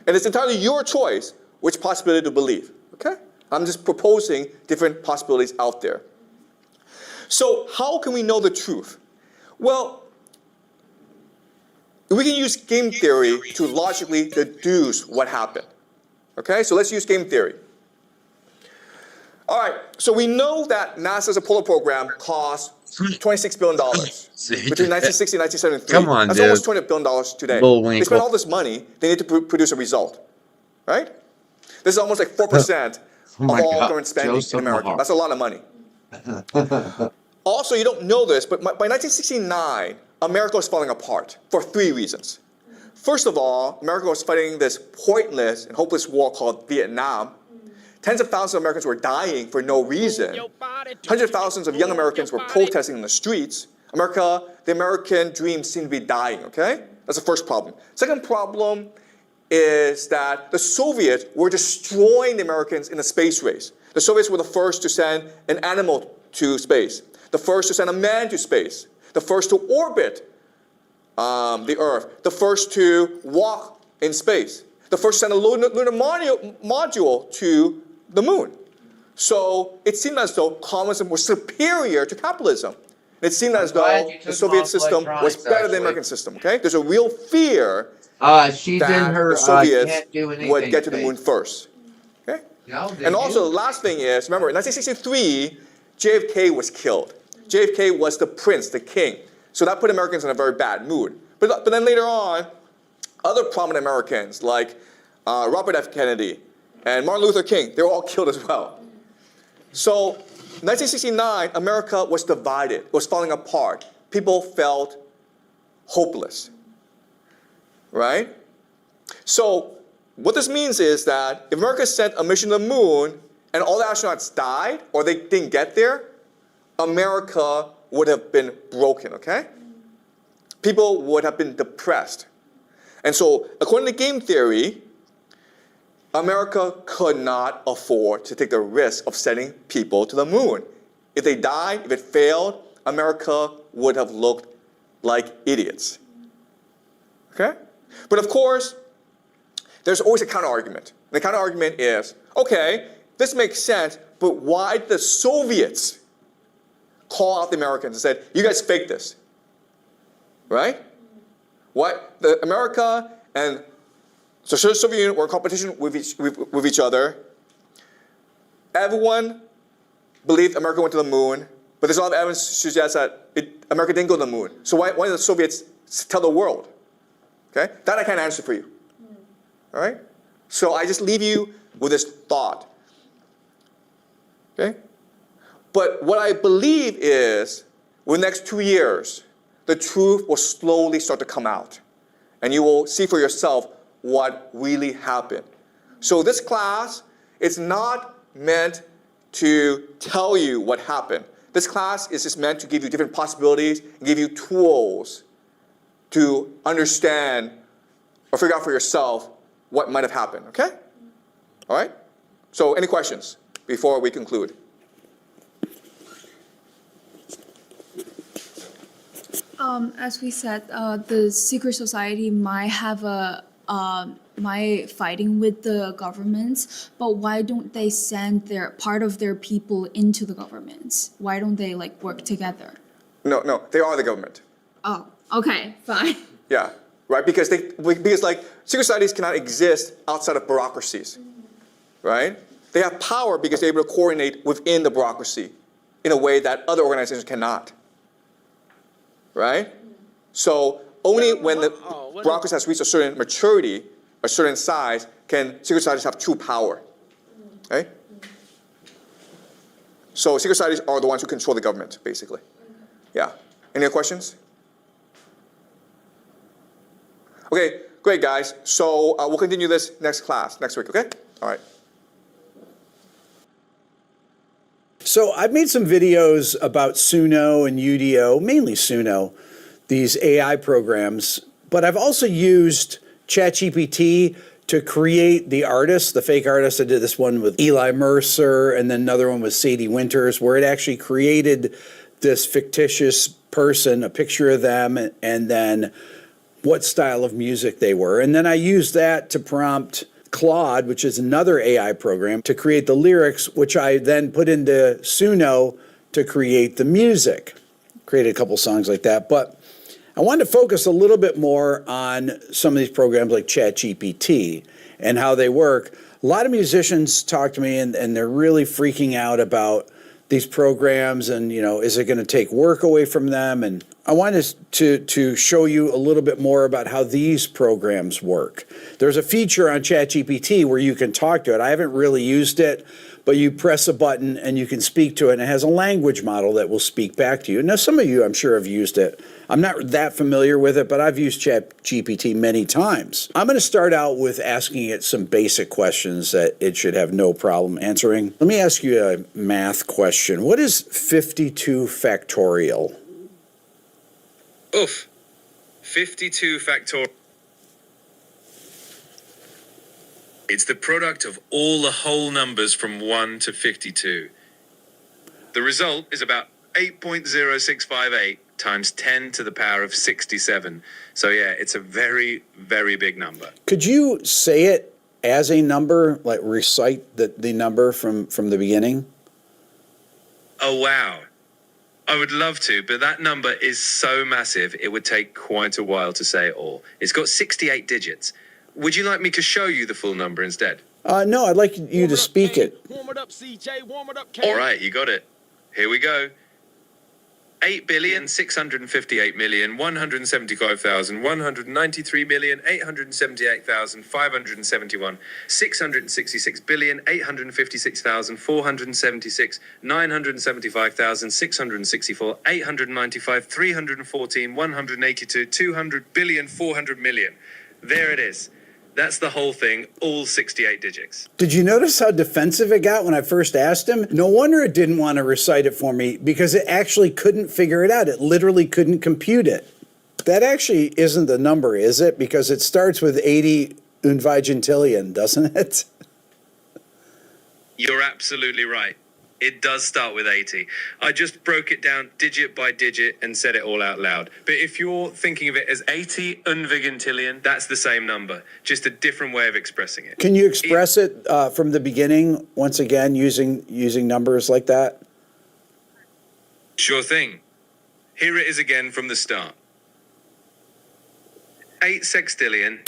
And it's entirely your choice which possibility to believe. Okay? I'm just proposing different possibilities out there. So how can we know the truth? Well, we can use game theory to logically deduce what happened. Okay? So let's use game theory. All right. So we know that NASA's Apollo program cost $26 billion between 1960 and 1973. Come on, That's dude. almost $20 billion today. They spend all this money. They need to produce a result, right? This is almost like 4% of all government spending in America. That's a lot of money. Also, you don't know this, but by 1969, America was falling apart for 3 reasons. First of all, America was fighting this pointless and hopeless war called Vietnam. Tens of thousands of Americans were dying for no reason. Hundreds of thousands of young Americans were protesting in the streets. The American dream seemed to be dying, okay? That's the first problem. Second problem is that the Soviets were destroying the Americans in the space race. The Soviets were the first to send an animal to space, the first to send a man to space, the first to orbit the Earth, the first to walk in space, the first to send a lunar module to the moon. So it seemed as though communism was superior to capitalism. It seemed as though the Soviet system was better than the American system, okay? There's a real fear that the Soviets would get to the moon first, okay? And also the last thing is, remember, in 1963, JFK was killed. JFK was the prince, the king. So that put Americans in a very bad mood. But then later on, other prominent Americans like Robert F. Kennedy and Martin Luther King, they were all killed as well. So 1969, America was divided, was falling apart. People felt hopeless, right? So what this means is that if America sent a mission to the moon and all the astronauts died or they didn't get there, America would have been broken, okay? People would have been depressed. And so according to game theory, America could not afford to take the risk of sending people to the moon. If they died, if it failed, America would have looked like idiots. Okay? But of course, there's always a counter-argument. The counter-argument is, okay, this makes sense, but why did the Soviets call out the Americans and said, you guys faked this? Right? What the America and the Soviet Union were in competition with each other. Everyone believed America went to the moon, but there's a lot of evidence to suggest that America didn't go to the moon. So why did the Soviets tell the world? Okay, that I can't answer for you. All right, so I just leave you with this thought. Okay, but what I believe is, within the next 2 years, the truth will slowly start to come out, and you will see for yourself what really happened. So this class, it's not meant to tell you what happened. This class is just meant to give you different possibilities and give you tools to understand or figure out for yourself what might have happened, okay? All right? So any questions before we conclude? As we said, the secret society might have might fighting with the governments, but why don't they send part of their people into the governments? Why don't they like work together? No, they are the government. Oh, okay, fine. Yeah, right, because like secret societies cannot exist outside of bureaucracies, right? They have power because they're able to coordinate within the bureaucracy in a way that other organizations cannot, right? So only when the bureaucracy has reached a certain maturity, a certain size, can secret societies have true power, okay? So secret societies are the ones who control the government, basically. Yeah. Any other questions? Okay, great, guys. So we'll continue this next week, okay? All right. So I've made some videos about Suno and UDO, mainly Suno, these AI programs, but I've also used ChatGPT to create the artists, the fake artists. I did this one with Eli Mercer and then another one with Sadie Winters, where it actually created this fictitious person, a picture of them, and then what style of music they were. And then I used that to prompt Claude, which is another AI program, to create the lyrics, which I then put into Suno to create the music. Created a couple songs like that. But I wanted to focus a little bit more on some of these programs like ChatGPT and how they work. A lot of musicians talk to me and they're really freaking out about these programs and, is it going to take work away from them? And I wanted to show you a little bit more about how these programs work. There's a feature on ChatGPT where you can talk to it. I haven't really used it, but you press a button and you can speak to it, and it has a language model that will speak back to you. Now, some of you, I'm sure, have used it. I'm not that familiar with it, but I've used ChatGPT many times. I'm going to start out with asking it some basic questions that it should have no problem answering. Let me ask you a math question. What is 52 factorial? Oof. 52 factorial. It's the product of all the whole numbers from 1 to 52. The result is about 8.0658 times 10 to the power of 67. So yeah, it's a very, very big number. Could you say it as a number, like recite the number from the beginning? Oh, wow. I would love to, but that number is so massive, it would take quite a while to say it all. It's got 68 digits. Would you like me to show you the full number instead? No, I'd like you to speak it. Warm it up, CJ. Warm it up, K. All right, you got it. Here we go. 8,658,175,193,878,571, 666,856,476, 975,664, 895, 314, 182, 200 billion, 400 million. There it is. That's the whole thing, all 68 digits. Did you notice how defensive it got when I first asked him? No wonder it didn't want to recite it for me, because it actually couldn't figure it out. It literally couldn't compute it. That actually isn't the number, is it? Because it starts with 80 unvigintillion, doesn't it? You're absolutely right. It does start with 80. I just broke it down digit by digit and said it all out loud. But if you're thinking of it as 80 unvigintillion, that's the same number, just a different way of expressing it. Can you express it from the beginning, once again, using numbers like that? Sure thing. Here it is again from the start. 8 sextillion.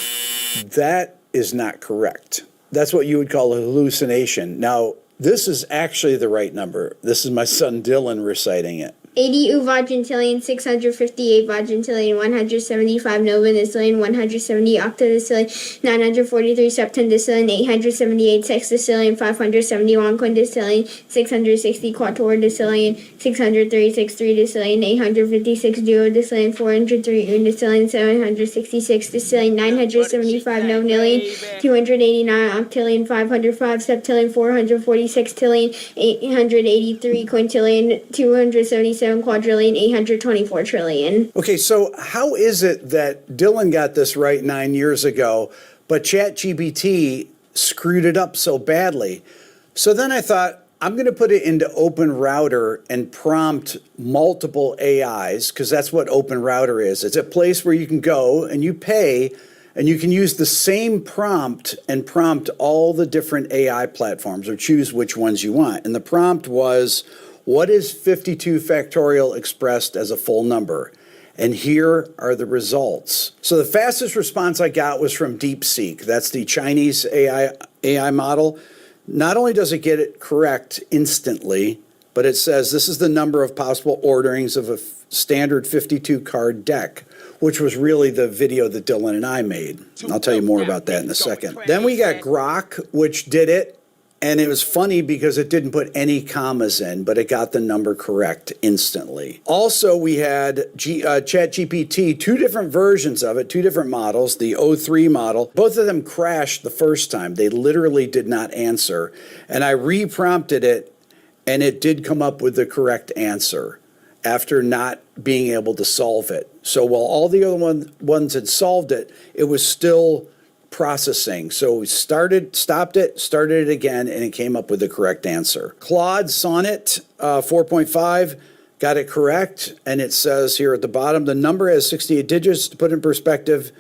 That is not correct. That's what you would call a hallucination. Now, this is actually the right number. This is my son Dylan reciting it. 80 uvagentillion, 658 vagentillion, 175 novendecillion, 170 octodecillion, 943 septendecillion, 878 sextillion, 571 quindecillion, 660 quattordecillion, 636 tridecillion, 856 duodecillion, 403 undecillion, 766 decillion, 975 nonillion, 289 octillion, 505 septillion, 446 tillion, 883 quintillion, 277 quadrillion, 824 trillion. Okay, so how is it that Dylan got this right 9 years ago, but ChatGPT screwed it up so badly? So then I thought, I'm going to put it into Open Router and prompt multiple AIs, because that's what Open Router is. It's a place where you can go and you pay, and you can use the same prompt and prompt all the different AI platforms or choose which ones you want. And the prompt was, what is 52 factorial expressed as a full number? And here are the results. So the fastest response I got was from DeepSeek. That's the Chinese AI model. Not only does it get it correct instantly, but it says this is the number of possible orderings of a standard 52 card deck, which was really the video that Dylan and I made. I'll tell you more about that in a second. Then we got Grok, which did it. And it was funny because it didn't put any commas in, but it got the number correct instantly. Also, we had ChatGPT, two different versions of it, two different models, the O3 model. Both of them crashed the first time. They literally did not answer. And I re-prompted it, and it did come up with the correct answer after not being able to solve it. So while all the other ones had solved it, it was still processing. So we stopped it, started it again, and it came up with the correct answer. Claude Sonnet 4.5 got it correct, and it says here at the bottom, the number has 68 digits. To put in perspective,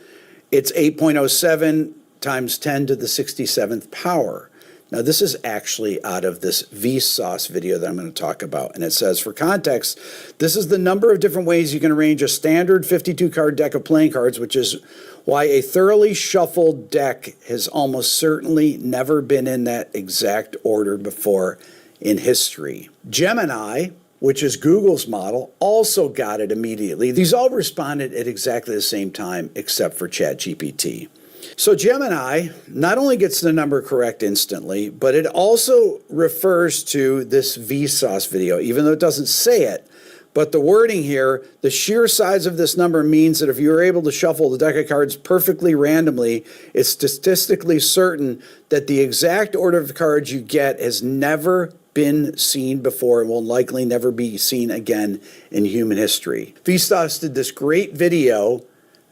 it's 8.07 times 10 to the 67th power. Now, this is actually out of this Vsauce video that I'm going to talk about. And it says, for context, this is the number of different ways you can arrange a standard 52-card deck of playing cards, which is why a thoroughly shuffled deck has almost certainly never been in that exact order before in history. Gemini, which is Google's model, also got it immediately. These all responded at exactly the same time, except for ChatGPT. So Gemini not only gets the number correct instantly, but it also refers to this Vsauce video, even though it doesn't say it. But the wording here, the sheer size of this number means that if you're able to shuffle the deck of cards perfectly randomly, it's statistically certain that the exact order of cards you get has never been seen before and will likely never be seen again in human history. Vsauce did this great video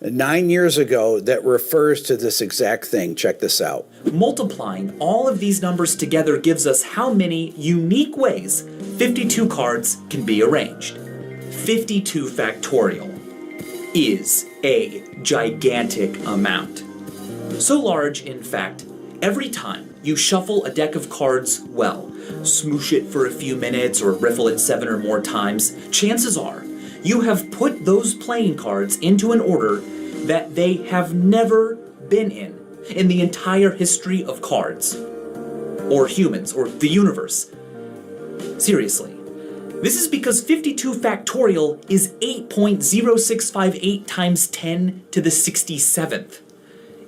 9 years ago that refers to this exact thing. Check this out. Multiplying all of these numbers together gives us how many unique ways 52 cards can be arranged. 52 factorial is a gigantic amount. So large, in fact, every time you shuffle a deck of cards well, smoosh it for a few minutes or riffle it 7 or more times, chances are you have put those playing cards into an order that they have never been in the entire history of cards, or humans, or the universe. Seriously. This is because 52 factorial is 8.0658 times 10 to the 67th.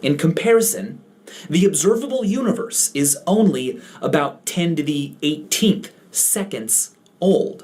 In comparison, the observable universe is only about 10 to the 18th seconds old.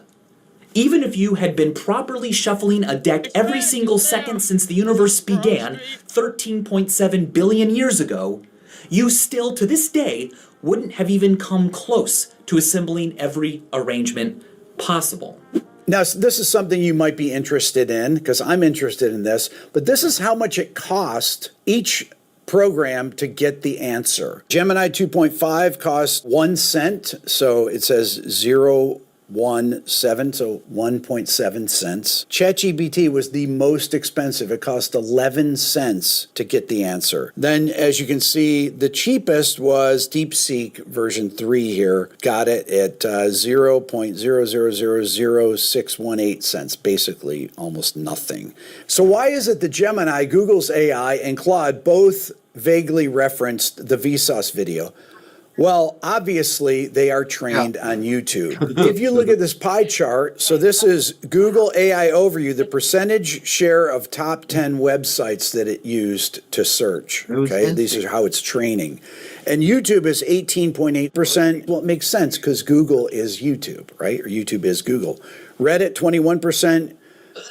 Even if you had been properly shuffling a deck every single second since the universe began 13.7 billion years ago, you still, to this day, wouldn't have even come close to assembling every arrangement possible. Now, this is something you might be interested in, because I'm interested in this, but this is how much it cost each program to get the answer. Gemini 2.5 costs 1 cent, so it says 0.1 0.17, so 1.7 cents. ChatGPT was the most expensive. It cost 11 cents to get the answer. Then, as you can see, the cheapest was DeepSeek version 3 here. Got it at 0.0000618 cents, basically almost nothing. So why is it that Gemini, Google's AI, and Claude both vaguely referenced the Vsauce video? Well, obviously, they are trained on YouTube. If you look at this pie chart, so this is Google AI Overview, the percentage share of top 10 websites that it used to search. Okay, these are how it's training. And YouTube is 18.8%. Well, it makes sense because Google is YouTube, right? Or YouTube is Google. Reddit, 21%.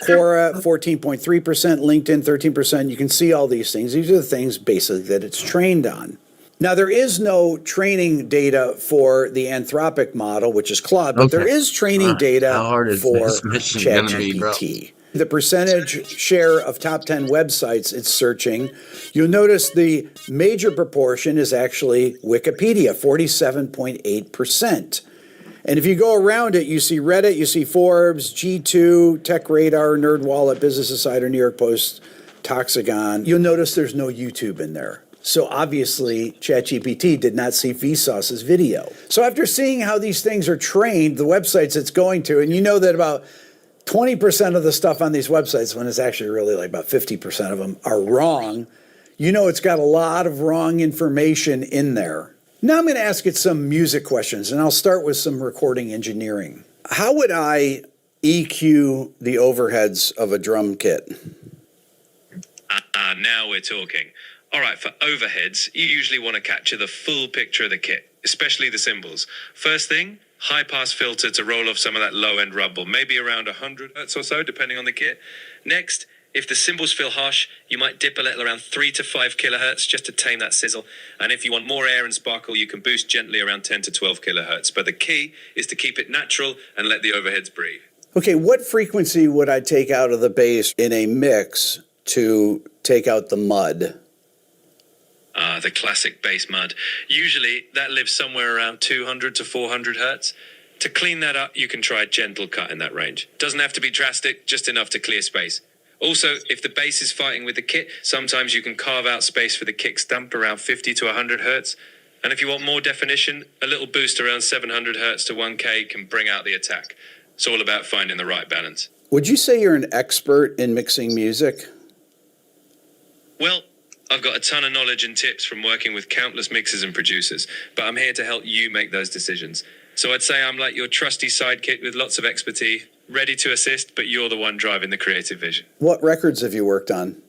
Quora, 14.3%. LinkedIn, 13%. You can see all these things. These are the things basically that it's trained on. Now, there is no training data for the Anthropic model, which is Claude, but there is training data for ChatGPT. The percentage share of top 10 websites it's searching, you'll notice the major proportion is actually Wikipedia, 47.8%. And if you go around it, you see Reddit, you see Forbes, G2, TechRadar, NerdWallet, Business Insider, New York Post, Toxagon. You'll notice there's no YouTube in there. So obviously, ChatGPT did not see Vsauce's video. So after seeing how these things are trained, the websites it's going to, and you know that about 20% of the stuff on these websites, when it's actually really like about 50% of them, are wrong, you know it's got a lot of wrong information in there. Now I'm going to ask it some music questions, and I'll start with some recording engineering. How would I EQ the overheads of a drum kit? Now we're talking. All right, for overheads, you usually want to capture the full picture of the kit, especially the cymbals. First thing, high-pass filter to roll off some of that low-end rumble, maybe around 100 hertz or so, depending on the kit. Next, if the cymbals feel harsh, you might dip a little around 3 to 5 kilohertz just to tame that sizzle. And if you want more air and sparkle, you can boost gently around 10 to 12 kilohertz. But the key is to keep it natural and let the overheads breathe. Okay, what frequency would I take out of the bass in a mix to take out the mud? The classic bass mud. Usually that lives somewhere around 200 to 400 hertz. To clean that up, you can try a gentle cut in that range. Doesn't have to be drastic, just enough to clear space. Also, if the bass is fighting with the kit, sometimes you can carve out space for the kick stump around 50 to 100 hertz. And if you want more definition, a little boost around 700 hertz to 1K can bring out the attack. It's all about finding the right balance. Would you say you're an expert in mixing music? Well, I've got a ton of knowledge and tips from working with countless mixers and producers, but I'm here to help you make those decisions. So I'd say I'm like your trusty sidekick with lots of expertise, ready to assist, but you're the one driving the creative vision. What records have you worked on?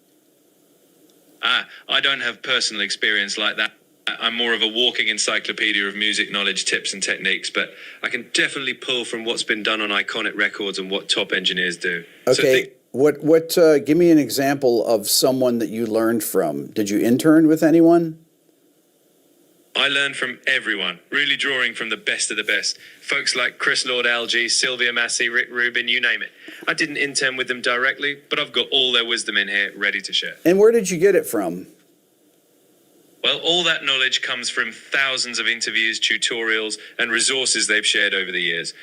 I don't have personal experience like that. I'm more of a walking encyclopedia of music knowledge, tips and techniques, but I can definitely pull from what's been done on iconic records and what top engineers do. Okay. Give me an example of someone that you learned from. Did you intern with anyone? I learned from everyone, really drawing from the best of the best. Folks like Chris Lord-Alge, Sylvia Massey, Rick Rubin, you name it. I didn't intern with them directly, but I've got all their wisdom in here ready to share. And where did you get it from? Well, all that knowledge comes from thousands of interviews, tutorials, and resources they've shared over the years.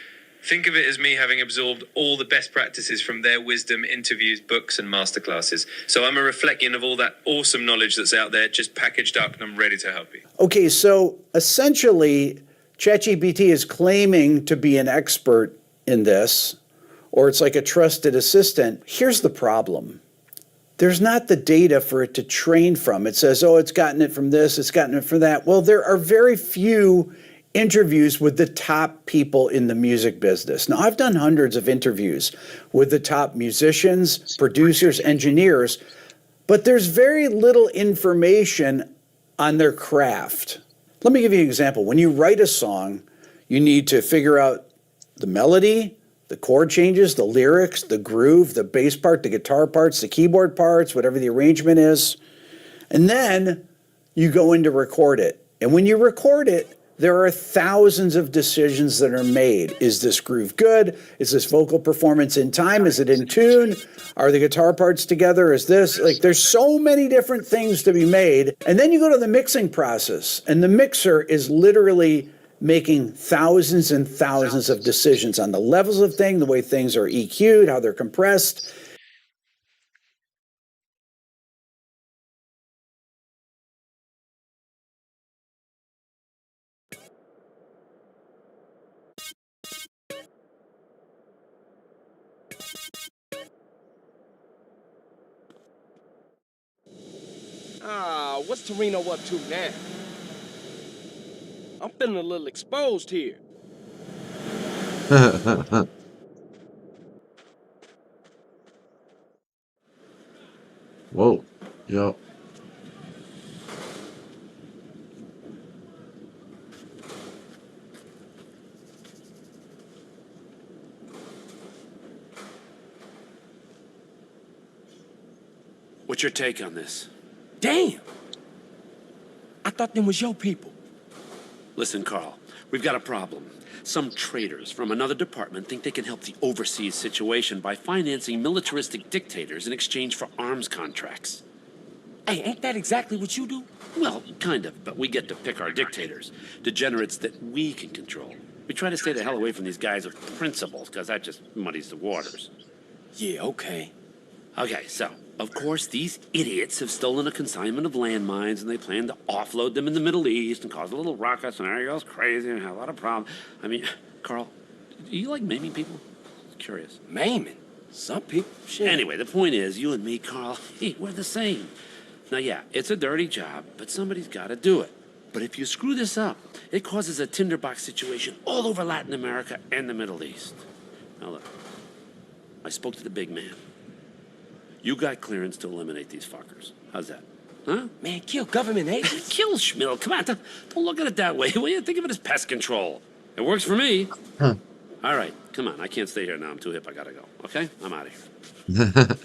Think of it as me having absorbed all the best practices from their wisdom, interviews, books, and masterclasses. So I'm a reflection of all that awesome knowledge that's out there, just packaged up, and I'm ready to help you. Okay, so essentially, ChatGPT is claiming to be an expert in this, or it's like a trusted assistant. Here's the problem. There's not the data for it to train from. It says, oh, it's gotten it from this, it's gotten it from that. Well, there are very few interviews with the top people in the music business. Now, I've done hundreds of interviews with the top musicians, producers, engineers, but there's very little information on their craft. Let me give you an example. When you write a song, you need to figure out the melody, the chord changes, the lyrics, the groove, the bass part, the guitar parts, the keyboard parts, whatever the arrangement is. And then you go in to record it. And when you record it, there are thousands of decisions that are made. Is this groove good? Is this vocal performance in time? Is it in tune? Are the guitar parts together? Is this, there's so many different things to be made. And then you go to the mixing process, and the mixer is literally making thousands and thousands of decisions on the levels of things, the way things are EQ'd, how they're compressed. What's Torino up to now? I'm feeling a little exposed here. Whoa. Yup. What's your take on this? Damn! I thought them was your people. Listen, Carl, we've got a problem. Some traitors from another department think they can help the overseas situation by financing militaristic dictators in exchange for arms contracts. Hey, ain't that exactly what you do? Well, kind of, but we get to pick our dictators. Degenerates that we can control. We try to stay the hell away from these guys with principles, because that just muddies the waters. Yeah, okay. Okay, so, of course, these idiots have stolen a consignment of landmines, and they plan to offload them in the Middle East and cause a little ruckus, and everybody goes crazy and have a lot of problems. I mean, Carl, do you like maiming people? Curious. Maiming? Some people, shit. Anyway, the point is, you and me, Carl, we're the same. Now, yeah, it's a dirty job, but somebody's got to do it. But if you screw this up, it causes a tinderbox situation all over Latin America and the Middle East. Now, look, I spoke to the big man. You got clearance to eliminate these fuckers. How's that? Huh? Man, kill government agents? Kill Schmill. Come on, don't look at it that way. Will you? Think of it as pest control. It works for me. Huh. All right, come on. I can't stay here now. I'm too hip. I gotta go. Okay? I'm out of here.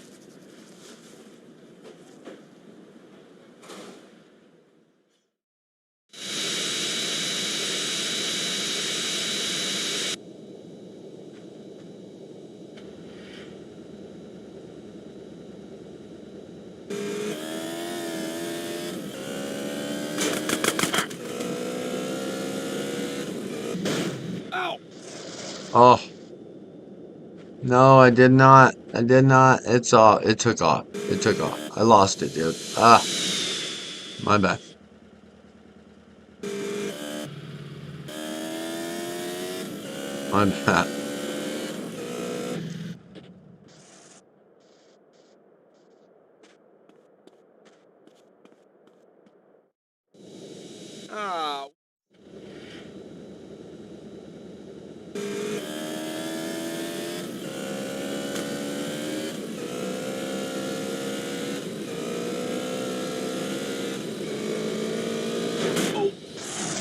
Oh. No, I did not. I did not. It's off. It took off. It took off. I lost it, dude. Ah. My bad. My bad. Ah.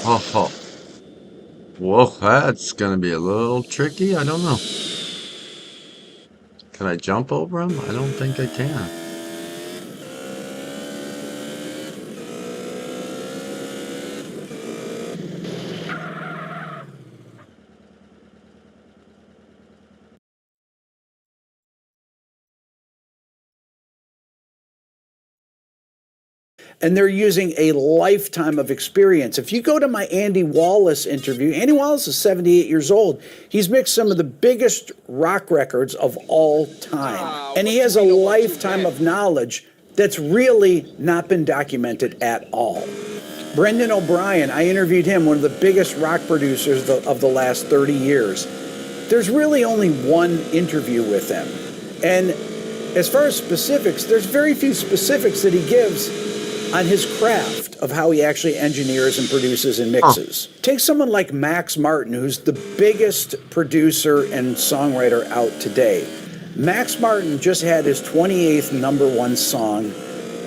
Oh. Whoa, that's gonna be a little tricky. I don't know. Can I jump over him? I don't think I can. And they're using a lifetime of experience. If you go to my Andy Wallace interview, Andy Wallace is 78 years old. He's mixed some of the biggest rock records of all time. And he has a lifetime of knowledge that's really not been documented at all. Brendan O'Brien, I interviewed him, one of the biggest rock producers of the last 30 years. There's really only one interview with him. And as far as specifics, there's very few specifics that he gives on his craft of how he actually engineers and produces and mixes. Take someone like Max Martin, who's the biggest producer and songwriter out today. Max Martin just had his 28th #1 song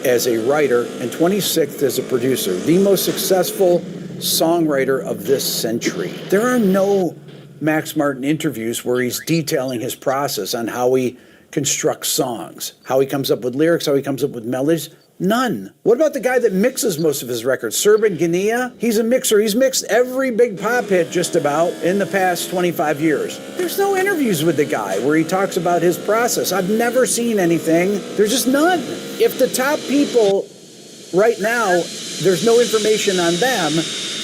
as a writer and 26th as a producer, the most successful songwriter of this century. There are no Max Martin interviews where he's detailing his process on how he constructs songs, how he comes up with lyrics, how he comes up with melodies. None. What about the guy that mixes most of his records, Serban Gania? He's a mixer. He's mixed every big pop hit just about in the past 25 years. There's no interviews with the guy where he talks about his process. I've never seen anything. There's just none. If the top people right now, there's no information on them,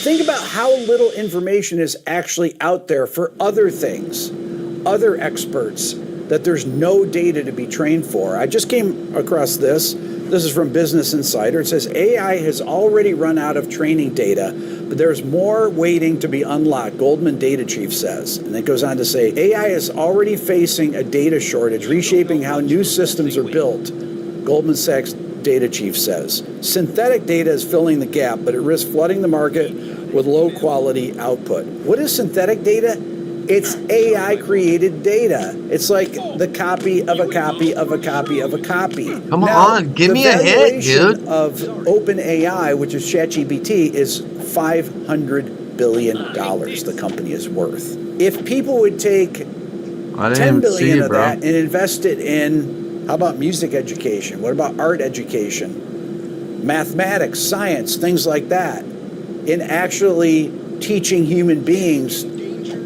Think about how little information is actually out there for other things, other experts, that there's no data to be trained for. I just came across this. This is from Business Insider. It says AI has already run out of training data, but there's more waiting to be unlocked, Goldman data chief says. And it goes on to say, AI is already facing a data shortage, reshaping how new systems are built, Goldman Sachs data chief says. Synthetic data is filling the gap, but it risks flooding the market with low quality output. What is synthetic data? It's AI created data. It's like the copy of a copy of a copy of a copy. Come on, give me a hit, dude. The valuation of OpenAI, which is ChatGPT, is $500 billion the company is worth. If people would take $10 billion of that and invest it in, how about music education? What about art education? Mathematics, science, things like that. In actually teaching human beings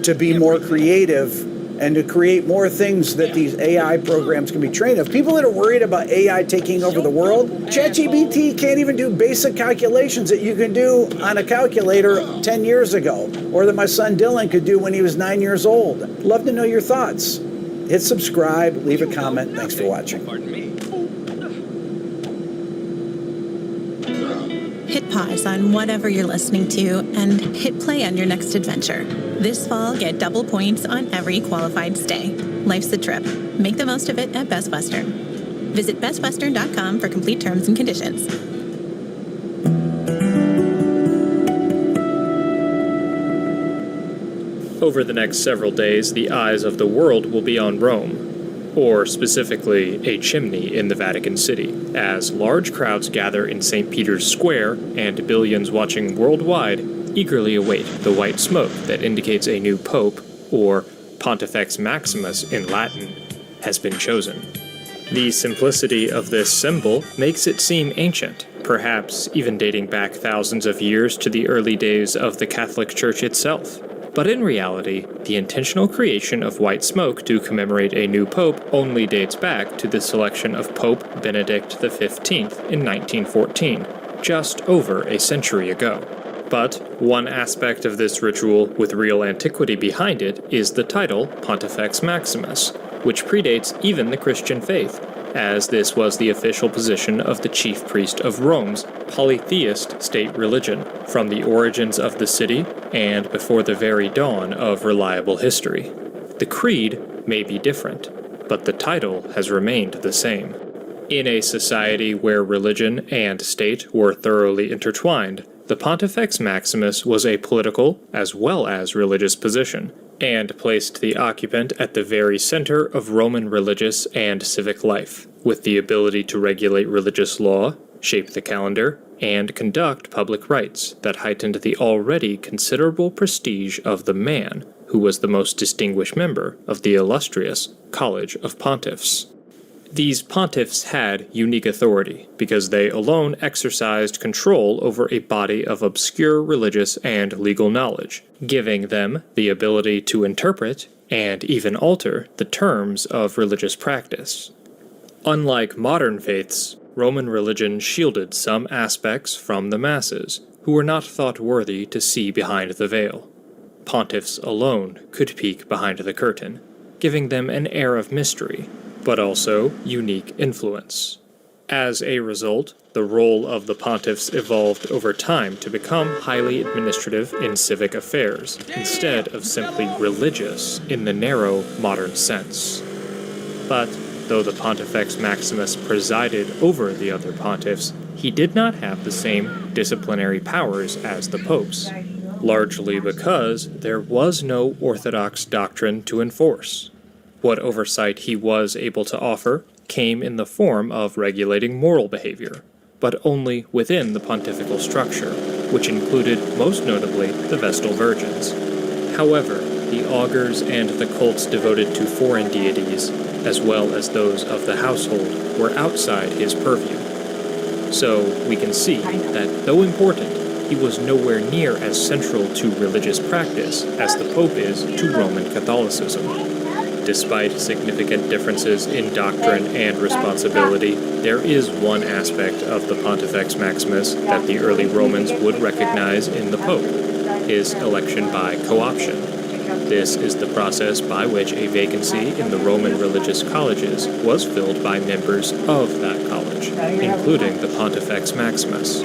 to be more creative and to create more things that these AI programs can be trained of. People that are worried about AI taking over the world, ChatGPT can't even do basic calculations that you can do on a calculator 10 years ago, or that my son Dylan could do when he was 9 years old. Love to know your thoughts. Hit subscribe, leave a comment. Thanks for watching. Hit pause on whatever you're listening to and hit play on your next adventure. This fall, get double points on every qualified stay. Life's a trip. Make the most of it at Best Western. Visit bestwestern.com for complete terms and conditions. Over the next several days, the eyes of the world will be on Rome, or specifically a chimney in the Vatican City, as large crowds gather in St. Peter's Square and billions watching worldwide eagerly await the white smoke that indicates a new pope, or Pontifex Maximus in Latin, has been chosen. The simplicity of this symbol makes it seem ancient, perhaps even dating back thousands of years to the early days of the Catholic Church itself. But in reality, the intentional creation of white smoke to commemorate a new pope only dates back to the selection of Pope Benedict XV in 1914, just over a century ago. But one aspect of this ritual with real antiquity behind it is the title Pontifex Maximus, which predates even the Christian faith, as this was the official position of the chief priest of Rome's polytheist state religion, from the origins of the city and before the very dawn of reliable history. The creed may be different, but the title has remained the same. In a society where religion and state were thoroughly intertwined, the Pontifex Maximus was a political as well as religious position, and placed the occupant at the very center of Roman religious and civic life, with the ability to regulate religious law, shape the calendar, and conduct public rites that heightened the already considerable prestige of the man who was the most distinguished member of the illustrious College of Pontiffs. These pontiffs had unique authority because they alone exercised control over a body of obscure religious and legal knowledge, giving them the ability to interpret and even alter the terms of religious practice. Unlike modern faiths, Roman religion shielded some aspects from the masses, who were not thought worthy to see behind the veil. Pontiffs alone could peek behind the curtain, giving them an air of mystery, but also unique influence. As a result, the role of the pontiffs evolved over time to become highly administrative in civic affairs, instead of simply religious in the narrow modern sense. But though the Pontifex Maximus presided over the other pontiffs, he did not have the same disciplinary powers as the popes, largely because there was no orthodox doctrine to enforce. What oversight he was able to offer came in the form of regulating moral behavior, but only within the pontifical structure, which included most notably the Vestal Virgins. However, the augurs and the cults devoted to foreign deities, as well as those of the household, were outside his purview. So we can see that, though important, he was nowhere near as central to religious practice as the Pope is to Roman Catholicism. Despite significant differences in doctrine and responsibility, there is one aspect of the Pontifex Maximus that the early Romans would recognize in the Pope. his election by co-option. This is the process by which a vacancy in the Roman religious colleges was filled by members of that college, including the Pontifex Maximus.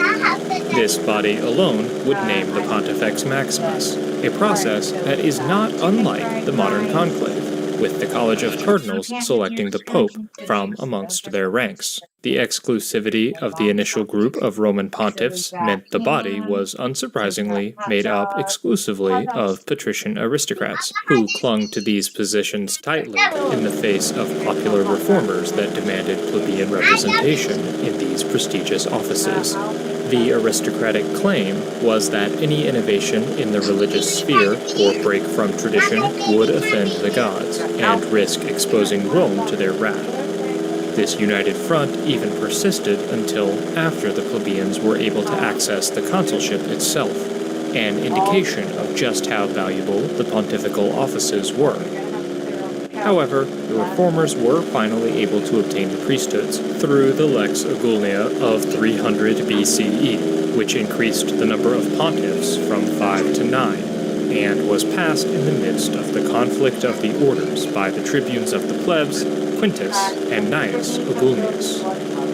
This body alone would name the Pontifex Maximus, a process that is not unlike the modern conclave, with the College of Cardinals selecting the Pope from amongst their ranks. The exclusivity of the initial group of Roman pontiffs meant the body was unsurprisingly made up exclusively of patrician aristocrats, who clung to these positions tightly in the face of popular reformers that demanded plebeian representation in these prestigious offices. The aristocratic claim was that any innovation in the religious sphere or break from tradition would offend the gods and risk exposing Rome to their wrath. This united front even persisted until after the plebeians were able to access the consulship itself, an indication of just how valuable the pontifical offices were. However, the reformers were finally able to obtain the priesthoods through the Lex Agulnia of 300 BCE, which increased the number of pontiffs from 5 to 9, and was passed in the midst of the conflict of the orders by the tribunes of the plebs, Quintus and Gnaeus Agulnius.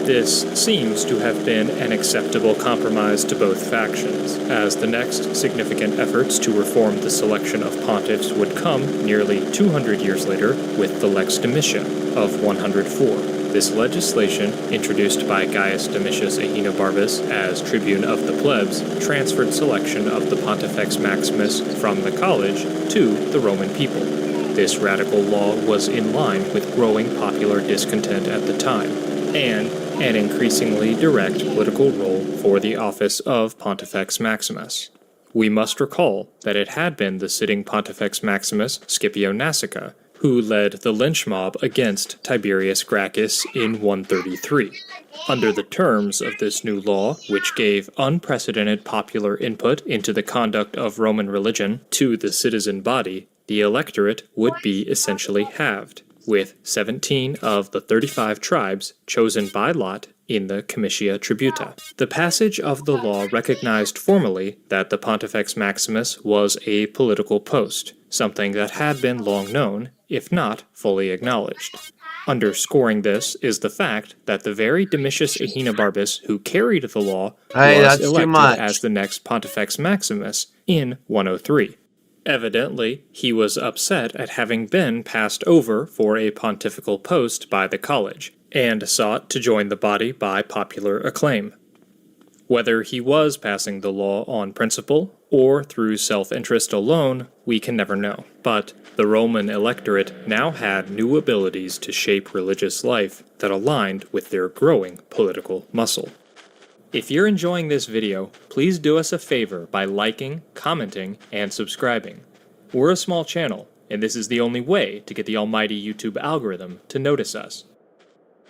This seems to have been an acceptable compromise to both factions, as the next significant efforts to reform the selection of pontiffs would come nearly 200 years later with the Lex Domitia of 104. This legislation, introduced by Gaius Domitius Ahenobarbus as tribune of the plebs, transferred selection of the Pontifex Maximus from the college to the Roman people. This radical law was in line with growing popular discontent at the time, and an increasingly direct political role for the office of Pontifex Maximus. We must recall that it had been the sitting Pontifex Maximus, Scipio Nasica, who led the lynch mob against Tiberius Gracchus in 133. Under the terms of this new law, which gave unprecedented popular input into the conduct of Roman religion to the citizen body, the electorate would be essentially halved, with 17 of the 35 tribes chosen by lot in the Comitia Tributa. The passage of the law recognized formally that the Pontifex Maximus was a political post, something that had been long known, if not fully acknowledged. Underscoring this is the fact that the very Domitius Ahenobarbus who carried the law was elected as the next Pontifex Maximus in 103. Evidently, he was upset at having been passed over for a pontifical post by the college, and sought to join the body by popular acclaim. Whether he was passing the law on principle, or through self-interest alone, we can never know. But the Roman electorate now had new abilities to shape religious life that aligned with their growing political muscle. If you're enjoying this video, please do us a favor by liking, commenting, and subscribing. We're a small channel, and this is the only way to get the almighty YouTube algorithm to notice us.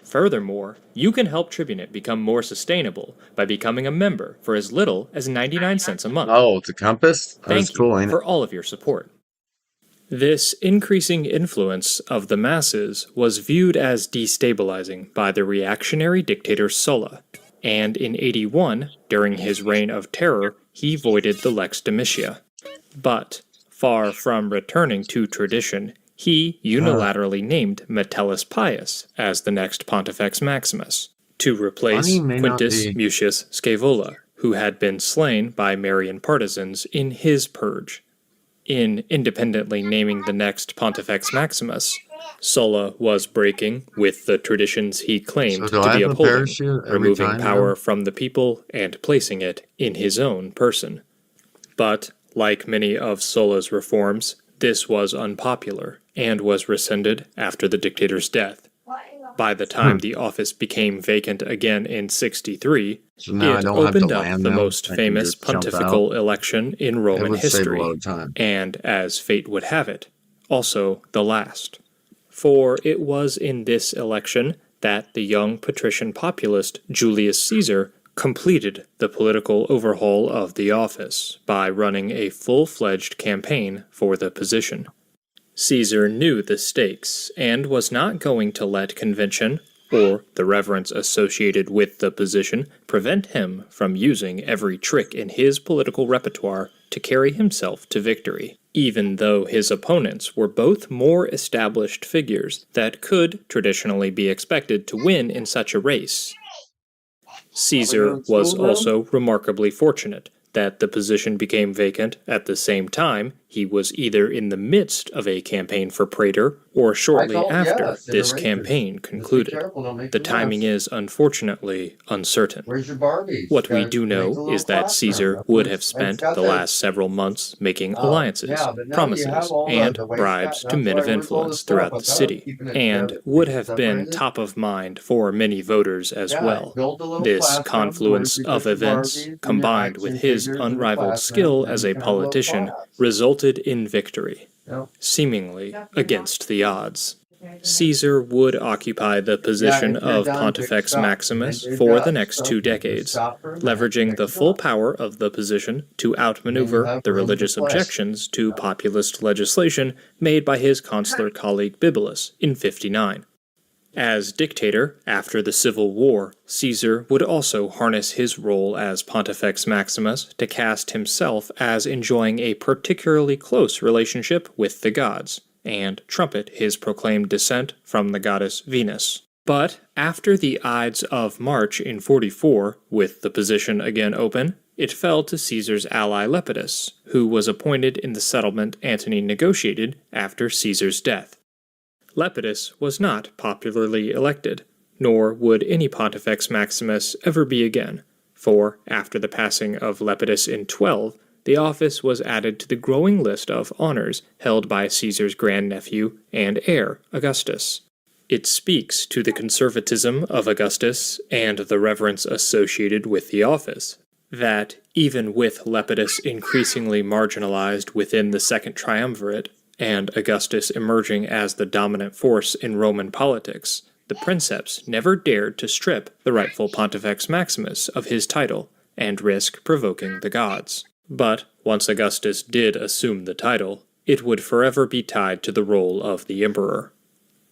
Furthermore, you can help TribuNet become more sustainable by becoming a member for as little as 99 cents a month. Oh, it's a compass? Thank you for all of your support. This increasing influence of the masses was viewed as destabilizing by the reactionary dictator Sulla, and in 81, during his reign of terror, he voided the Lex Domitia. But, far from returning to tradition, he unilaterally named Metellus Pius as the next Pontifex Maximus, to replace Quintus Mucius Scaevola, who had been slain by Marian partisans in his purge. In independently naming the next Pontifex Maximus, Sulla was breaking with the traditions he claimed to be upholding, removing power from the people and placing it in his own person. But, like many of Sulla's reforms, this was unpopular and was rescinded after the dictator's death. By the time the office became vacant again in 63, it opened up the most famous pontifical election in Roman history, and, as fate would have it, also the last. For it was in this election that the young patrician populist Julius Caesar completed the political overhaul of the office by running a full-fledged campaign for the position. Caesar knew the stakes and was not going to let convention, or the reverence associated with the position prevent him from using every trick in his political repertoire to carry himself to victory, even though his opponents were both more established figures that could traditionally be expected to win in such a race. Caesar was also remarkably fortunate that the position became vacant at the same time he was either in the midst of a campaign for praetor or shortly after this campaign concluded. The timing is unfortunately uncertain. What we do know is that Caesar would have spent the last several months making alliances, promises, and bribes to men of influence throughout the city, and would have been top of mind for many voters as well. This confluence of events, combined with his unrivaled skill as a politician, resulted in victory, seemingly against the odds. Caesar would occupy the position of Pontifex Maximus for the next 2 decades, leveraging the full power of the position to outmaneuver the religious objections to populist legislation made by his consular colleague Bibulus in 59. As dictator, after the Civil War, Caesar would also harness his role as Pontifex Maximus to cast himself as enjoying a particularly close relationship with the gods, and trumpet his proclaimed descent from the goddess Venus. But after the Ides of March in 44, with the position again open, it fell to Caesar's ally Lepidus, who was appointed in the settlement Antony negotiated after Caesar's death. Lepidus was not popularly elected, nor would any Pontifex Maximus ever be again, for after the passing of Lepidus in 12, the office was added to the growing list of honors held by Caesar's grandnephew and heir, Augustus. It speaks to the conservatism of Augustus and the reverence associated with the office, that even with Lepidus increasingly marginalized within the Second Triumvirate, and Augustus emerging as the dominant force in Roman politics, the princeps never dared to strip the rightful Pontifex Maximus of his title and risk provoking the gods. But once Augustus did assume the title, it would forever be tied to the role of the emperor.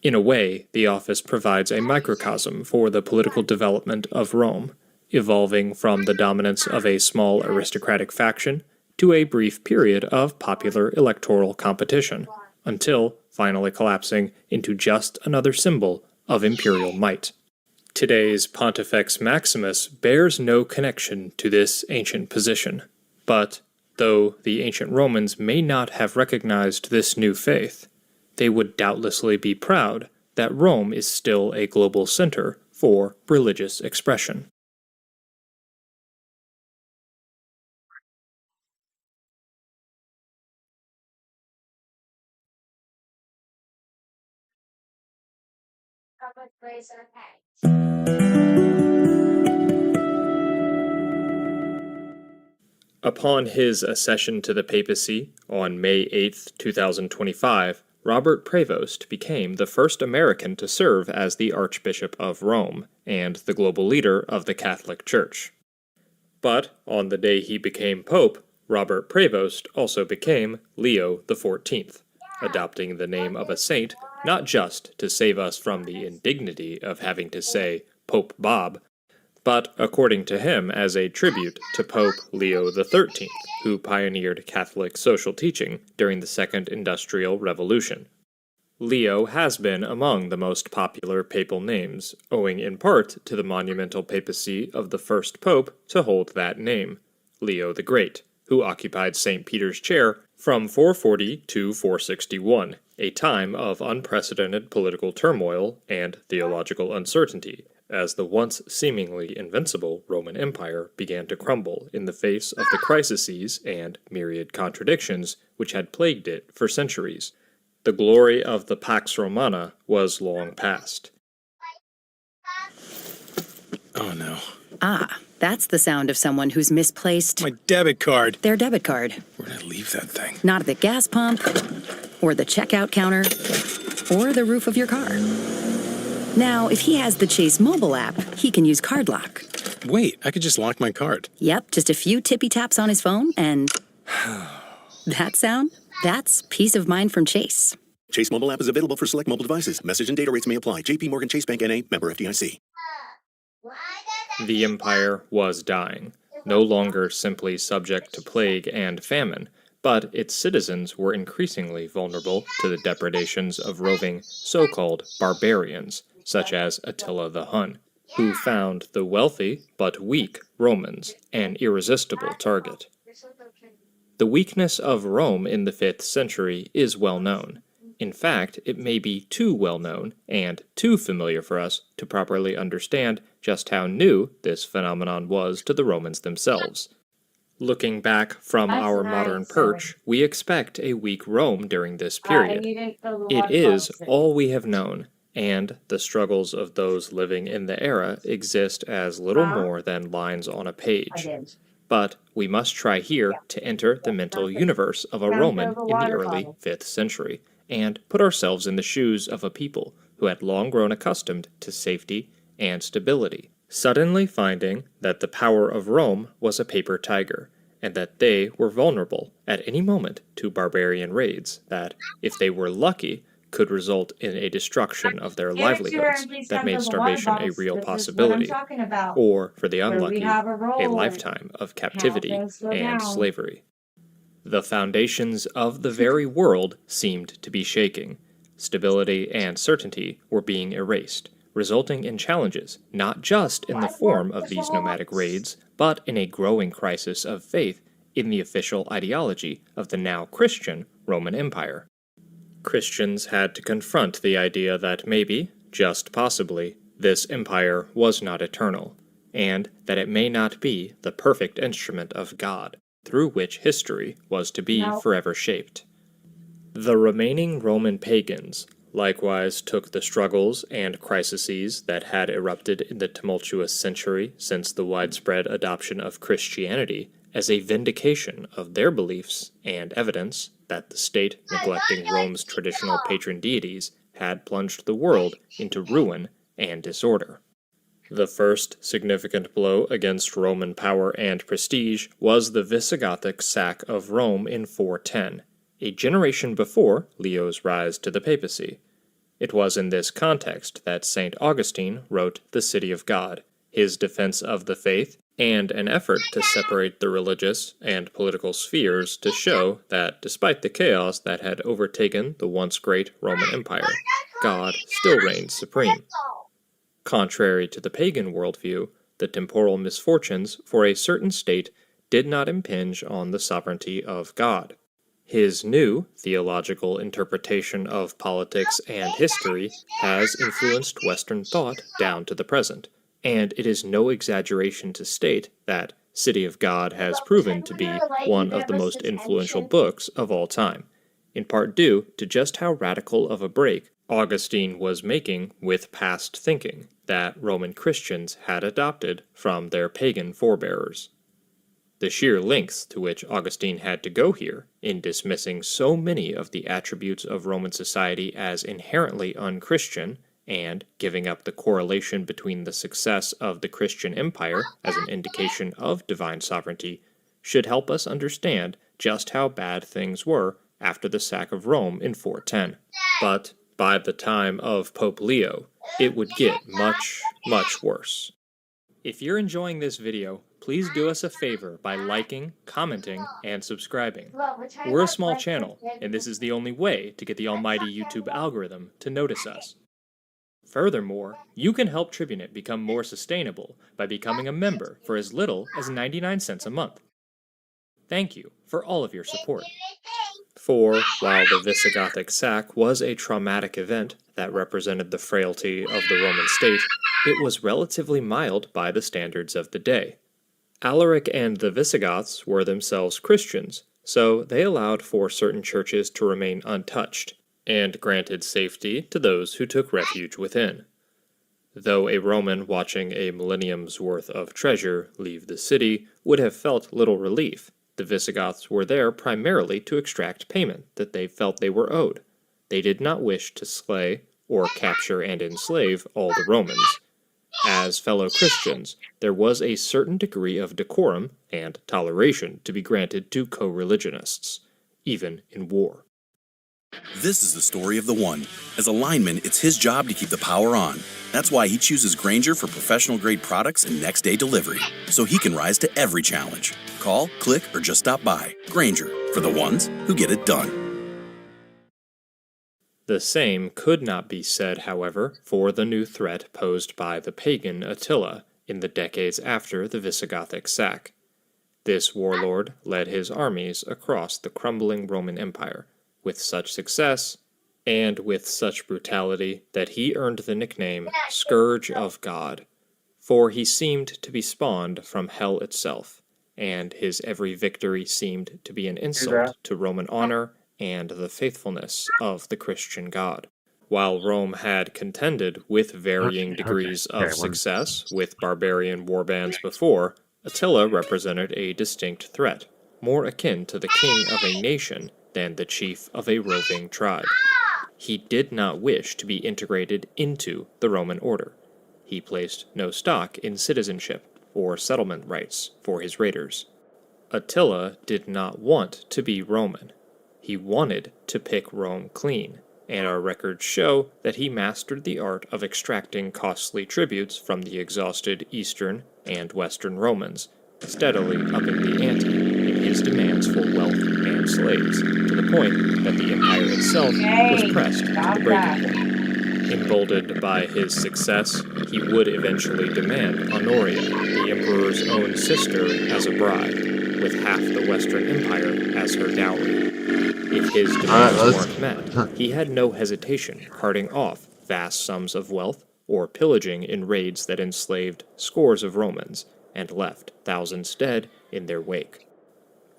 In a way, the office provides a microcosm for the political development of Rome, evolving from the dominance of a small aristocratic faction to a brief period of popular electoral competition, until finally collapsing into just another symbol of imperial might. Today's Pontifex Maximus bears no connection to this ancient position, but, though the ancient Romans may not have recognized this new faith, they would doubtlessly be proud that Rome is still a global center for religious expression. Upon his accession to the papacy on May 8, 2025, Robert Prevost became the first American to serve as the Archbishop of Rome and the global leader of the Catholic Church. But on the day he became Pope, Robert Prevost also became Leo XIV, adopting the name of a saint not just to save us from the indignity of having to say Pope Bob, but according to him as a tribute to Pope Leo XIII, who pioneered Catholic social teaching during the Second Industrial Revolution. Leo has been among the most popular papal names, owing in part to the monumental papacy of the first pope to hold that name, Leo the Great, who occupied St. Peter's chair from 440 to 461, a time of unprecedented political turmoil and theological uncertainty, as the once seemingly invincible Roman Empire began to crumble in the face of the crises and myriad contradictions which had plagued it for centuries. The glory of the Pax Romana was long past. Oh no. Ah, that's the sound of someone who's misplaced my debit card. Their debit card. Where'd I leave that thing? Not at the gas pump, or the checkout counter, or the roof of your car. Now, if he has the Chase mobile app, he can use Card Lock. Wait, I could just lock my card. Yep, just a few tippy taps on his phone, and that sound? That's peace of mind from Chase. Chase mobile app is available for select mobile devices. Message and data rates may apply. JP Morgan Chase Bank N.A., member FDIC. The empire was dying, no longer simply subject to plague and famine, but its citizens were increasingly vulnerable to the depredations of roving so-called barbarians, such as Attila the Hun, who found the wealthy but weak Romans an irresistible target. The weakness of Rome in the 5th century is well known. In fact, it may be too well known and too familiar for us to properly understand just how new this phenomenon was to the Romans themselves. Looking back from our modern perch, we expect a weak Rome during this period. It is all we have known, and the struggles of those living in the era exist as little more than lines on a page. But we must try here to enter the mental universe of a Roman in the early 5th century, and put ourselves in the shoes of a people who had long grown accustomed to safety and stability, suddenly finding that the power of Rome was a paper tiger, and that they were vulnerable at any moment to barbarian raids that, if they were lucky, could result in a destruction of their livelihoods that made starvation a real possibility, or, for the unlucky, a lifetime of captivity and slavery. The foundations of the very world seemed to be shaking. Stability and certainty were being erased, resulting in challenges not just in the form of these nomadic raids, but in a growing crisis of faith in the official ideology of the now Christian Roman Empire. Christians had to confront the idea that maybe, just possibly, this empire was not eternal, and that it may not be the perfect instrument of God, through which history was to be forever shaped. The remaining Roman pagans likewise took the struggles and crises that had erupted in the tumultuous century since the widespread adoption of Christianity as a vindication of their beliefs and evidence that the state, neglecting Rome's traditional patron deities, had plunged the world into ruin and disorder. The first significant blow against Roman power and prestige was the Visigothic sack of Rome in 410, a generation before Leo's rise to the papacy. It was in this context that St. Augustine wrote The City of God, his defense of the faith, and an effort to separate the religious and political spheres to show that despite the chaos that had overtaken the once great Roman Empire, God still reigned supreme. Contrary to the pagan worldview, the temporal misfortunes for a certain state did not impinge on the sovereignty of God. His new theological interpretation of politics and history has influenced Western thought down to the present, and it is no exaggeration to state that City of God has proven to be one of the most influential books of all time, in part due to just how radical of a break Augustine was making with past thinking that Roman Christians had adopted from their pagan forebears. The sheer lengths to which Augustine had to go here, in dismissing so many of the attributes of Roman society as inherently unchristian, and giving up the correlation between the success of the Christian empire as an indication of divine sovereignty, should help us understand just how bad things were after the sack of Rome in 410. But by the time of Pope Leo, it would get much, much worse. If you're enjoying this video, please do us a favor by liking, commenting, and subscribing. We're a small channel, and this is the only way to get the almighty YouTube algorithm to notice us. Furthermore, you can help Tribunate become more sustainable by becoming a member for as little as 99 cents a month. Thank you for all of your support. For while the Visigothic sack was a traumatic event that represented the frailty of the Roman state, it was relatively mild by the standards of the day. Alaric and the Visigoths were themselves Christians, so they allowed for certain churches to remain untouched, and granted safety to those who took refuge within. Though a Roman watching a millennium's worth of treasure leave the city would have felt little relief, the Visigoths were there primarily to extract payment that they felt they were owed. They did not wish to slay or capture and enslave all the Romans. As fellow Christians, there was a certain degree of decorum and toleration to be granted to co-religionists, even in war. This is the story of the one. As a lineman, it's his job to keep the power on. That's why he chooses Grainger for professional-grade products and next-day delivery, so he can rise to every challenge. Call, click, or just stop by. Grainger, for the ones who get it done. The same could not be said, however, for the new threat posed by the pagan Attila in the decades after the Visigothic sack. This warlord led his armies across the crumbling Roman Empire, with such success and with such brutality that he earned the nickname Scourge of God, for he seemed to be spawned from hell itself, and his every victory seemed to be an insult to Roman honor and the faithfulness of the Christian God. While Rome had contended with varying degrees of success with barbarian warbands before, Attila represented a distinct threat, more akin to the king of a nation than the chief of a roving tribe. He did not wish to be integrated into the Roman order. He placed no stock in citizenship or settlement rights for his raiders. Attila did not want to be Roman. He wanted to pick Rome clean, and our records show that he mastered the art of extracting costly tributes from the exhausted Eastern and Western Romans, steadily upping the ante in his demands for wealth and slaves, to the point that the empire itself was pressed to the breaking point. Emboldened by his success, he would eventually demand Honoria, the emperor's own sister, as a bride, with half the Western Empire as her dowry. If his demands weren't met, he had no hesitation carting off vast sums of wealth or pillaging in raids that enslaved scores of Romans and left thousands dead in their wake.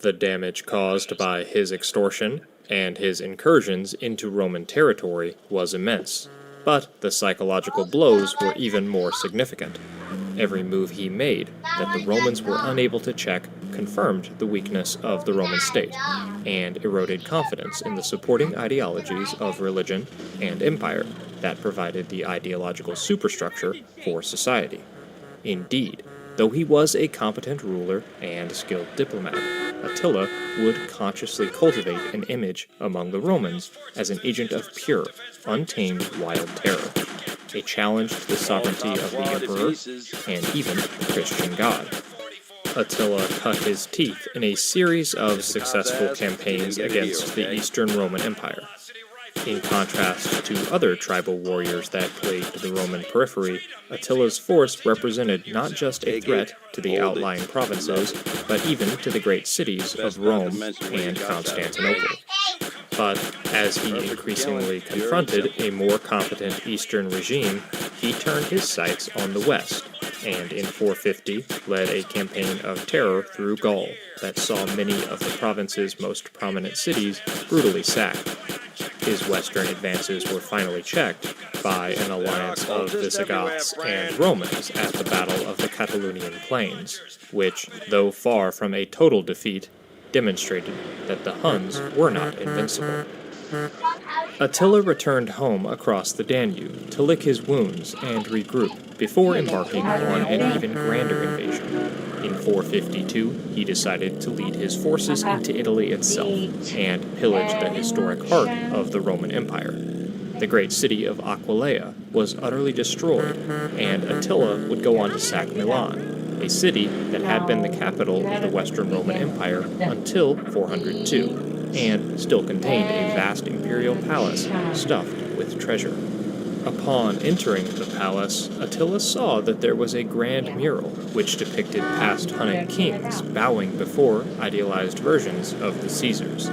The damage caused by his extortion and his incursions into Roman territory was immense, but the psychological blows were even more significant. Every move he made that the Romans were unable to check confirmed the weakness of the Roman state and eroded confidence in the supporting ideologies of religion and empire that provided the ideological superstructure for society. Indeed, though he was a competent ruler and skilled diplomat, Attila would consciously cultivate an image among the Romans as an agent of pure, untamed wild terror, a challenge to the sovereignty of the emperor and even the Christian God. Attila cut his teeth in a series of successful campaigns against the Eastern Roman Empire. In contrast to other tribal warriors that plagued the Roman periphery, Attila's force represented not just a threat to the outlying provinces, but even to the great cities of Rome and Constantinople. But as he increasingly confronted a more competent Eastern regime, he turned his sights on the West, and in 450 led a campaign of terror through Gaul that saw many of the province's most prominent cities brutally sacked. His western advances were finally checked by an alliance of Visigoths and Romans at the Battle of the Catalonian Plains, which, though far from a total defeat, demonstrated that the Huns were not invincible. Attila returned home across the Danube to lick his wounds and regroup before embarking on an even grander invasion. In 452, he decided to lead his forces into Italy itself and pillage the historic heart of the Roman Empire. The great city of Aquileia was utterly destroyed, and Attila would go on to sack Milan, a city that had been the capital of the Western Roman Empire until 402, and still contained a vast imperial palace stuffed with treasure. Upon entering the palace, Attila saw that there was a grand mural which depicted past Hunnic kings bowing before idealized versions of the Caesars.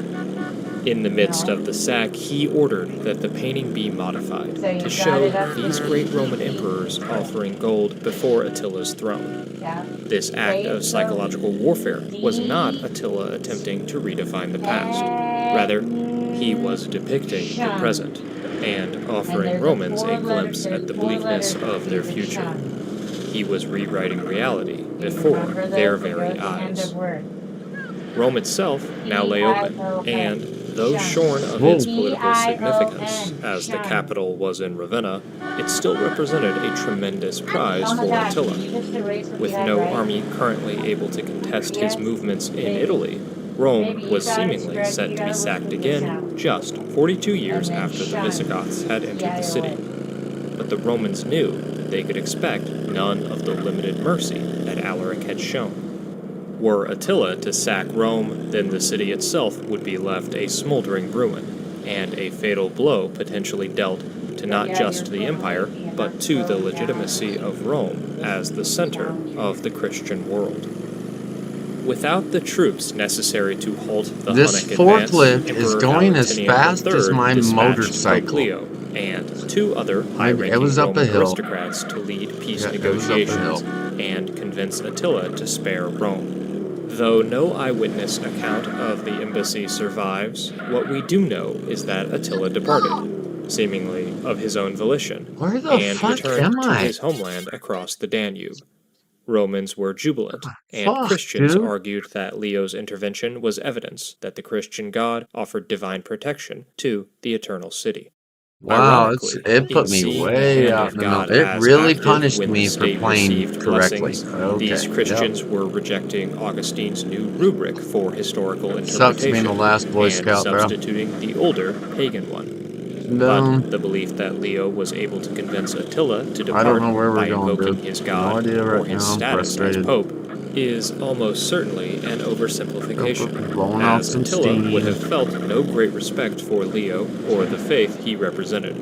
In the midst of the sack, he ordered that the painting be modified to show these great Roman emperors offering gold before Attila's throne. This act of psychological warfare was not Attila attempting to redefine the past. Rather, he was depicting the present and offering Romans a glimpse at the bleakness of their future. He was rewriting reality before their very eyes. Rome itself now lay open, and though shorn of its political significance, as the capital was in Ravenna, it still represented a tremendous prize for Attila. With no army currently able to contest his movements in Italy, Rome was seemingly set to be sacked again just 42 years after the Visigoths had entered the city. But the Romans knew that they could expect none of the limited mercy that Alaric had shown. Were Attila to sack Rome, then the city itself would be left a smoldering ruin, and a fatal blow potentially dealt to not just the empire, but to the legitimacy of Rome as the center of the Christian world. Without the troops necessary to halt the This Hunnic forklift advance, is Emperor going as Valentinian fast as III my dispatched motorcycle. Pope Leo and 2 other It high-ranking was up a Roman hill. aristocrats to lead peace Yeah, it was up a negotiations hill. and convince Attila to spare Rome. Though no eyewitness account of the embassy survives, what we do know is that Attila departed, seemingly of his own volition, Where the and fuck returned am to I? his homeland across the Danube. Romans were jubilant, and Fuck, Christians dude. argued that Leo's intervention was evidence that the Christian God offered divine protection to the eternal city. Wow, Ironically, it put in me seeing the way hand out of in the middle. God It as really active punished when the me for state playing received correctly. blessings, Okay, these yep. Christians were rejecting Augustine's new rubric for historical Sucks being interpretation the last Boy and Scout, bro. substituting the older pagan one. Boom. But the belief that Leo was able to convince Attila to I don't depart know where we're by going, invoking dude. his No god idea or right his now. I'm status as frustrated. pope is almost certainly an oversimplification, Blowing off as some Attila would steam. have felt no great respect for Leo or the faith he represented.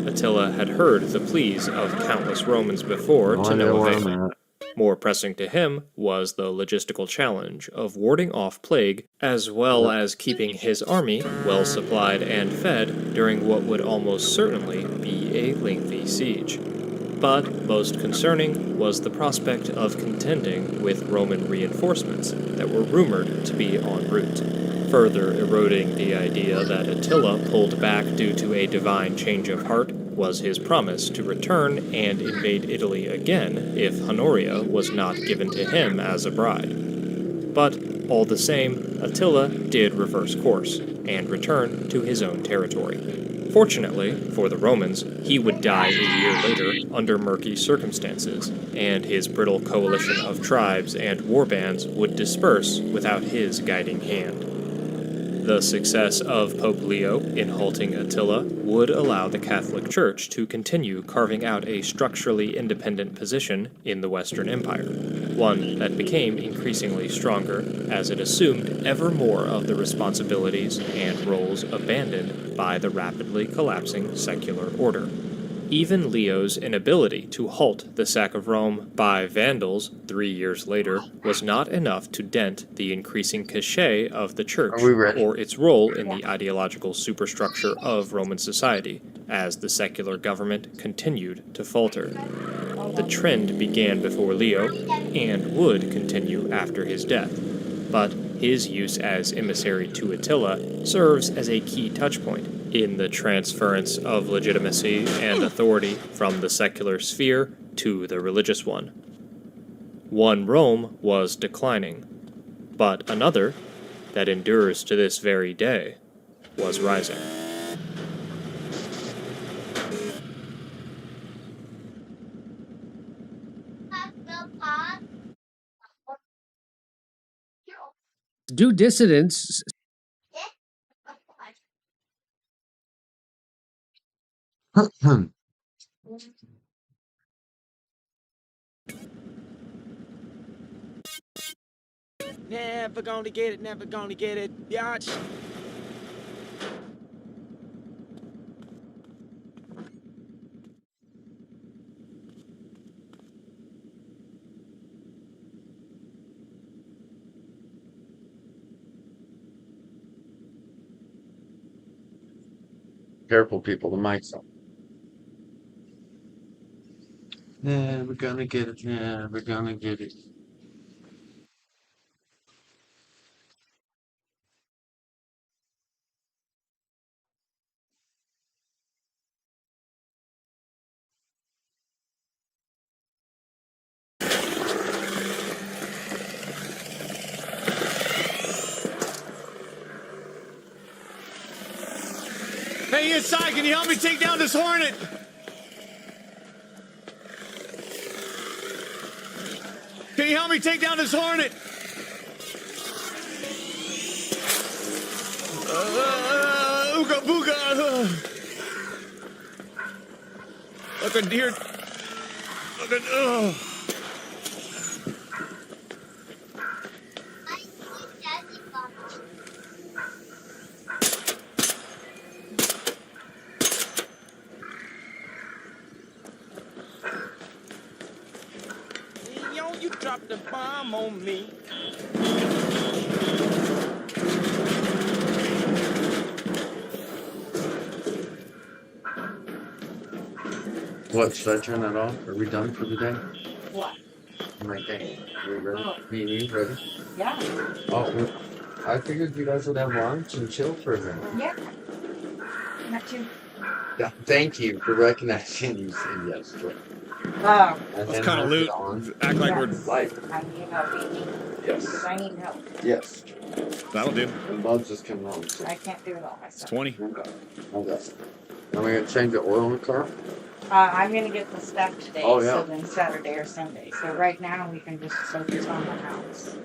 Attila had heard the pleas of countless Romans before No to idea no where avail. I'm at. More pressing to him was the logistical challenge of warding off plague as well as keeping his army well supplied and fed during what would almost certainly be a lengthy siege. But most concerning was the prospect of contending with Roman reinforcements that were rumored to be en route, further eroding the idea that Attila pulled back due to a divine change of heart was his promise to return and invade Italy again if Honoria was not given to him as a bride. But all the same, Attila did reverse course and return to his own territory. Fortunately for the Romans, he would die a year later under murky circumstances, and his brittle coalition of tribes and warbands would disperse without his guiding hand. The success of Pope Leo in halting Attila would allow the Catholic Church to continue carving out a structurally independent position in the Western Empire, one that became increasingly stronger as it assumed ever more of the responsibilities and roles abandoned by the rapidly collapsing secular order. Even Leo's inability to halt the sack of Rome by Vandals 3 years later was not enough to dent the increasing cachet of the Church Are we ready? or its role in the ideological superstructure of Roman society as the secular government continued to falter. The trend began before Leo and would continue after his death, but his use as emissary to Attila serves as a key touchpoint in the transference of legitimacy and authority from the secular sphere to the religious one. One Rome was declining, but another, that endures to this very day, was rising. Do dissidents Never gonna get it, never gonna get it, biatch. Careful, people. The mic's on. Never gonna get it. Never gonna get it. Hey, inside, can you help me take down this hornet? Can you help me take down this hornet? Ooga booga. Like a deer. Like a. Yo, you dropped the bomb on me. What, should I turn that off? Are we done for the day? What? My day. Are we ready? Me and you ready? Yeah. Oh, I figured you guys would have lunch and chill for a minute. Yeah. Not too. Yeah, thank you for recognizing you said yes. Oh. Let's kind of loot. Act like we're. Like, I need help, baby. yes. Because I need help. Yes. That'll do. The bugs just come home. So. I can't do it all myself. It's 20. Okay. Now we gotta change the oil in the car? I'm going to get the stuff today, Oh, yeah. so then Saturday or Sunday. So right now we can just focus on the house.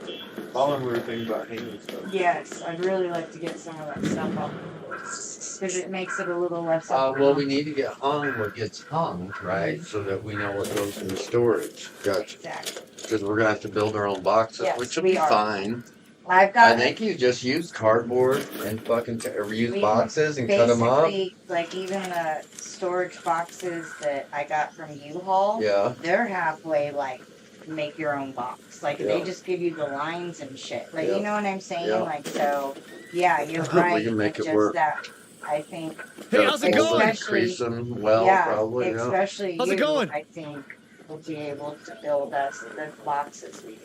All we were thinking about hanging stuff. Yes, I'd really like to get some of that stuff off. Because it makes it a little less. Well, we need to get hung what gets hung, right? So that we know what goes in the storage. Gotcha. Exactly. Because we're gonna have to build our own boxes, Yes, which will we be are. fine. I've got. I think you just use cardboard and fucking reuse boxes and cut them up. Basically, like even the storage boxes that I got from U-Haul, Yeah. they're halfway like make your own box. Like they Yeah. just give you the lines and shit. Like Yeah. you know what I'm saying? Yeah. Like so, yeah, you're We right. can make it's it just work. that I think. Hey, how's it going? Increase them well, yeah, probably. Yeah. especially How's it you, going? I think will be able to build us the boxes we need.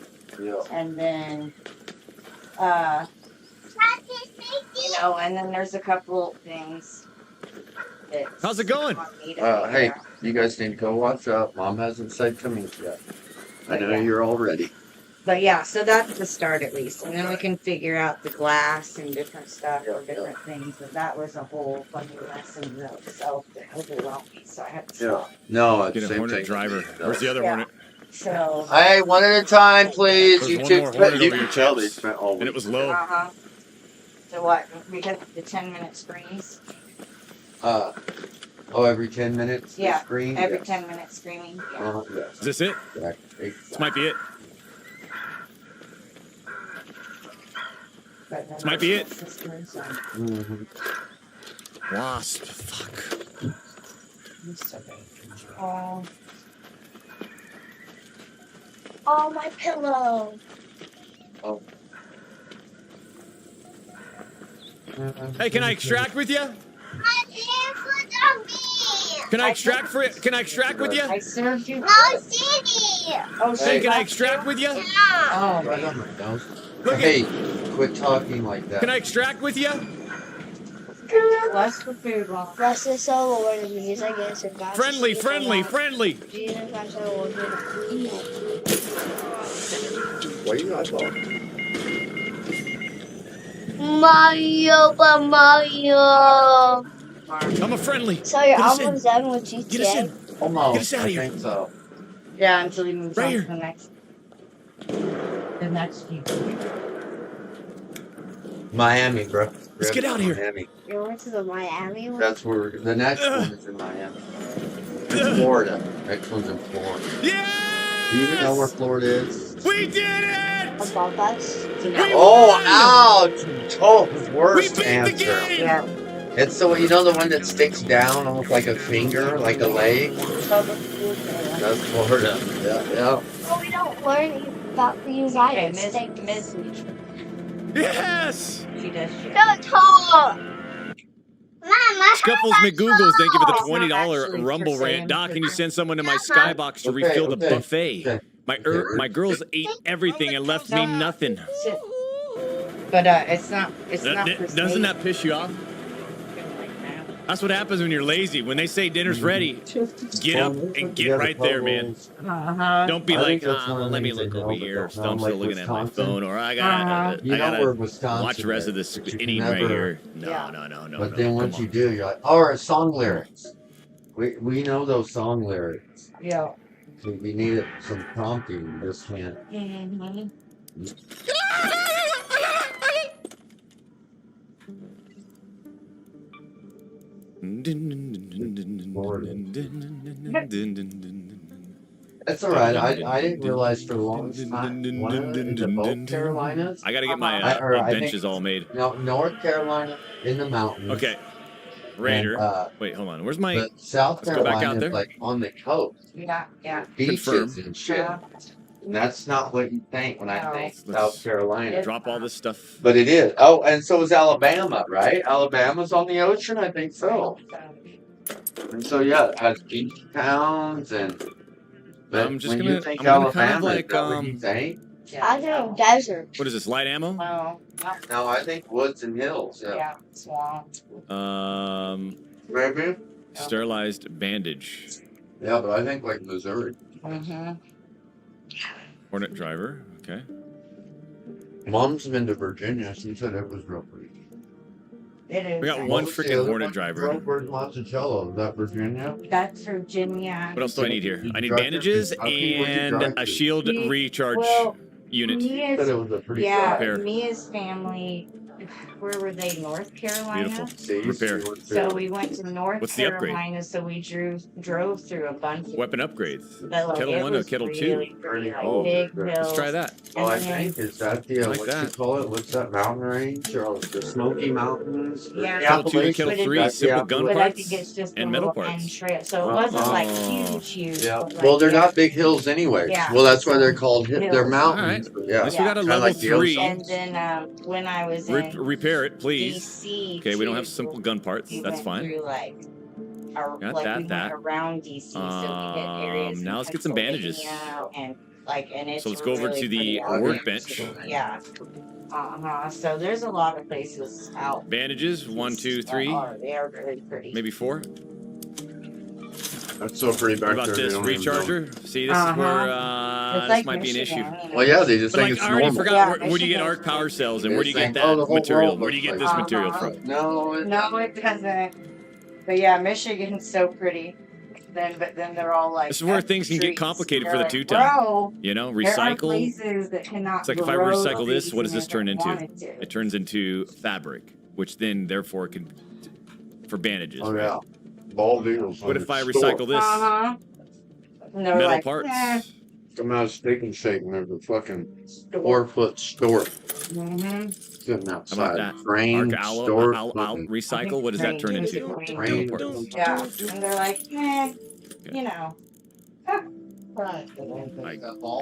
Yeah. And then, you know, and then there's a couple things. How's it going? Hey, you guys need to go watch out. Mom hasn't said come in yet. I know you're all ready. But yeah, so that's the start at least, and then we can figure out the glass and different stuff or different things. But that was a whole funny lesson in itself that overwhelmed me, so I had to stop. No, it's Get a same Hornet thing. driver. Where's the other Yeah. Hornet? So. Hey, one at a time, please. There's You one two, more Hornet you over can your tell chest. they spent all And it week. was low. So what? Because the 10-minute screens. Every 10 minutes. Yeah. Screen. Every Yes. 10-minute screening. Yeah. Yes. Is this it? Exactly. This might be it. But then This might be it. sisters and Wasp. Fuck. Oh, my pillow. Oh. Hey, can I extract with you? Can I extract for it? Can I extract with you? I served you. No, City. Oh, Hey, can I extract with you? Oh, Right on my nose. Look Hey, quit talking like that. Can I extract with you? bless the food law. Bless the soul, Lord of Jesus, I guess. And God Friendly, save friendly, us. friendly. Jesus Christ, our Lord. Why are you eyeballing? Mario. I'm a friendly. So you're Get us in. almost done with GTA? Get us in. Almost. Get us out of I here. think so. Yeah, until he moves Right on here. to the next few. Miami, bro. Let's get out of here. Miami. You went to the Miami one? That's where the next one is in Miami. It's Florida. Next one's in Florida. Yes! Do you even know where Florida is? We did it! Above us? Oh, ouch! Oh, worst We beat answer. the game! Yeah. It's so you know the one that sticks down almost like a finger, like a leg. That's Florida. Yeah, yeah. Well, we don't learn about the Okay, United Miss. States. Yes! She does shit. Don't talk. Mama, Scuffles McGoogles, thank you for the It's not $20 actually Rumble for rant. sale. Doc, can you send someone to my skybox to refill the buffet? okay. My girls ate everything and left me nothing. Sit. But it's not. It's not. for Doesn't sale. that piss you off? That's what happens when you're lazy. When they say dinner's ready, get up and get right there, man. Don't be I like, think that's one of the let me things they look know, over but here. don't So I'm sound still like looking at my Wisconsin. phone, or I You know where gotta Wisconsin watch the rest of is, this but you inning never- right here. No, Yeah. no. But then once you do, you're like, oh, it's song lyrics. We know those song lyrics. Yeah. So we need some prompting. You just can't. Mm-hmm. That's all right. I didn't realize for the longest time one of the both Carolinas. I gotta get my I benches think all made. no, North Carolina in the mountains. Okay. And, Raider. Wait, hold on. Where's my? but South Let's go back out Carolina there. is like on the coast, Yeah. beaches Confirm. and shit. That's not what you think when I think Let's South Carolina. drop all this stuff. But it is. Oh, and so is Alabama, right? Alabama's on the ocean, I think so. And so yeah, it has beach towns and. But I'm just when gonna. you think I'm gonna Alabama, kind of like is that what you think? I think desert. What is this? Light ammo? Well, No, I think woods and hills. Yeah. swamp. Maybe. Sterilized bandage. Yeah, but I think like Missouri. Mm-hmm. Hornet driver. Okay. Mom's been to Virginia. She said it was real pretty. It is. We got What one was the freaking other Hornet one? driver. Where's Monticello? Is that Virginia? That's Virginia. What else do I need here? I need Drive bandages through- okay, where'd you and drive a to? shield Me- recharge well, unit. Said it was a pretty Repair. Mia's family. Where were they? North Carolina. Beautiful. Repair. So we went to North What's the upgrade? Carolina. So we drove through a bunch of Weapon upgrades. But, like, Kettle it 1 or was Kettle really 2? pretty, like, Oh, big let's hills. try that. Oh, I And then- think is that the I like what you that. call it? What's that mountain range or the Smoky Mountains? Yeah. Kettle 2 and Kettle But it- 3, That's the simple gun But I parts think it's just and a metal little parts. end trail. So it wasn't like Oh. huge. Yeah. but, like, Well, they're not big hills anyway. Yeah. Well, that's why they're called they're Hills. mountains. All right. Yeah. At least we got a Kinda level like the 3. And then when I was in Repair it, please. DC, Okay, we don't have too, simple gun parts. we That's went fine. Through, like, Got like that, we that. went around DC, so we hit areas. Now in let's get some bandages. Pennsylvania and it's So let's go over really to the pretty workbench. Yeah. So there's a lot of places out. Bandages, 1, 2, that 3, They are very pretty. maybe 4. That's so pretty back What about there. this they don't even know. recharger? See, this is Uh-huh. where It's this like might be an issue. Michigan, Well, yeah, they just But think like, it's I already normal. forgot Yeah, where do you get Michigan. arc power cells and They're where do you get saying, that oh, the whole material? world Where do you get looks this like material Uh-huh. from? No, No, it doesn't. But yeah, Michigan's so pretty. But then they're all like. This is where things can get streets. complicated They're for the like, two-ton. "Bro, You know, there are recycle. places that cannot It's like if I grow recycle this, trees what does and this they turn don't into? want it to." It turns into fabric, which then therefore can for bandages. Oh right? yeah, bald eagles. What if I recycle this? Uh-huh. And they're Metal like, parts. "Eh." Come out of Steak and Shake and there's a fucking 4-foot store Mhm. sitting How outside. about that? Frame Arc store. I'll fucking recycle. What does that turn into? frame. Metal parts. Yeah, and they're like, you know. I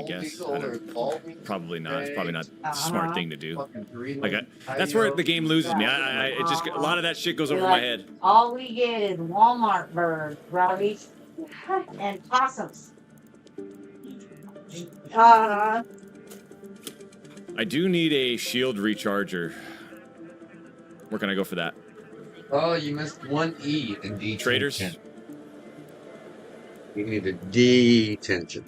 guess. I don't, probably not. It's probably not a smart thing to do. Like that's where the game loses me. It just a lot of that shit goes over my head. All we get is Walmart birds, Robbie, and possums. I do need a shield recharger. Where can I go for that? Oh, you missed one E in detention. Traders. You need a detention.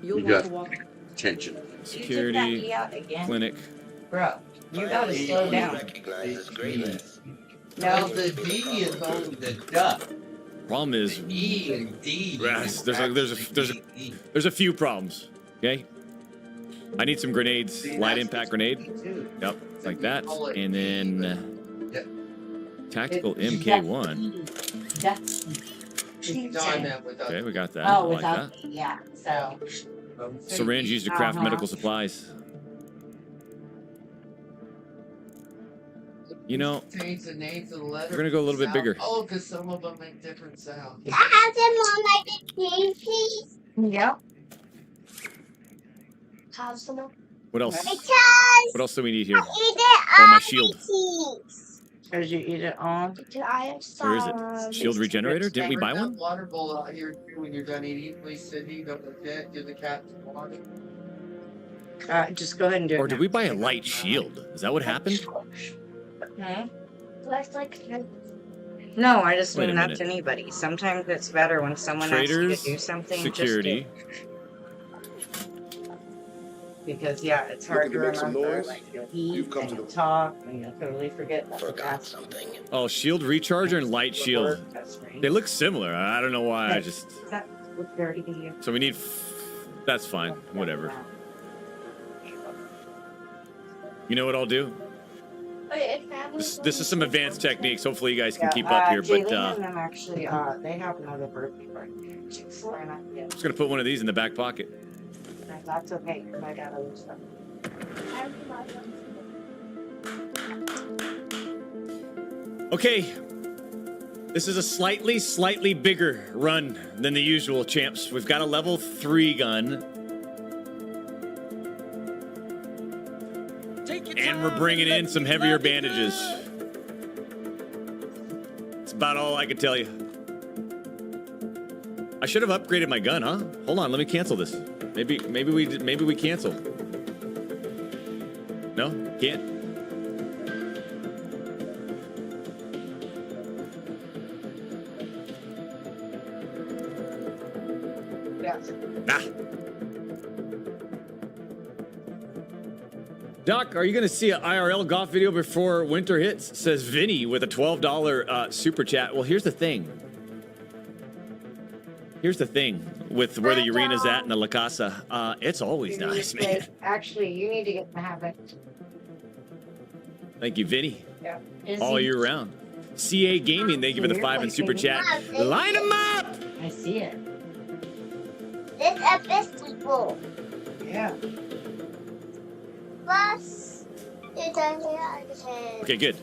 You'll You want got to walk. tension. Security. Again. Clinic. Bro, you gotta slow down. No, the D is only the duck. Problem is, E and D. yes, there's a few problems. Okay. I need some grenades. Light impact grenade. Yep, like that, and then tactical MK1. Okay, we got that. I Oh, like without that. yeah. So Syringe used to craft medical supplies. You know, Change the names of the letters. we're gonna go a little bit bigger. Oh, because some of them make different sounds. I have them on my name, please. Yep. Have some more. What else? Because What else do we need here? I eat it Oh, my on shield. cheese. Because you eat it on. I have some. Where is it? Shield regenerator? Didn't we buy one? Water bowl out here too when you're done eating. Please, Sydney, don't forget. Give the cat some water. Just go ahead and do it. Or did we buy a light shield? Is that what happened? Hmm? Let's like. No, I just Wait a mean not minute. to anybody. Sometimes it's better when someone Traders, asks you to do something. security. Just do it. Because yeah, it's hard to remember. Like you'll eat and you'll talk and you'll totally forget. Forgot something. Oh, shield recharger and light shield. They look similar. I don't know why. I just. Does that look dirty to you? So we need. That's fine. Whatever. You know what I'll do? This is some advanced techniques. Hopefully, you guys can keep up here. But Jaylene and them actually, they have another birthday party. I'm just gonna put one of these in the back pocket. That's okay, because I got other stuff. Okay, this is a slightly bigger run than the usual, champs. We've got a level 3 gun. And we're bringing in some heavier bandages. That's about all I can tell you. I should have upgraded my gun, huh? Hold on, let me cancel this. Maybe we cancel. No? Can't? Nah. Doc, are you going to see an IRL golf video before winter hits? Says Vinny with a $12 super chat. Well, here's the thing. Here's the thing with where the arena's at in the La Casa. It's always nice, man. Actually, you need to get in the habit. Thank you, Vinny. Yeah. All year round. CA Gaming, thank you for the 5 and super chat. Line them up! I see it. It's a festival. Yeah. Plus, it's a Okay, good.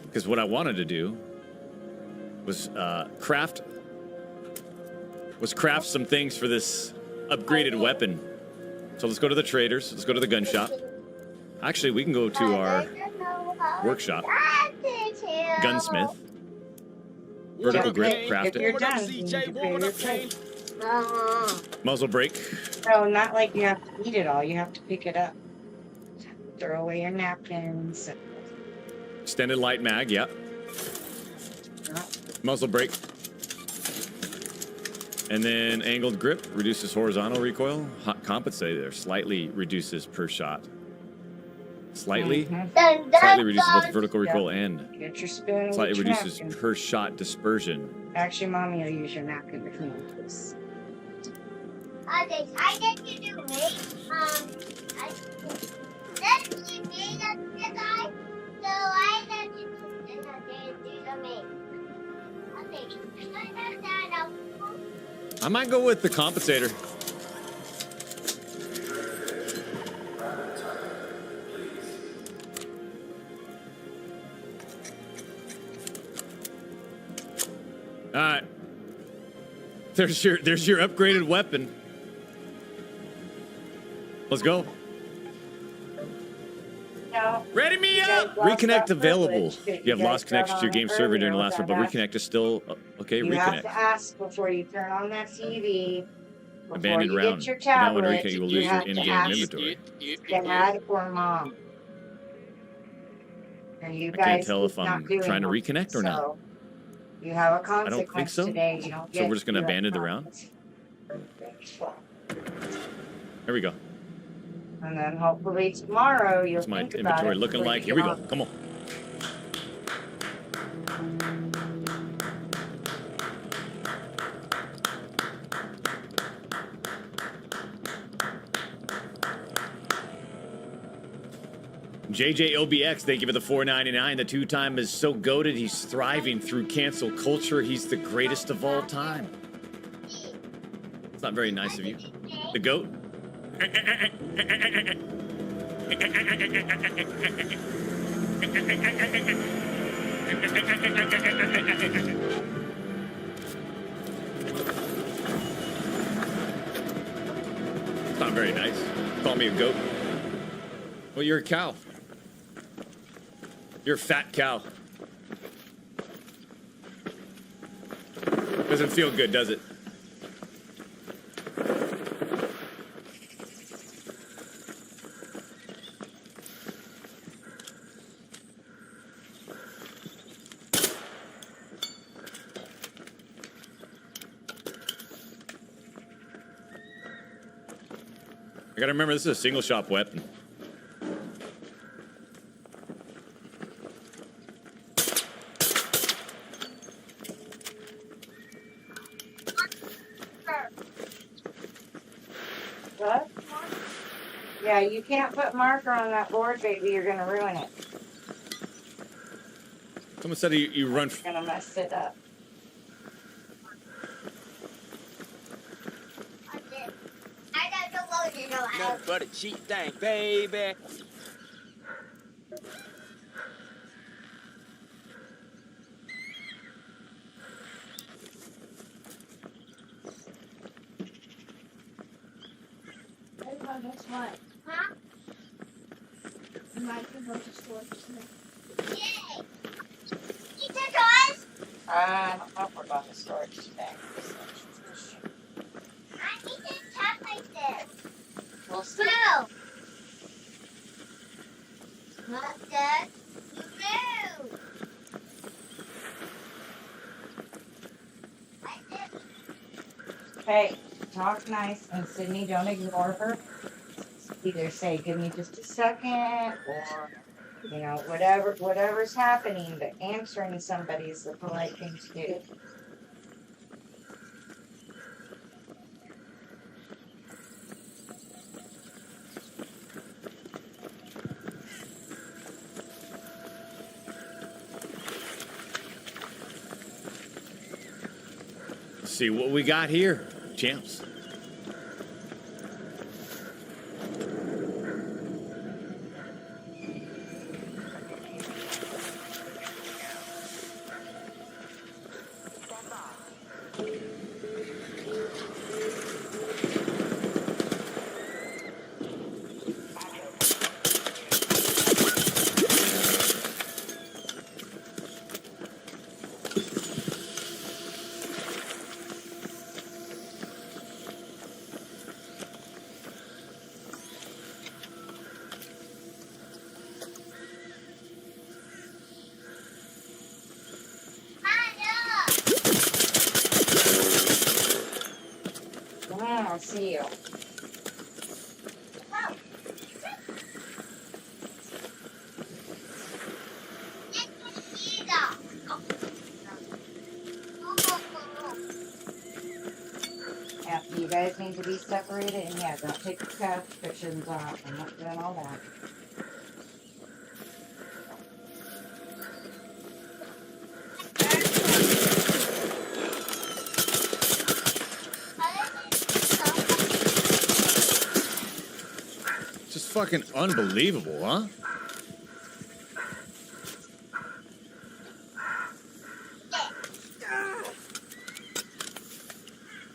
Because what I wanted to do was craft some things for this upgraded weapon. So let's go to the traders. Let's go to the gun shop. Actually, we can go to our workshop. Gunsmith. Vertical grip, craft If you're it. done, you can prepare your plate. Muzzle brake. No, not like you have to eat it all. You have to pick it up. Throw away your napkins. Extended light mag, yeah. Muzzle brake. And then angled grip reduces horizontal recoil. Hot compensator slightly reduces per shot. Slightly reduces both vertical recoil and Get your spoon. slightly get your reduces napkin. per shot dispersion. Actually, Mommy will use your napkin to clean this. Okay, I get to do me. Then you made us the guy, so I let you do the me. Okay, I might go with the compensator. All right. There's your upgraded weapon. Let's go. No. Ready me up! Reconnect available. You have lost connection to your game server during the last one, but reconnect is still okay. You have Reconnect. to ask before you turn on that TV. Before Abandoned you round. get your If you don't want to tablet, reconnect, you will lose your have to in-game ask inventory. Dad or Mom. And you I guys can't tell keep if not I'm doing trying to it. reconnect or not. So, you have a I don't consequence think so. today. You don't So get we're just gonna to abandon the round. There we go. And then hopefully tomorrow you'll What's my think about inventory it looking before like? you Here we get go. on. Come on. JJOBX, thank you for the $4.99. The 2-time is so goated. He's thriving through cancel culture. He's the greatest of all time. It's not very nice of you. The goat. It's not very nice. Call me a goat. Well, you're a cow. You're a fat cow. Doesn't feel good, does it? I gotta remember, this is a single shop weapon. What? Yeah, you can't put marker on that board, baby. You're gonna ruin it. Someone said you run. You're gonna mess it up. I don't know what you know. Nothing but a cheap thing, baby. Guess what? Huh? You might go to store today. Yay! You took us? I don't know if we're going to storage today. I need to tap like this. We'll see. No! Not that. You move! Like this. Hey, talk nice, and Sydney, don't ignore her. Either say, give me just a second, or, you know, whatever's happening, but answering somebody is the polite thing to do. Let's see what we got here, champs. I'll see you. Yeah, you guys need to be separated, and yeah, don't take your couch cushions off. I'm not doing all that. Just fucking unbelievable, huh?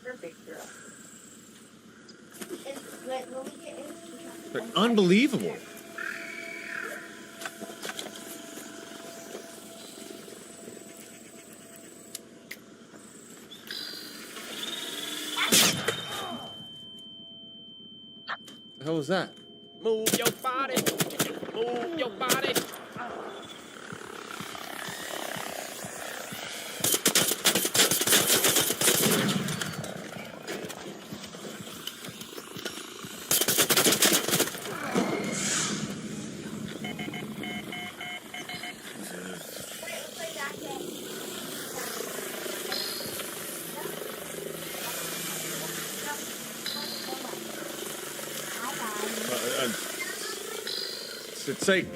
Perfect girl. They're unbelievable. The hell was that? Move your body. Move your body. It's like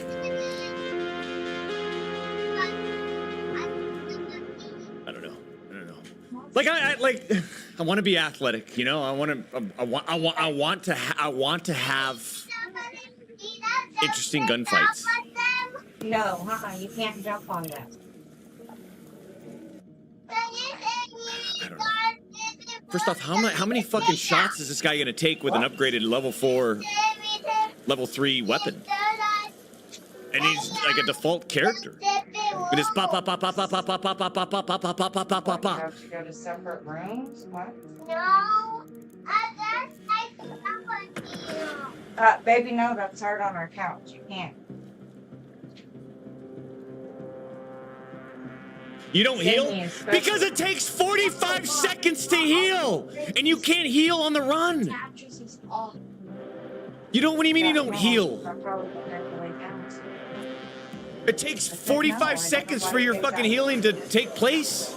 I don't know. Like I want to be athletic, you know. I want to have interesting gunfights. No, you can't jump on them. I don't know. First off, how many fucking shots is this guy gonna take with an upgraded level 4, level 3 weapon? And he's like a default character. With his pop pop pop pop pop pop pop pop pop pop pop pop pop pop pop pop pop. You have to go to separate rooms? What? No. Baby, no, that's hard on our couch. You can't. You don't heal? Because it takes 45 seconds to heal! And you can't heal on the run! You don't, what do you mean you don't heal? It takes 45 seconds for your fucking healing to take place?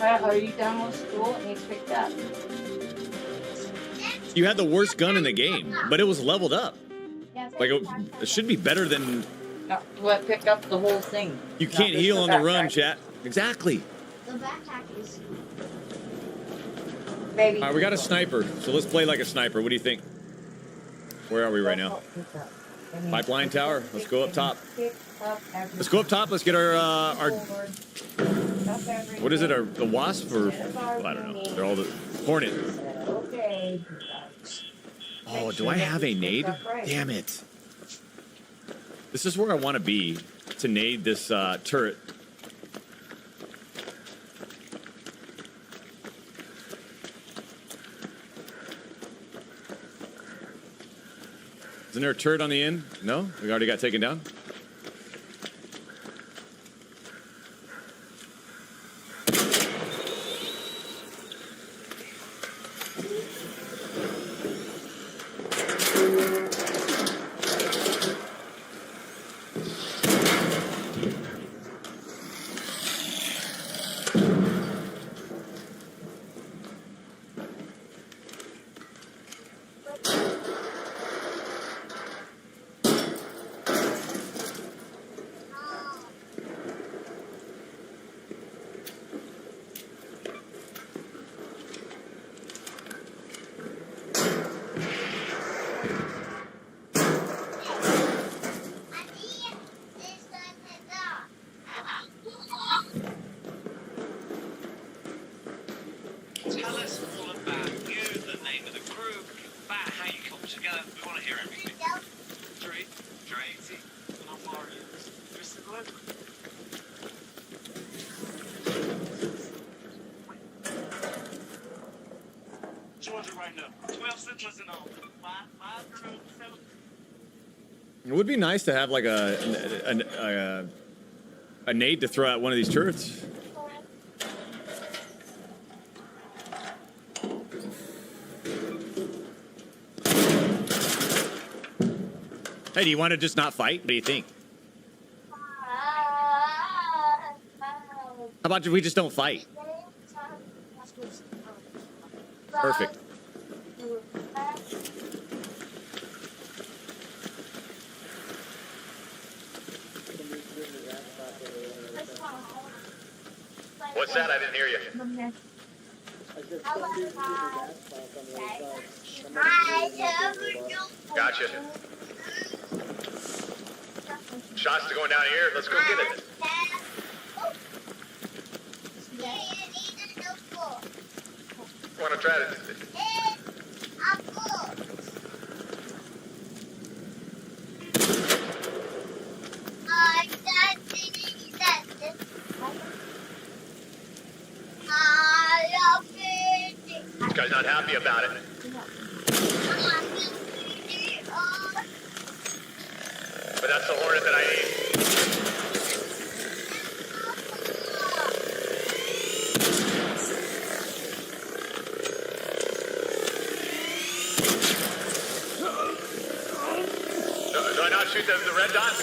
Are you done with school? It needs picked up. You had the worst gun in the game, but it was leveled up. Like, it should be better than... What, pick up the whole thing. You can't heal on the run, chat. Exactly. The backpack is. Baby. All right, we got a sniper, so let's play like a sniper. What do you think? Where are we right now? Pipeline tower. Let's go up top. Let's go up top. Let's get our what is it? The wasp or I don't know. They're all the hornet. Oh, do I have a nade? Damn it! This is where I want to be to nade this turret. Isn't there a turret on the end? No? We already got taken down? Tell us all about you, the name of the group, about how you come together. We want to hear everything. Tracy, how far are you? Mr. Glenn? Georgia right now. 12 centers and all. Five girls, 7. It would be nice to have like a nade to throw at one of these turrets. Hey, do you want to just not fight? What do you think? How about if we just don't fight? Perfect. What's that? I didn't hear you. Gotcha. Shots to going down here. Let's go get it. Want to try to... This guy's not happy about it. But that's the hornet that I need. Do I not shoot the red dots?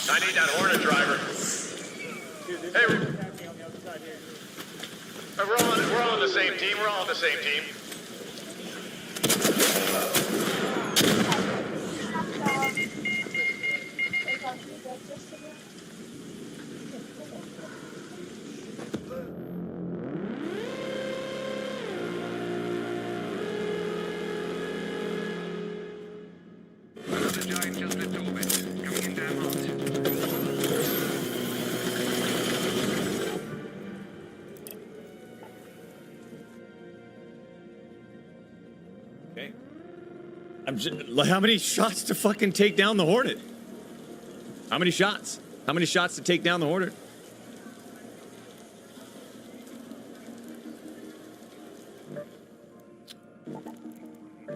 I need that Hornet driver. Hey, we're all on the same team. We're all on the same team. Okay. How many shots to fucking take down the Hornet? How many shots? How many shots to take down the Hornet?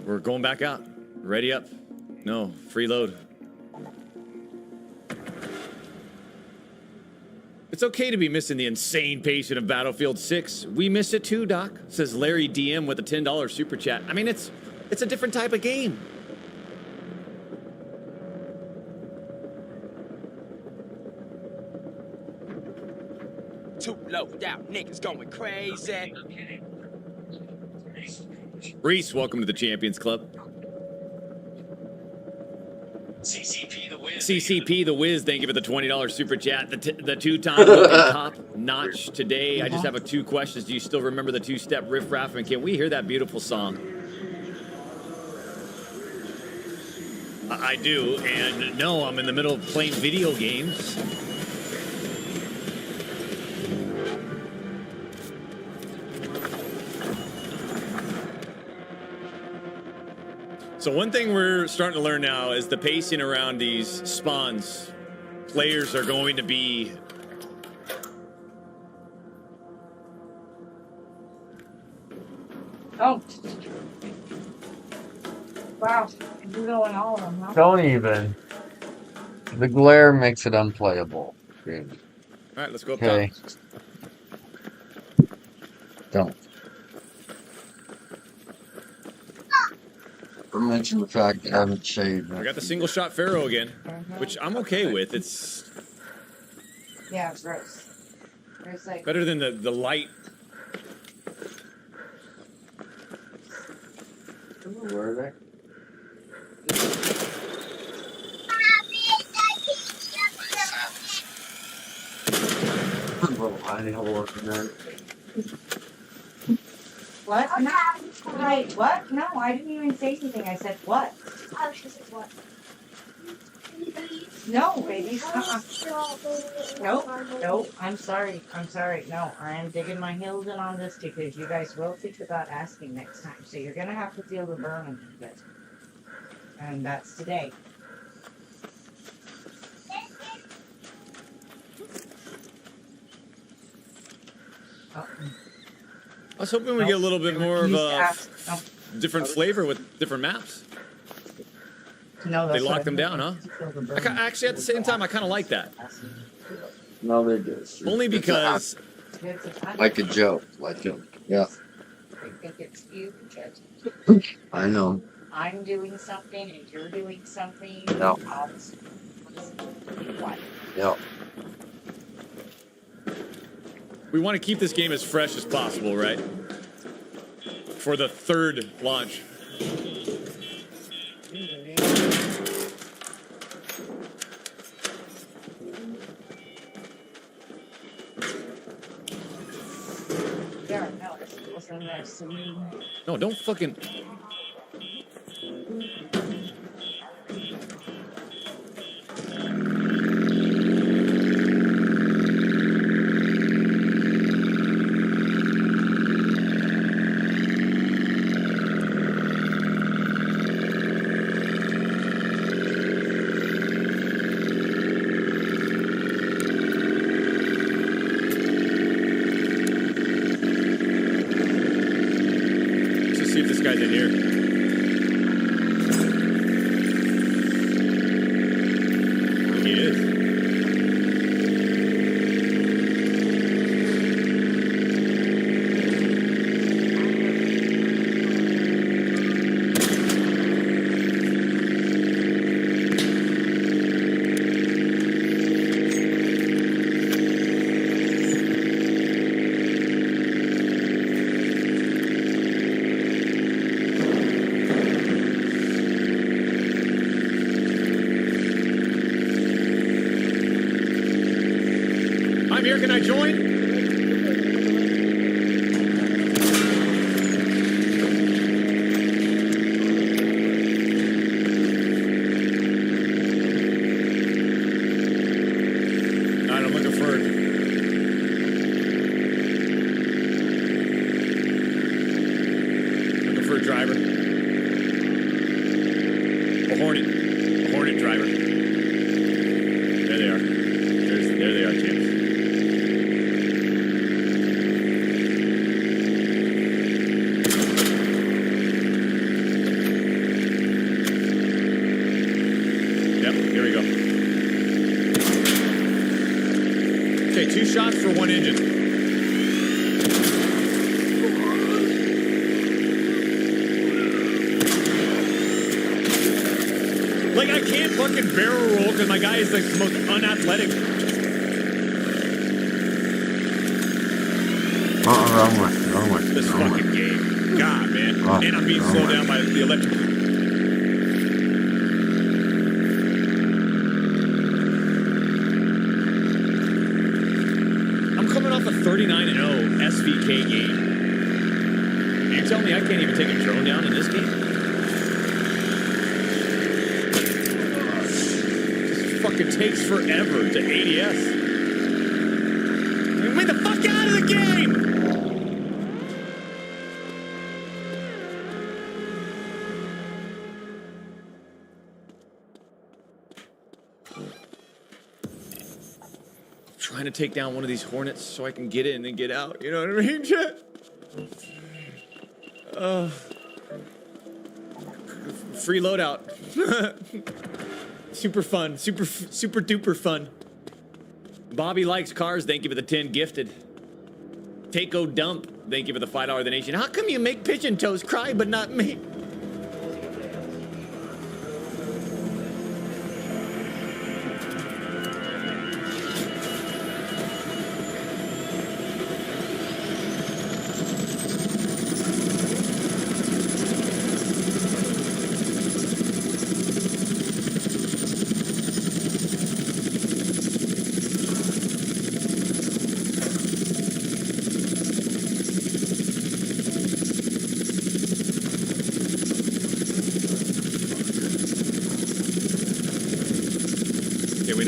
We're going back out. Ready up. No, free load. It's okay to be missing the insane pacing of Battlefield 6. We miss it too, Doc, says Larry DM with a $10 super chat. I mean, it's a different type of game. Too low down, niggas going crazy. Reese, welcome to the Champions Club. CCP the Wiz, thank you for the $20 super chat. The two-time looking top notch today. I just have 2 questions. Do you still remember the two-step riff raff? And can we hear that beautiful song? I do, and no, I'm in the middle of playing video games. So one thing we're starting to learn now is the pacing around these spawns. Players are going to be... Oh. Wow. You're going all of them, huh? Don't even. The glare makes it unplayable. Dude. All right, let's go up Okay. top. Don't. Mention the fact that I haven't shaved. I got the single shot Pharaoh again, which I'm okay with. It's Yeah, gross. There's like... better than the light. Where are they? Little hiding hole in there. What? No. Wait, what? No, I didn't even say anything. I said what? Oh, she said what? No, babies. Nope. Nope. I'm sorry. I'm sorry. No, I am digging my heels in on this because you guys will think about asking next time. So you're gonna have to feel the burn of it. And that's today. Oh. I was hoping we get a little bit more of a No. different flavor with different maps. No, They that's locked what them down, huh? Actually, at the same time, I kind of like that. No, they do. Only because... Like a joke. Like a... Yeah. I think it's you because I know. I'm doing something and you're doing something. No. What? Yep. We want to keep this game as fresh as possible, right? For the 3rd launch. There, no, it wasn't there. So No, don't fucking... Let's see if this guy's in here. He is. I'm here, can I join? Alright, I'm looking for a driver. A Hornet driver. There they are. There they are, champs. Yep, here we go. Okay, Okay, 2 shots for 1 engine. Like, I can't fucking barrel roll because my guy is like the most unathletic. Wrong one. This fucking game. God, man. And I'm being slowed down by the electric. I'm coming off a 39-0 SVK game. You tell me I can't even take a drone down in this game? Fucking takes forever to ADS. Get the fuck out of the game! I'm trying to take down one of these Hornets so I can get in and get out. You know what I mean, chat? Free loadout. Super fun. Super duper fun. Bobby likes cars. Thank you for the 10 gifted. Takeo Dump. Thank you for the $5 donation. How come you make pigeon toes cry but not me?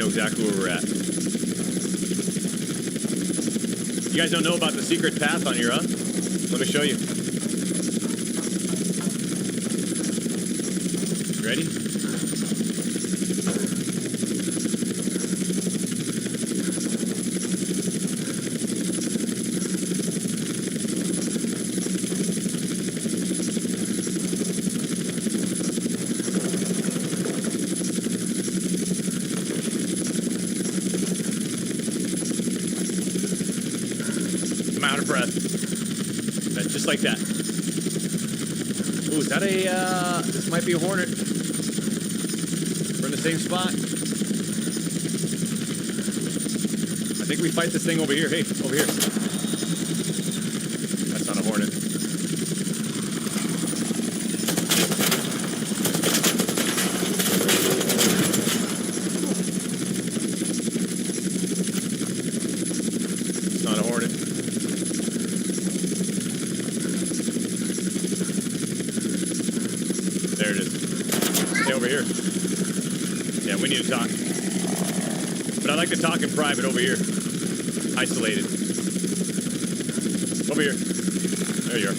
Exactly where we're at. You guys don't know about the secret path on here, huh? Let me show you. Ready? Just like that. Ooh, is that a, this might be a Hornet. We're in the same spot. I think we fight this thing over here. Hey, over here. That's not a Hornet. It's not a Hornet. There it is. Stay over here. Yeah, we need to talk. But I like to talk in private over here. Isolated. Over here. There you are.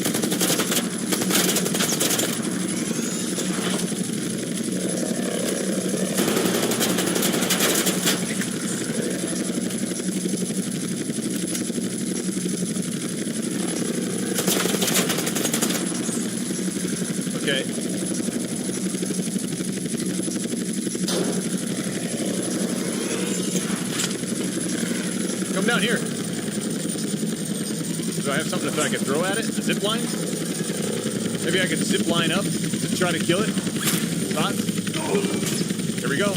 Okay. Come down here. Do I have something that I can throw at it? A zip line? Maybe I could zip line up to try to kill it. Thoughts? Here we go.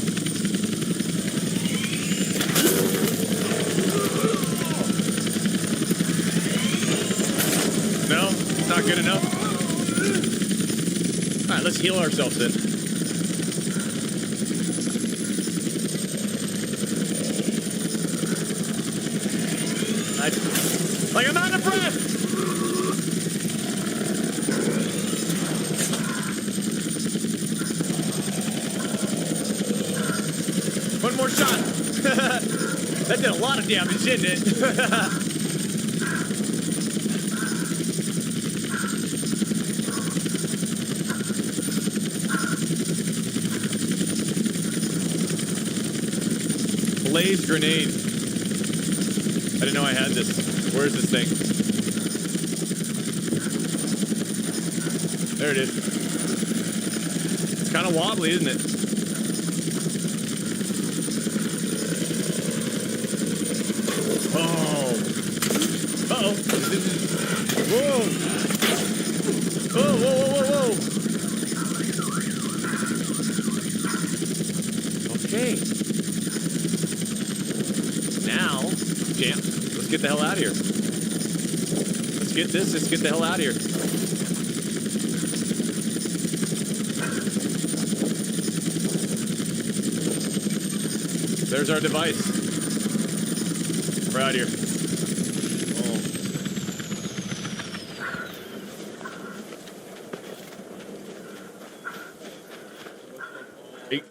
No? It's not good enough? Alright, let's heal ourselves then. Like I'm out of breath! One more shot. That did a lot of damage, didn't it? Blaze grenade. I didn't know I had this. Where's this thing? There it is. It's kind of wobbly, isn't it? Uh-oh. Whoa. Whoa, whoa, whoa, whoa, whoa. Okay. Now, champ, let's get the hell out of here. Let's get the hell out of here. There's our device. We're out here. Oh. Hey.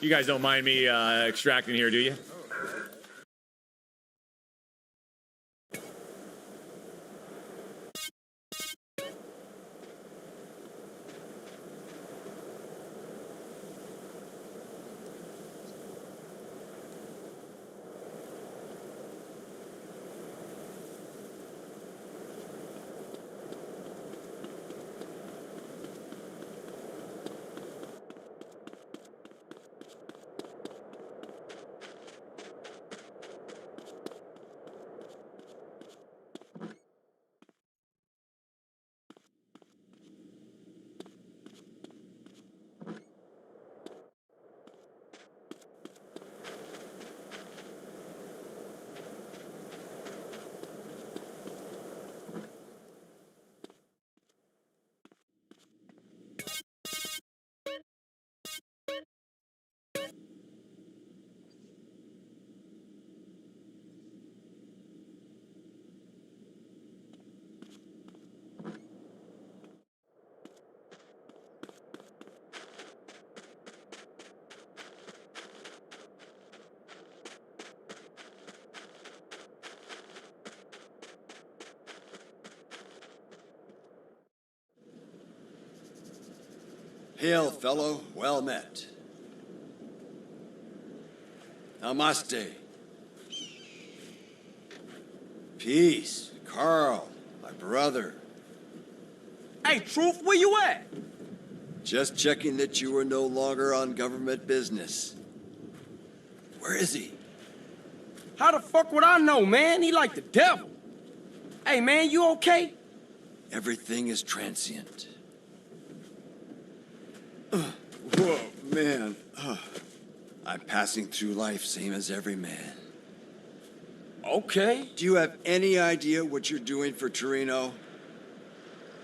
You guys don't mind me extracting here, do you? Hail, fellow. Well met. Namaste. Peace. Carl, my brother. Hey, Truth, where you at? Just checking that you were no longer on government business. Where is he? How the fuck would I know, man? He like the devil. Hey, man, you okay? Everything is transient. Whoa, man. I'm passing through life same as every man. Okay. Do you have any idea what you're doing for Torino?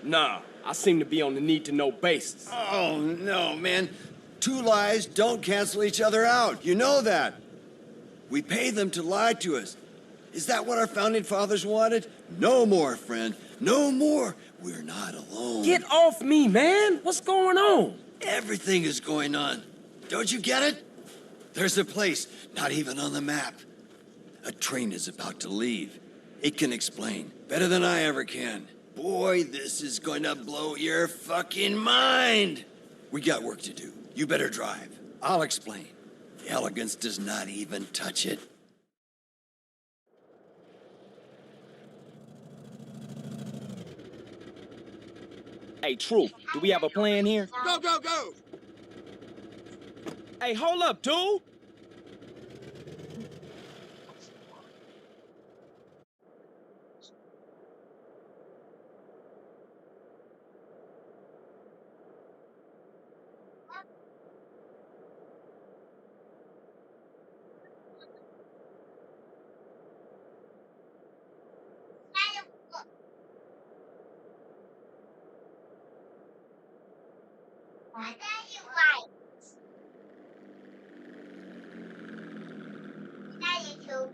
Nah, I seem to be on the need-to-know basis. Oh, no, man. Two lies don't cancel each other out. You know that. We pay them to lie to us. Is that what our founding fathers wanted? No more, friend. No more. We're not alone. Get off me, man. What's going on? Everything is going on. Don't you get it? There's a place not even on the map. A train is about to leave. It can explain better than I ever can. Boy, this is going to blow your fucking mind. We got work to do. You better drive. I'll explain. The elegance does not even touch it. Hey, Truth, do we have a plan here? Go, go, go! Hey, hold up, dude! Why don't you like? Now you two.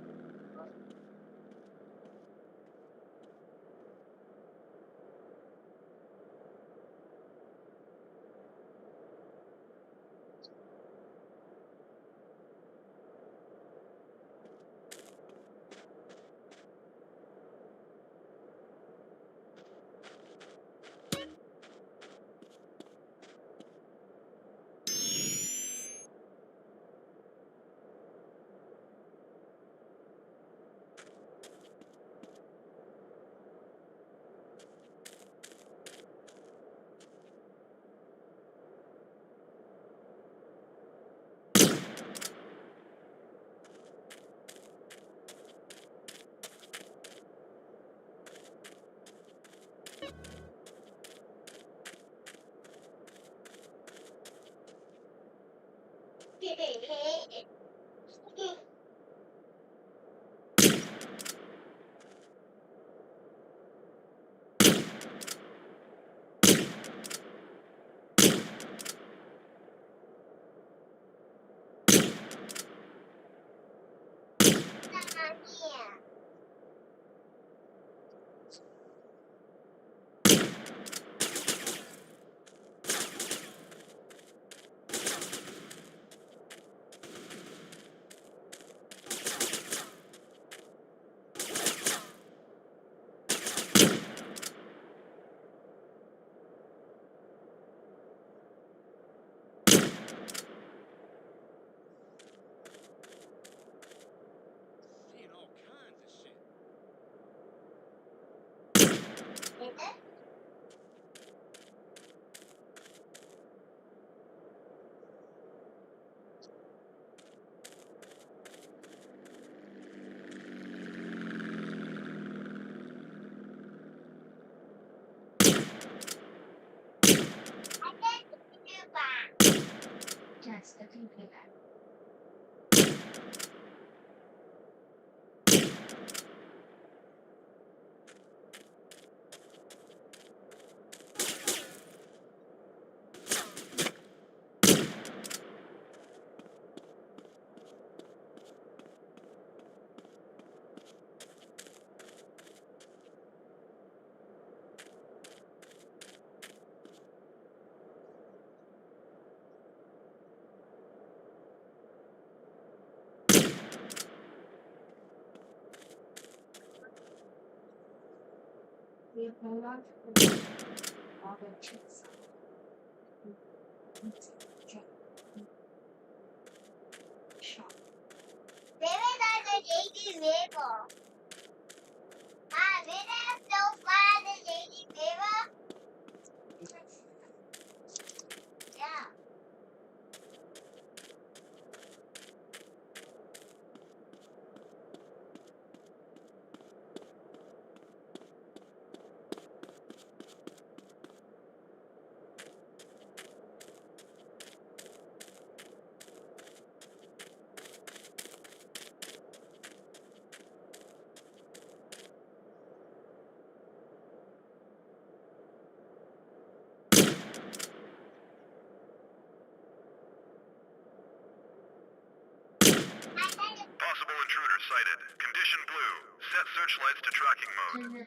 Possible intruder sighted. Condition blue. Set searchlights to tracking mode.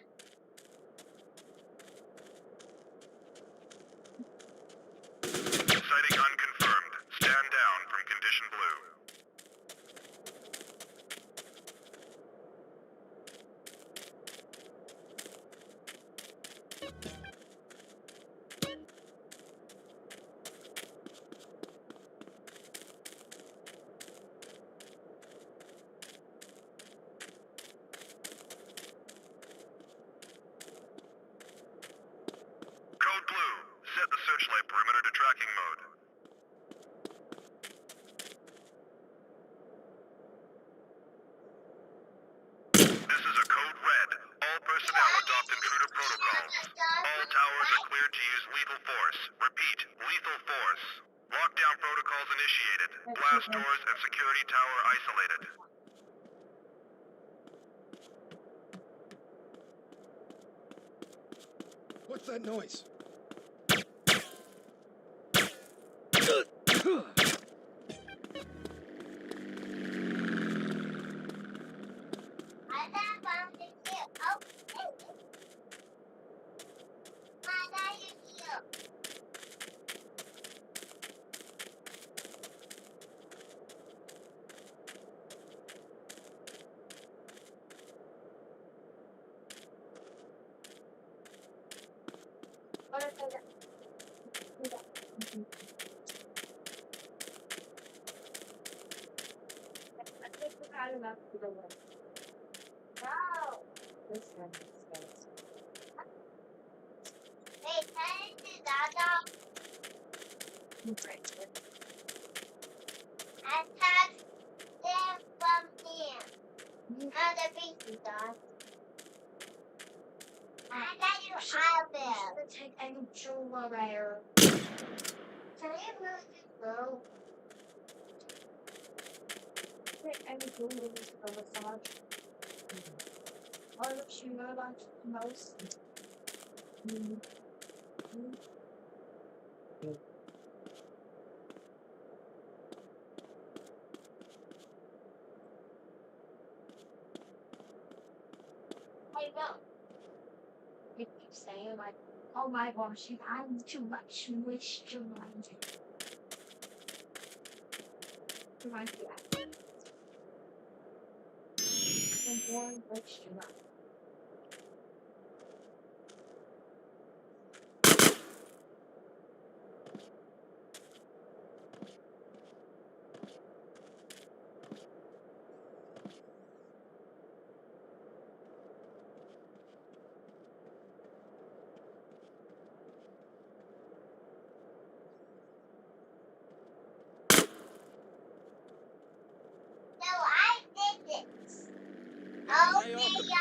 Sighting unconfirmed. Stand down from condition blue. Code blue. Set the searchlight perimeter to tracking mode. This is a code red. All personnel adopt intruder protocols. All towers are cleared to use lethal force. Repeat, lethal force. Lockdown protocols initiated. Blast doors and security tower isolated. What's that noise? favorite anything is the massage. Or the you like most. I know. You keep saying like, oh my gosh, I'm too much moisturizer. Right, yeah. And more moisturizer. No, I did it. Okay, yeah.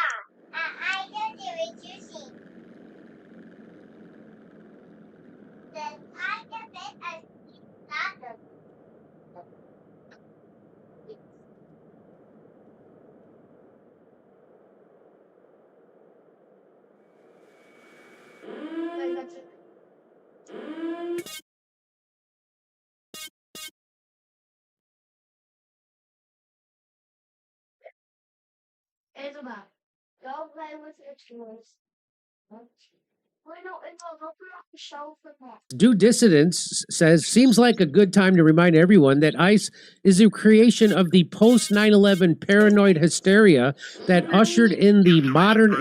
I did it reducing. Then I did it as slander. Isabel, go play with your toys. Why not open up the shelf for that? Due Dissidence says, seems like a good time to remind everyone that ICE is a creation of the post 9/11 paranoid hysteria that ushered in the modern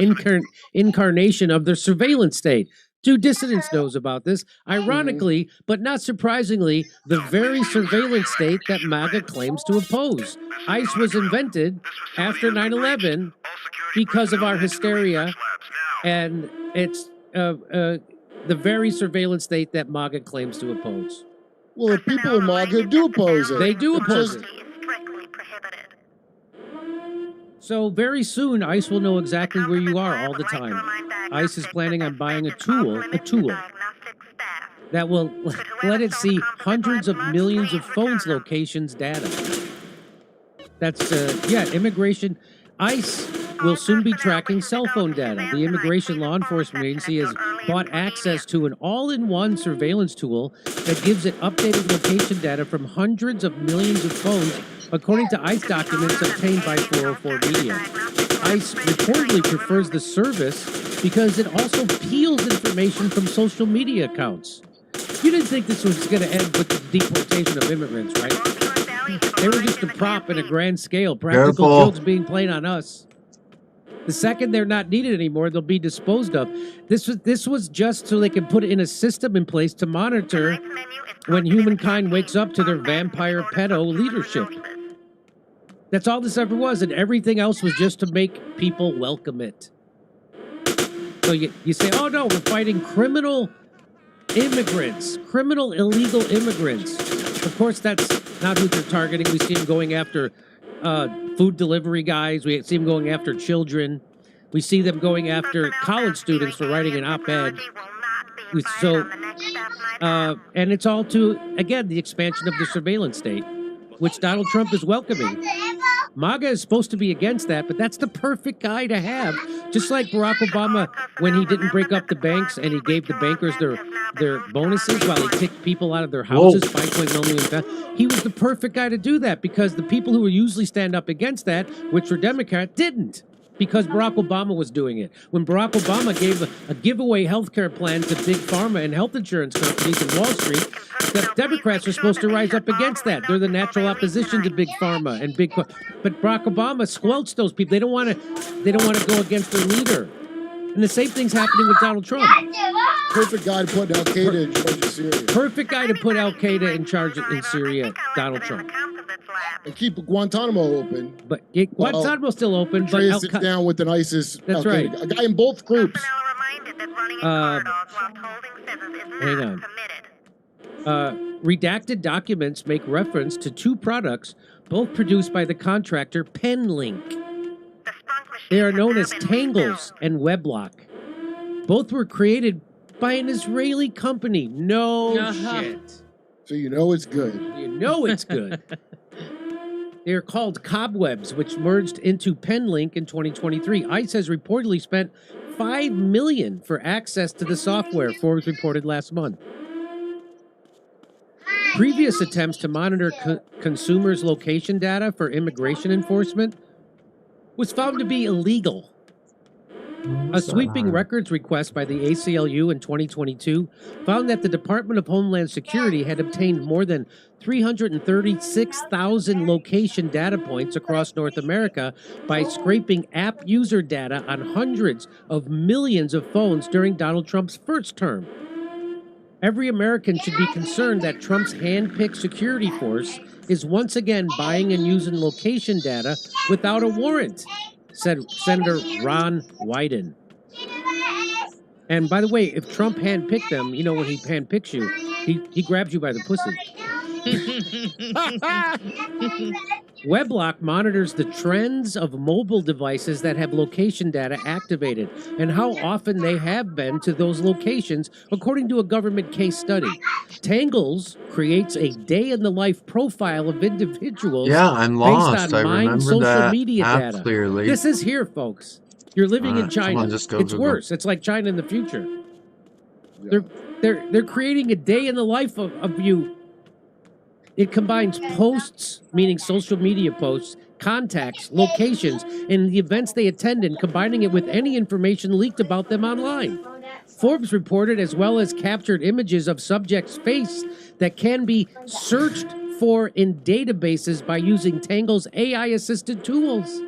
incarnation of the surveillance state. Due Dissidence knows about this. Ironically, but not surprisingly, the very surveillance state that MAGA claims to oppose. ICE was invented after 9/11 because of our hysteria, and it's the very surveillance state that MAGA claims to oppose. Well, the people in MAGA do oppose it. They do It's oppose just- it. So very soon, ICE will know exactly where you are all the time. ICE is planning on buying a tool that will let it see hundreds of millions of phones locations data. That's, immigration. ICE will soon be tracking cell phone data. The Immigration Law Enforcement Agency has bought access to an all-in-one surveillance tool that gives it updated location data from hundreds of millions of phones, according to ICE documents obtained by 404 Media. ICE reportedly prefers the service because it also peels information from social media accounts. You didn't think this was going to end with the deportation of immigrants, right? They were just a prop in a grand scale. Practical Careful. jokes being played on us. The second they're not needed anymore, they'll be disposed of. This was just so they can put in a system in place to monitor when humankind wakes up to their vampire pedo leadership. That's all this ever was, and everything else was just to make people welcome it. So you say, oh no, we're fighting criminal immigrants, criminal illegal immigrants. Of course, that's not who they're targeting. We see them going after food delivery guys. We see them going after children. We see them going after college students for writing an op-ed. And it's all to, again, the expansion of the surveillance state, which Donald Trump is welcoming. MAGA is supposed to be against that, but that's the perfect guy to have. Just like Barack Obama, when he didn't break up the banks and he gave the bankers their bonuses while he kicked people out of their houses, 5.1 million. He was the perfect guy to do that because the people who would usually stand up against that, which were Democrats, didn't. Because Barack Obama was doing it. When Barack Obama gave a giveaway healthcare plan to big pharma and health insurance companies in Wall Street, the Democrats are supposed to rise up against that. They're the natural opposition to big pharma and big. But Barack Obama squelched those people. They don't want to go against their leader. And the same thing's happening with Donald Trump. Perfect guy to put Al Qaeda in charge of Syria. Perfect guy to put Al Qaeda in charge in Syria, Donald Trump. And keep Guantanamo open. But Guantanamo's still open. Andreas sits down with an ISIS. That's right. A guy in both groups. Hang on. Redacted documents make reference to two products, both produced by the contractor Penlink. They are known as Tangles and Weblock. Both were created by an Israeli company. No shit. So you know it's good. You know it's good. They're called cobwebs, which merged into Penlink in 2023. ICE has reportedly spent $5 million for access to the software, Forbes reported last month. Previous attempts to monitor consumers' location data for immigration enforcement was found to be illegal. A sweeping records request by the ACLU in 2022 found that the Department of Homeland Security had obtained more than 336,000 location data points across North America by scraping app user data on hundreds of millions of phones during Donald Trump's first term. Every American should be concerned that Trump's hand-picked security force is once again buying and using location data without a warrant, said Senator Ron Wyden. And by the way, if Trump handpicked them, you know, when he handpicks you, he grabs you by the pussy. Weblock monitors the trends of mobile devices that have location data activated and how often they have been to those locations, according to a government case study. Tangles creates a day-in-the-life profile of individuals Yeah, I'm lost. based I on mined remember social that media app data. clearly. This is here, folks. You're living in China. Come on, just go, It's go, go. worse. It's like China in the future. They're creating a day in the life of you. It combines posts, meaning social media posts, contacts, locations, and the events they attended, combining it with any information leaked about them online. Forbes reported, as well as captured images of subjects' face that can be searched for in databases by using Tangle's AI-assisted tools.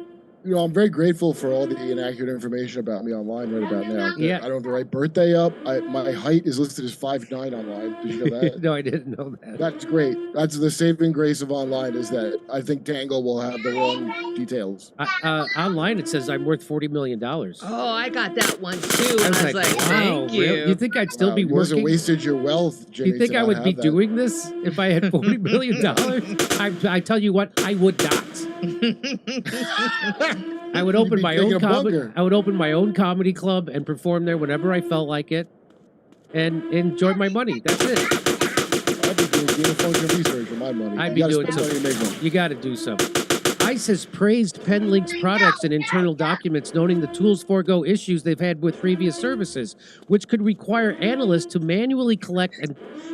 You know, I'm very grateful for all the inaccurate information about me online right about now. Yeah. I don't have the right birthday up. My height is listed as 5'9" online. Did you know that? No, I didn't know that. That's great. That's the saving grace of online, is that I think Tangle will have the wrong details. Online, it says I'm worth $40 million. Oh, I got that one too. And I was like, wow, thank you. really? You think I'd still be You must have working? wasted your wealth, Jimmy. You think to I not would be have that. doing this if I had $40 million? I tell you what, I would not. I would open my own comedy. I would open my own comedy club and perform there whenever I felt like it, and enjoy my money. That's it. I'd be doing function research with my money. I'd be doing something. You got to do something. ICE has praised Penlink's products and internal documents, noting the tools forego issues they've had with previous services, which could require analysts to manually collect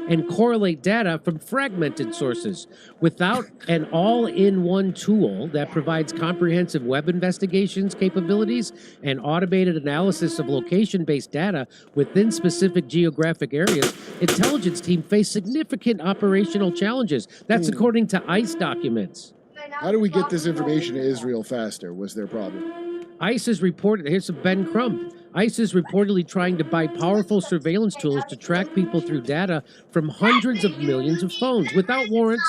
and correlate data from fragmented sources. Without an all-in-one tool that provides comprehensive web investigations capabilities and automated analysis of location-based data within specific geographic areas, intelligence teams face significant operational challenges. That's according to ICE documents. How do we get this information to Israel faster? Was their problem? ICE is reported, here's some Ben Crump. ICE is reportedly trying to buy powerful surveillance tools to track people through data from hundreds of millions of phones without warrants.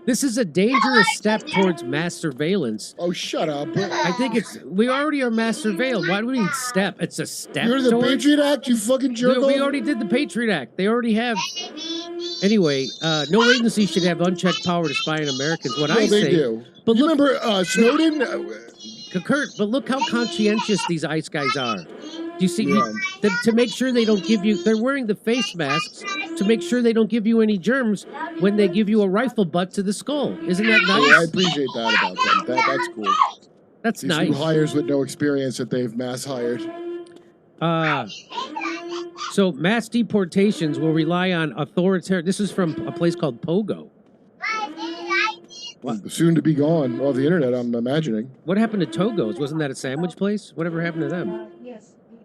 This is a dangerous step towards mass surveillance. Oh, shut up. I think we already are mass surveilled. Why do we need step? It's a step. You're the towards- Patriot Act, you fucking jerk. We already did the Patriot Act. They already have. Anyway, no agency should have unchecked power to spy on Americans. What I they say, do. But You look, remember Snowden? Kurt, but look how conscientious these ICE guys are. Do you see? To make sure they don't give you, they're wearing the face masks to make sure they don't give you any germs when they give you a rifle butt to the skull. Isn't that nice? Yeah, I appreciate that about them. That's cool. That's These nice. new hires with no experience that they've mass hired. So mass deportations will rely on authoritarian. This is from a place called Pogo. Soon to be gone off the internet, I'm imagining. What happened to Togo's? Wasn't that a sandwich place? Whatever happened to them?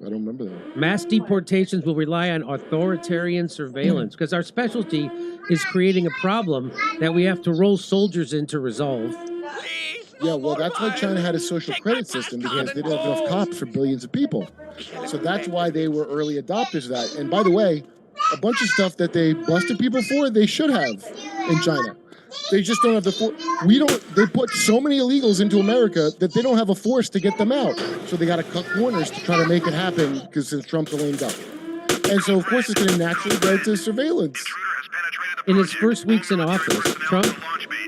I don't remember that. Mass deportations will rely on authoritarian surveillance because our specialty is creating a problem that we have to roll soldiers in to resolve. Yeah, well, that's why China had a social credit system, because they didn't have enough cops for billions of people. So that's why they were early adopters of that. And by the way, a bunch of stuff that they busted people for, they should have in China. They just don't have the force. They put so many illegals into America that they don't have a force to get them out. So they got to cut corners to try to make it happen, because since Trump's a lame duck. And so, of course, it's going to naturally go to surveillance. In his first weeks in office, Trump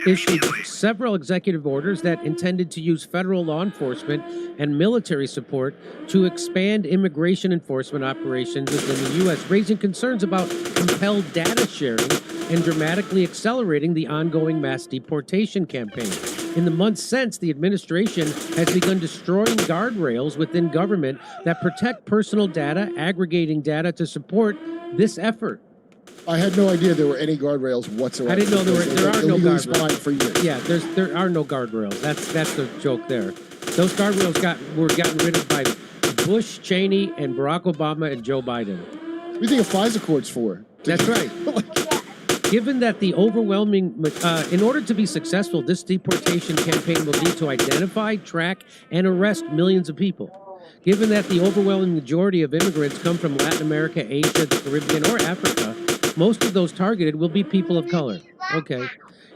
issued several executive orders that intended to use federal law enforcement and military support to expand immigration enforcement operations within the U.S., raising concerns about compelled data sharing and dramatically accelerating the ongoing mass deportation campaign. In the months since, the administration has begun destroying guardrails within government that protect personal data, aggregating data to support this effort. I had no idea there were any guardrails whatsoever. I didn't know there are no illegally guardrails. spied for years. Yeah, there are no guardrails. That's the joke there. Those guardrails were gotten rid of by Bush, Cheney, and Barack Obama and Joe Biden. What do you think a FISA court's for? That's right. Given that the overwhelming, in order to be successful, this deportation campaign will need to identify, track, and arrest millions of people. Given that the overwhelming majority of immigrants come from Latin America, Asia, the Caribbean, or Africa, most of those targeted will be people of color. Okay.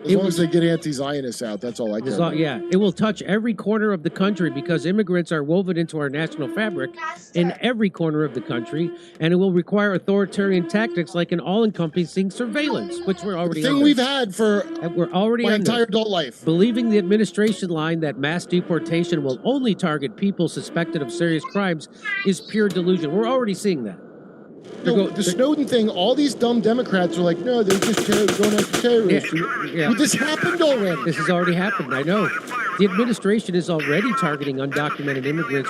As long as they get anti-Zionists out, that's all I care about. Yeah, it will touch every corner of the country because immigrants are woven into our national fabric in every corner of the country, and it will require authoritarian tactics like an all-encompassing surveillance, which we're already The thing under. we've had for we're already my under. entire adult life. Believing the administration line that mass deportation will only target people suspected of serious crimes is pure delusion. We're already seeing that. The Snowden thing, all these dumb Democrats are like, no, they're just going after terrorists. Yeah. Well, this happened already. This has already happened, I know. The administration is already targeting undocumented immigrants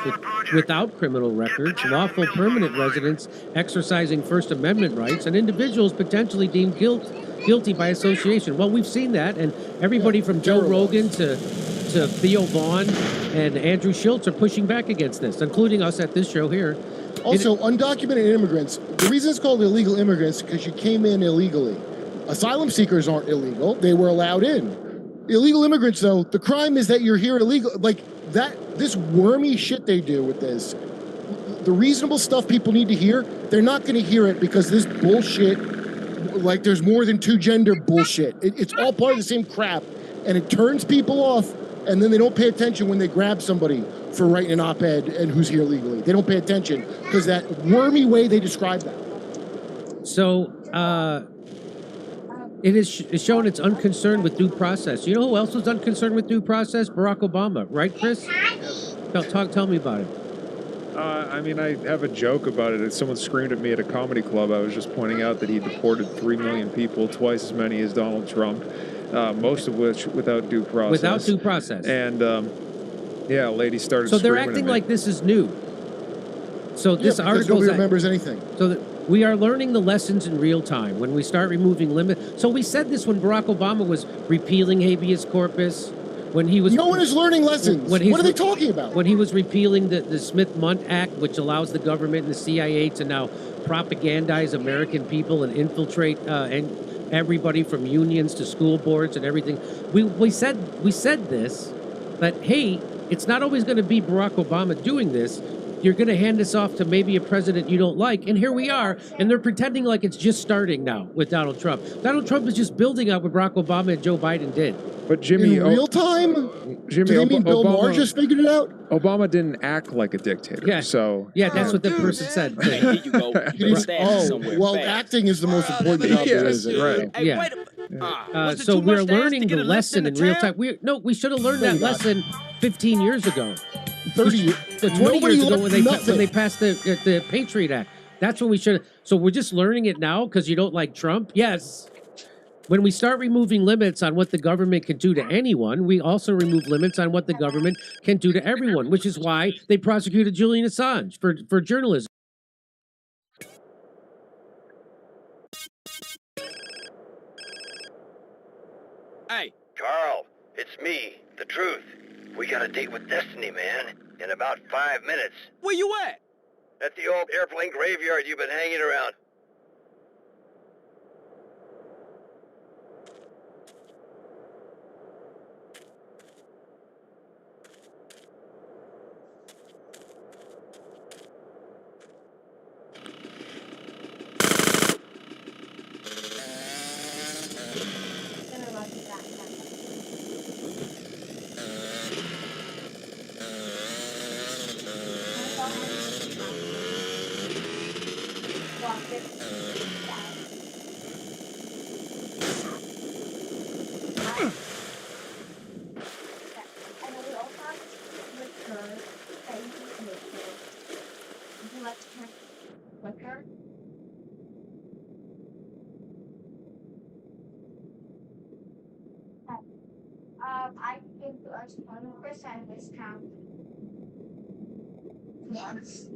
without criminal records, lawful permanent residents exercising First Amendment rights, and individuals potentially deemed guilty by association. Well, we've seen that, and everybody from Joe Rogan to Theo Vaughn and Andrew Schultz are pushing back against this, including us at this show here. Also, undocumented immigrants, the reason it's called illegal immigrants is because you came in illegally. Asylum seekers aren't illegal. They were allowed in. Illegal immigrants, though, the crime is that you're here illegal. Like, this wormy shit they do with this, the reasonable stuff people need to hear, they're not going to hear it because this bullshit, like there's more than two gender bullshit. It's all part of the same crap, and it turns people off, and then they don't pay attention when they grab somebody for writing an op-ed and who's here legally. They don't pay attention because that wormy way they describe that. So, it is shown it's unconcerned with due process. You know who else was unconcerned with due process? Barack Obama, right, Chris? Tell me about it. I mean, I have a joke about it. Someone screamed at me at a comedy club. I was just pointing out that he deported 3 million people, twice as many as Donald Trump, most of which without due process. Without due process. And, yeah, a lady started So they're screaming acting at me. like this is new. So this because article nobody remembers anything. So that we are learning the lessons in real time when we start removing limits. So we said this when Barack Obama was repealing habeas corpus, when he was. No one is learning lessons. What are they talking about? When he was repealing the Smith-Mundt Act, which allows the government and the CIA to now propagandize American people and infiltrate and everybody from unions to school boards and everything. We said this, that hey, it's not always going to be Barack Obama doing this. You're going to hand this off to maybe a president you don't like, and here we are, and they're pretending like it's just starting now with Donald Trump. Donald Trump is just building up what Barack Obama and Joe Biden did. But Jimmy, in real time? Jimmy, Do they mean Bill Maher just figured it out? Obama didn't act like a dictator. Yeah. So Yeah, that's what the person said. Well, acting is the most important job there is. Right. Yeah. So we're learning the lesson in real time. We should have learned that lesson 15 years ago. 30 years. 20 years ago when they passed the Patriot Act. That's when we should have. So we're just learning it now because you don't like Trump? Yes. When we start removing limits on what the government can do to anyone, we also remove limits on what the government can do to everyone, which is why they prosecuted Julian Assange for journalism. Hey. Carl, it's me, the truth. We got a date with Destiny, man, in about 5 minutes. Where you at? At the old airplane graveyard you've been hanging around. I give us 100% discount. Once.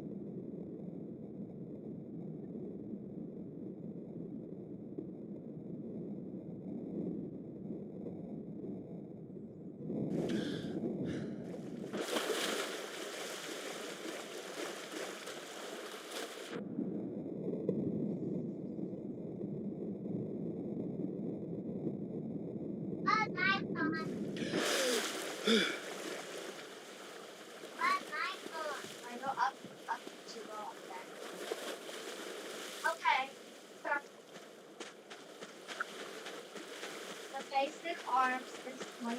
I go up to go up there. Okay. The basic arms is $20.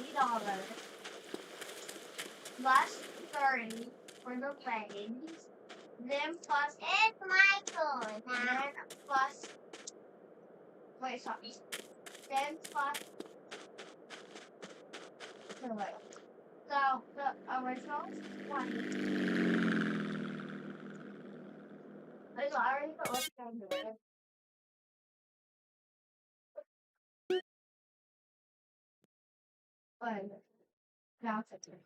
Plus 30 for the leggings. Then plus it's my turn. Then plus wait, sorry. Then plus so the original is 20. I already put what I'm doing. But now it's okay.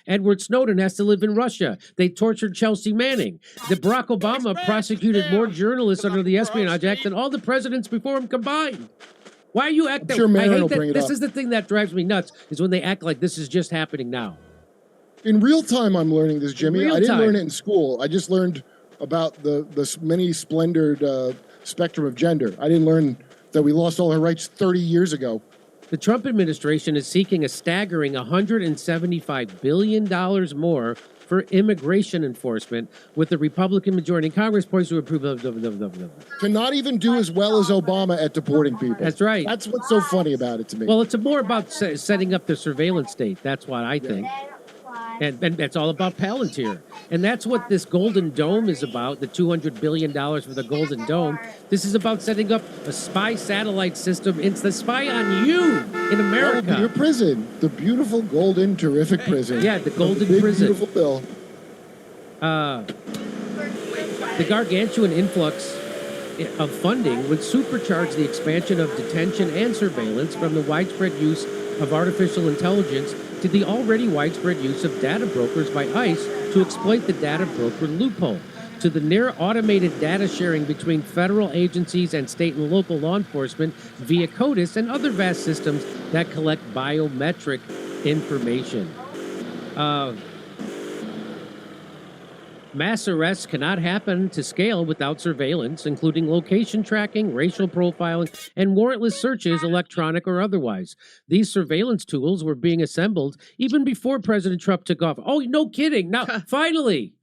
Edward Snowden has to live in Russia. They tortured Chelsea Manning. The Barack Obama prosecuted more journalists under the Espionage Act than all the presidents before him combined. Why are you acting? Sure, I Marin hate will that. bring it This up. is the thing that drives me nuts, is when they act like this is just happening now. In real time, I'm learning this, Jimmy. I didn't learn time. it in school. I just learned about the many splendored spectrum of gender. I didn't learn that we lost all our rights 30 years ago. The Trump administration is seeking a staggering $175 billion more for immigration enforcement, with the Republican majority in Congress poised to approve of. Cannot even do as well as Obama at deporting people. That's right. That's what's so funny about it to me. Well, it's more about setting up the surveillance state. That's what I think. And that's all about Palantir. And that's what this Golden Dome is about, the $200 billion for the Golden Dome. This is about setting up a spy satellite system. It's the spy on you in America. That will be your prison. The beautiful, golden, terrific prison. Yeah, the golden big, prison. Beautiful bill. The gargantuan influx of funding would supercharge the expansion of detention and surveillance from the widespread use of artificial intelligence to the already widespread use of data brokers by ICE to exploit the data broker loophole, to the near automated data sharing between federal agencies and state and local law enforcement via CODIS and other vast systems that collect biometric information. Mass arrests cannot happen to scale without surveillance, including location tracking, racial profiling, and warrantless searches, electronic or otherwise. These surveillance tools were being assembled even before President Trump took off. Oh, no kidding. Now, finally,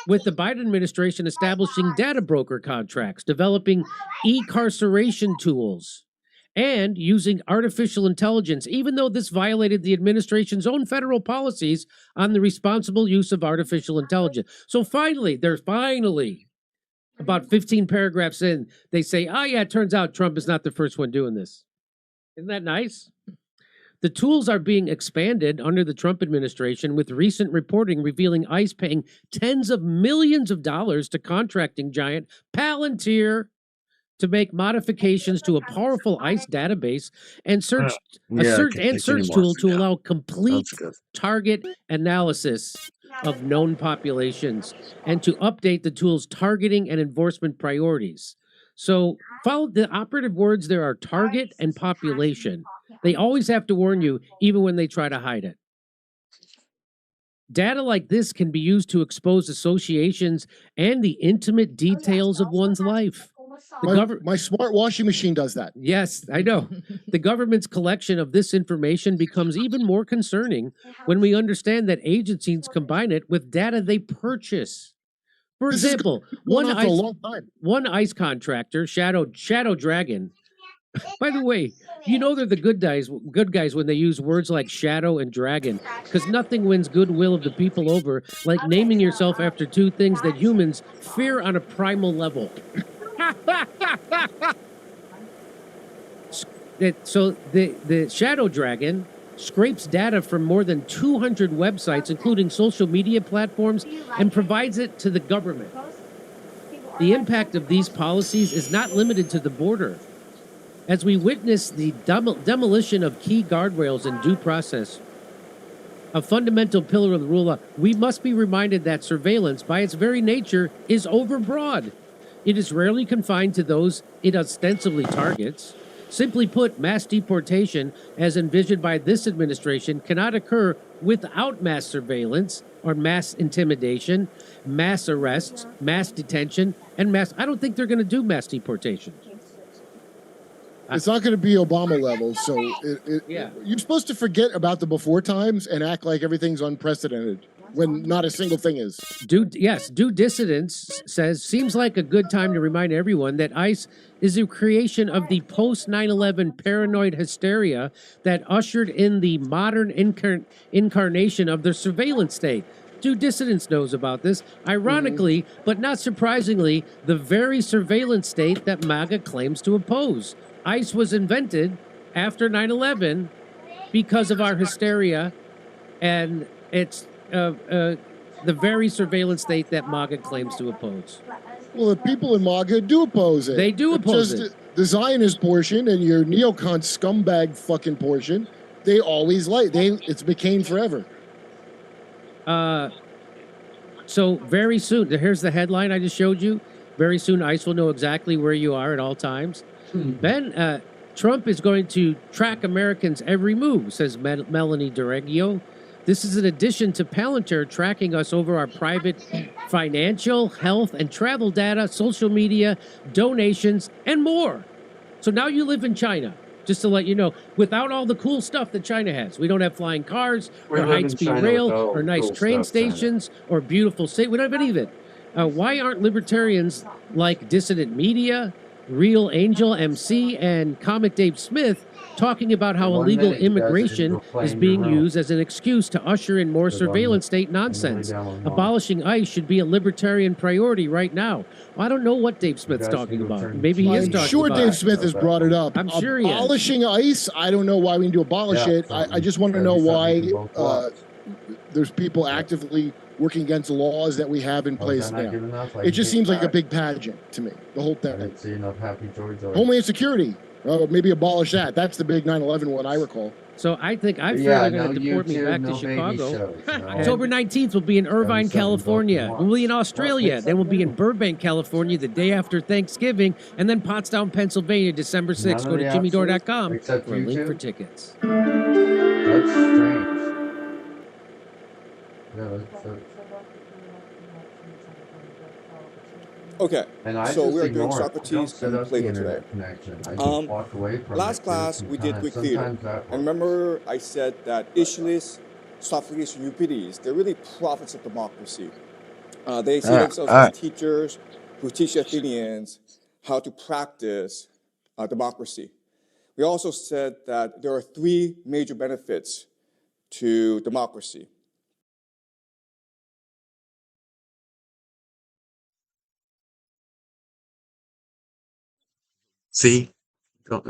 with the Biden administration establishing data broker contracts, developing e-carceration tools, and using artificial intelligence, even though this violated the administration's own federal policies on the responsible use of artificial intelligence. So finally, about 15 paragraphs in, they say, oh yeah, it turns out Trump is not the first one doing this. Isn't that nice? The tools are being expanded under the Trump administration, with recent reporting revealing ICE paying tens of millions of dollars to contracting giant Palantir to make modifications to a powerful ICE database and search tool to allow complete target analysis of known populations and to update the tool's targeting and enforcement priorities. So follow the operative words there are target and population. They always have to warn you, even when they try to hide it. Data like this can be used to expose associations and the intimate details of one's life. My smart washing machine does that. Yes, I know. The government's collection of this information becomes even more concerning when we understand that agencies combine it with data they purchase. For example, one ICE contractor, Shadow Dragon. By the way, you know they're the good guys when they use words like shadow and dragon, because nothing wins goodwill of the people over like naming yourself after two things that humans fear on a primal level. So the Shadow Dragon scrapes data from more than 200 websites, including social media platforms, and provides it to the government. The impact of these policies is not limited to the border. As we witness the demolition of key guardrails in due process, a fundamental pillar of the rule of law, we must be reminded that surveillance, by its very nature, is overbroad. It is rarely confined to those it ostensibly targets. Simply put, mass deportation, as envisioned by this administration, cannot occur without mass surveillance or mass intimidation, mass arrests, mass detention, and mass... I don't think they're going to do mass deportation. It's not going to be Obama level, so you're supposed to forget about the before times and act like everything's unprecedented when not a single thing is. Due Dissidence says, seems like a good time to remind everyone that ICE is a creation of the post 9/11 paranoid hysteria that ushered in the modern incarnation of the surveillance state. Due Dissidence knows about this. Ironically, but not surprisingly, the very surveillance state that MAGA claims to oppose. ICE was invented after 9/11 because of our hysteria, and it's the very surveillance state that MAGA claims to oppose. Well, the people in MAGA do oppose it. They do oppose it. The Zionist portion and your neocon scumbag fucking portion, they always it's McCain forever. So very soon, here's the headline I just showed you. Very soon, ICE will know exactly where you are at all times. Ben, Trump is going to track Americans' every move, says Melanie DeReggio. This is in addition to Palantir tracking us over our private financial, health, and travel data, social media, donations, and more. So now you live in China, just to let you know, without all the cool stuff that China has. We don't have flying cars, or high-speed rail, or nice train stations, or beautiful state. We don't have any of it. Why aren't libertarians like Dissident Media, Real Angel MC, and Comic Dave Smith talking about how illegal immigration is being used as an excuse to usher in more surveillance state nonsense? Abolishing ICE should be a libertarian priority right now. Well, I don't know what Dave Smith's talking about. Maybe he is talking I'm sure about Dave Smith has brought it up. I'm sure he has. Abolishing ICE, I don't know why we need to abolish it. I just want to know why there's people actively working against laws that we have in place now. It just seems like a big pageant to me, the whole thing. Homeland Security, maybe abolish that. That's the big 9/11 one I recall. So I think they're going to deport me back to Chicago. October 19th will be in Irvine, California. We'll be in Australia. Then we'll be in Burbank, California the day after Thanksgiving. And then Pottstown, Pennsylvania, December 6th. Go to jimmydore.com for a link for tickets. That's strange. Okay, And so we are doing ignored. Socrates Don't and set Plato up the today. internet connection. I just walk away from Last it. class we did Greek theater. Sometimes that And remember I said that Aeschylus, Sophocles, and Euripides, they're really prophets of democracy. They see themselves as teachers who teach the Athenians how to practice democracy. We also said that there are three major benefits to democracy. See,